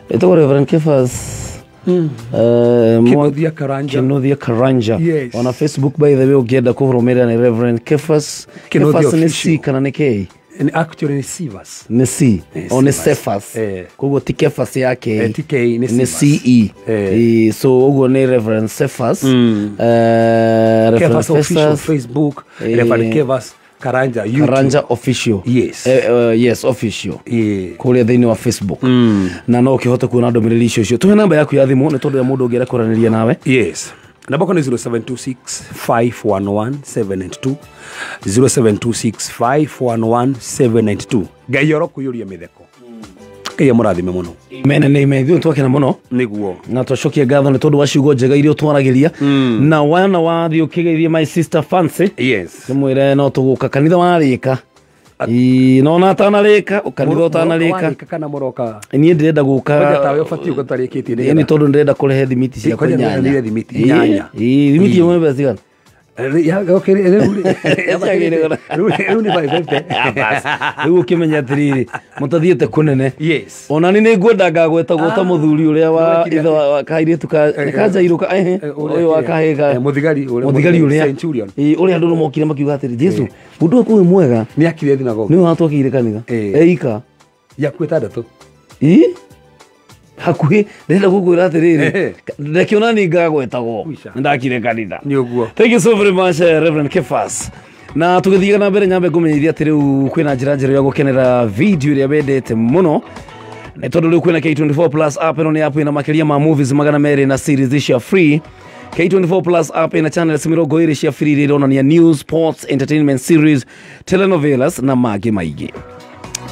Reverend Kefas. Kinothia Karanja. Yes. On Facebook by the way ukienda kuhurumira ni Reverend Kefas. Kefas ni C kana ni K. Actually ni Sivas. Ni C. O ni Sefas. Kugo ti Kefas yake. TK ni CE. So ugo ni Reverend Sefas. Kefas official Facebook. Reverend Kefas Karanja YouTube. Karanja official. Yes. Yes official. Kuria thini wa Facebook. Na no ukihota kuona ndomiriri icio tuhe namba yaku ya thimu ni tondu ya mundu ungiera kuraniria nawe. Yes. Namba ko ni 0726 511 792 0726 511 792. Gayoro kuyuria mitheko. Kaya murathime muno. Amen and amen. Thiu twakena muno niguo na twacokia ngatho ni tondu wa ciugo njega iria twaragiria na wana wathi ukigeithie my sister Fancy. Yes. Mwire no tuguka kanitha warika no na tanarika ukanitha tanarika kana muroka ni ndirenda guka tawe ufatie gutarikitie ni tondu ndirenda kurehe thimiti cia kunyanya thimiti yo mwe zigana ya okay runi by 50 Riu ukimenya tiriri mutathiete kunene. Yes. Ona ni ngwenda ngagweta gwota muthuri uria wa itho wa kairitu kaja iruka uyu wa kahiga muthigari uria centurion uria andu mokire makiuga atiri Jesu mundu akuwe mwega ni akire thinagogi ni watwakire kanitha eika yakweta ndatu hakuhi ndenda gukwira atiriri ndakiona ni ngagwetagwo ndakire kanitha ni uguo. Thank you so very much Reverend Kefas. Na tugithiga na mbere nyambe ngumenyithia ati riu kwina njira njeru ya gukenera video iria wendete muno na tondu riu kwina K24 Plus app ino ni app ina makiria ma movies magana meri na series cia free. K24 Plus app ina channels mirongo iri cia free iria onania news, sports, entertainment series, telenovelas na mangĩ maingĩ.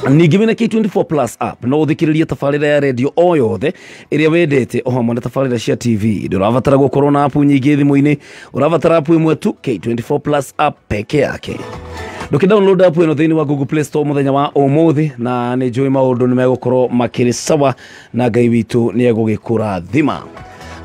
Ningĩ wĩna K24 Plus app no ũthikĩrĩrie tabarĩra ya radio o yothe ĩrĩa wendete o hamwe na tabarĩra cia TV. Ndũrabatara gũkorwo na app nyingĩ thimũ-inĩ, ũrabatara app ĩmwe tu, K24 Plus app peke yake. Download app ĩno thĩinĩ wa Google Play Store mũthenya wa ũmũthĩ na nĩ njũĩ maũndũ nĩ megũkorwo makĩrĩ sawa na Ngai witũ nĩ egũgĩkũrathima.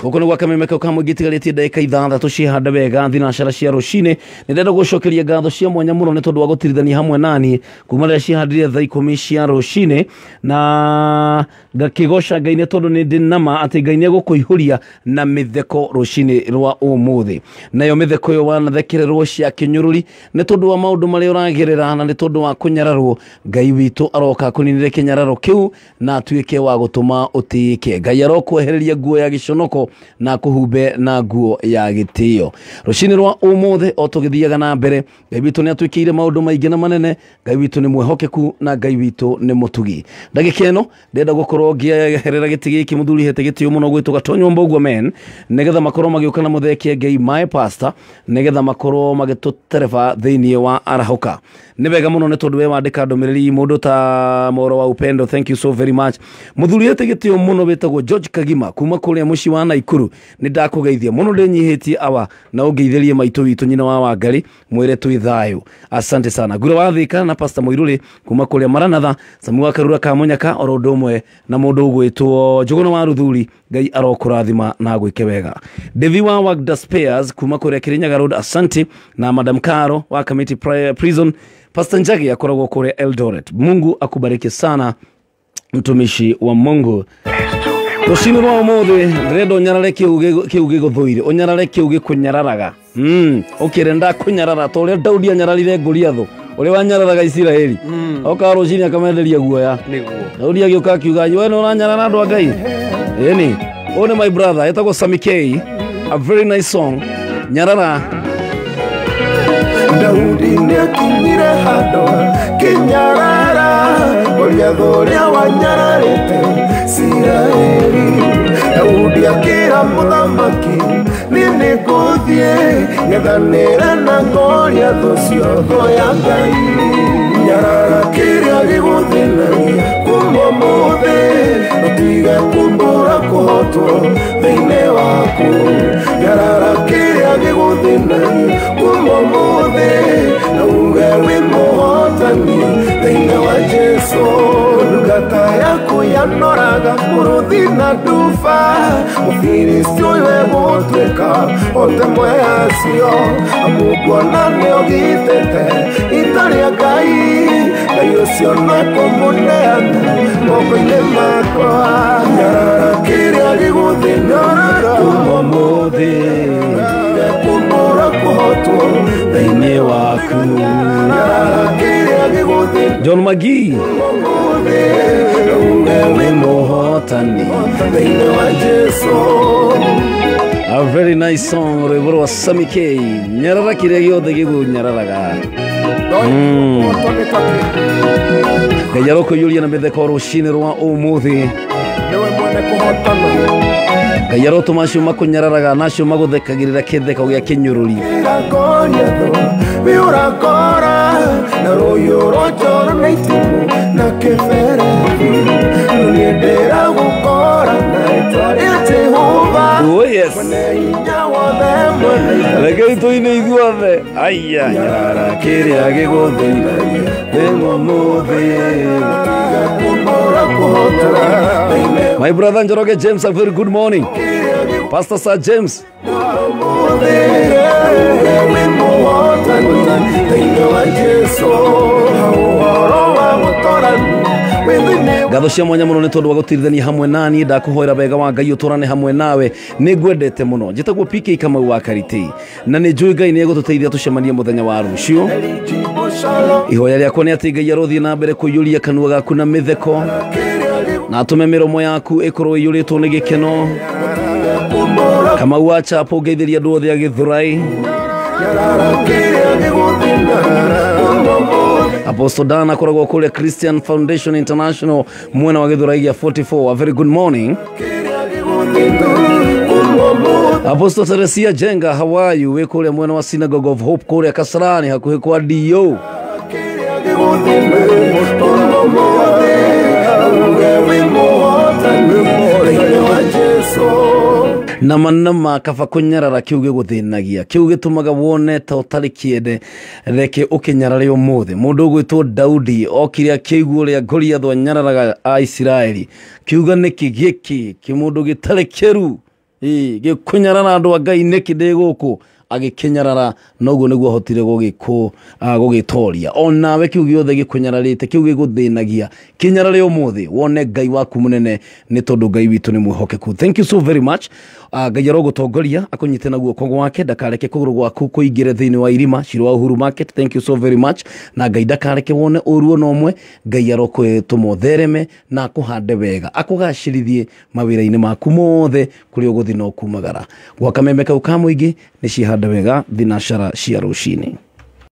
Guko ni Kameme ka mugitigarĩtie ndagĩka ithathatũ ciĩhanda wega thinacara cia rũcinĩ. Nĩ ndenda gũcokeria ngatho cia mwanya mũno nĩ tondũ wa gũtirithania hamwe nani kuma rĩrĩa ciĩhandire thaa 10 cia rũcinĩ na ngakĩgoca Ngai nĩ tondũ nĩ ndĩnama atĩ Ngai nĩ egũkũihũria na mĩtheko rũcinĩ rwa ũmũthĩ. Nayo mĩtheko yo wanathekererwo cia kĩnyũrũri nĩ tondũ wa maũndũ marĩa ũragerera na nĩ tondũ wa kũnyararwo. Ngai witũ aroka kũninĩre kĩnyararo kĩu na atuĩke wa gũtũma ũtĩĩke. Ngai arokwehereria nguo ya gĩconoko na kuhumbe na nguo ya gĩtĩo. Rũcinĩ rwa ũmũthĩ o tũgĩthiaga na mbere, Ngai witũ nĩ atwĩkĩire maũndũ maingĩ na manene. Ngai witũ nĩ mwehokeku na Ngai witũ nĩ mũtugi. Ndagĩka ĩno ndenda gũkorwo ngĩeherera gĩtĩ gĩkĩ mũthuri hete gĩtĩo mũno gwĩtwo Gatonyo Mboguo men nĩgetha makorwo magĩũka na mũthekie Ngai my pastor nĩgetha makorwo magĩtũtereba thĩinĩ wa arahoka. Nĩ wega mũno nĩ tondũ we wandĩka ndũmĩrĩri mũndũ ta Moro wa Upendo, thank you so very much. Mũthuri hete gĩtĩo mũno wĩtagwo George Kagima kuma kũrĩa mũciĩ wa Naikuru nĩ ndakũgeithia mũno ndĩnyihĩtie awa na ũngeithĩrie maitũ witũ nyina wa Wangari mwĩre twĩ thayũ. Asante sana. Ngura wa Thika na Pastor Mũirũrĩ kuma kũrĩa Maranatha, Samu wa Karura ka Munyaka oro ũndũ ũmwe na mũndũ ũgwĩtwo Njũgũna wa Ruthuri. Ngai arokũrathima na gwĩke wega. Devi wa Wagda Spares kuma kũrĩa Kirinyaga Road, asante. Na Madam Karo wa Kamiti Prison, Pastor Njagi akoragwo kũrĩa Eldoret. Mungu akubariki sana mtumishi wa Mungu. Rucini rwa umuthi ndĩrenda ũnyarare kĩu gĩgũthũire, ũnyarare kĩu gĩkũnyararaga. Ũkĩrenda kũnyarara ta ũrĩa Daudi anyararire Goliath, ũrĩa wanyararaga Isiraeli. Oka rũcini akamenderia guoya. Daudi agĩũka akiuga, "We nĩ ũranyarara andũ a Ngai?" Ĩni, ũyũ nĩ my brother, etagwo Kameme, a very nice song. Nyarara. Daudi nĩakinyire handũ kĩnyarara, Goliath ũrĩa wanyararĩte Isiraeli. Daudi akĩra mũthamaki, niĩ nĩngũthiĩ ng'ethanĩre na Goliath ũcio thũ ya Ngai. Nyarara kĩrĩa gĩgũthĩnagia kuma ũmũthĩ, ũtige kumbũra kũhotwo thĩinĩ waku. Nyarara kĩrĩa gĩgũthĩnagia kuma ũmũthĩ, na uge wĩ mũhotani thĩinĩ wa Jesũ. Ndungata yaku yanoraga mũrũthi na nduba, Mũfilisti ũyũ egũtuĩka ũtemwe acio. Amukuona nĩũgitĩte ita rĩa Ngai, Ngai ũcio nĩkũmũneana moko-inĩ makwa. Nyarara kĩrĩa gĩgũthĩnagia kuma ũmũthĩ, kumbũra kũhotwo thĩinĩ waku. Nyarara kĩrĩa gĩgũthĩnagia John Magi. A very nice song, rwĩmbo rwa Kameme. Nyarara kĩrĩa gĩothe gĩgũnyararaga. Ngai arokũiyũria na mĩtheko rũcinĩ rwa ũmũthĩ. Nĩwe mwene kũhotana. Ngai arotũma acio makũnyararaga na acio magũthekagĩrĩra kĩtheko gĩa kĩnyũrũri. Ũrakora na rũhiũ rwa njora na itimũ na kĩberethi, niĩ ndĩragũkora na rĩĩtwa rĩa Jehova. Oh yes. Mwene hinya wothe, mwene hinya. Rekei tũine ithuothe. Aya, nyarara kĩrĩa gĩgũthĩnagia ũmũthĩ. My brother Njoroge James, a very good morning. Pastor Sir James. Ngatho cia mwanya muno nĩ tondũ wa gũtirithania hamwe naniĩ. Ndakũhoera wega wa Ngai ũtũrane hamwe nawe. Nĩ ngwendete mũno. Njĩtagwo PK Kamau wa Karitei, na nĩ njũĩ Ngai nĩ egũtũteithia tũcemanie mũthenya wa rũciũ. Ihoya rĩakwa nĩ atĩ Ngai arothiĩ na mbere kũiyũria kanua gaku na mĩtheko, na atũme mĩromo yaku ĩkorwo ĩiyũrĩtwo nĩ gĩkeno. Kamau wa Chapo ngeithĩria andũ othe a Gĩthũrai. Apostle Dan akoragwo kũrĩa Christian Foundation International mwena wa Gĩthũrai gĩa 44. A very good morning. Apostle Teresia Jenga, how are you? Wĩ kũrĩa mwena wa Synagogue of Hope kũrĩa Kasarani hakuhĩ kwa D.O. Nama kaba kũnyarara kĩu gĩgũthĩnagia, kĩu gĩtũmaga wone ta ũtarĩ kĩende, reke ũkĩnyarare ũmũthĩ. Mũndũ ũgwĩtwo Daudi okire akĩigua ũrĩa Goliath anyararaga a Isiraeli, kiuga nĩkĩ gĩkĩ kĩmũndũ gĩtarĩ kĩru gĩkũnyarara andũ a Ngai nĩkĩ ndĩ gũkũ, agĩkĩnyarara noguo nĩguo ahotire gũgĩtoria. Onawe kĩu gĩothe gĩkũnyararĩte, kĩu gĩgũthĩnagia, kĩnyarare ũmũthĩ wone Ngai waku mũnene, nĩ tondũ Ngai witũ nĩ mwĩhokeku. Thank you so very much. Ngai arogũtongoria akũnyite na guoko gwake, ndakareke kũgũrũ gwaku kũingĩre thĩinĩ wa irima Shiro wa Uhuru Market. Thank you so very much. Na Ngai ndakareke wone ũru ona ũmwe. Ngai arokũtũma ũthereme na akũhande wega, akũgacĩrithie mawĩra-inĩ maku mothe kũrĩa ũgũthiĩ na ũkumagara. Gwa Kameme kau ka mũingĩ nĩ cihande wega thinacara cia rũcinĩ.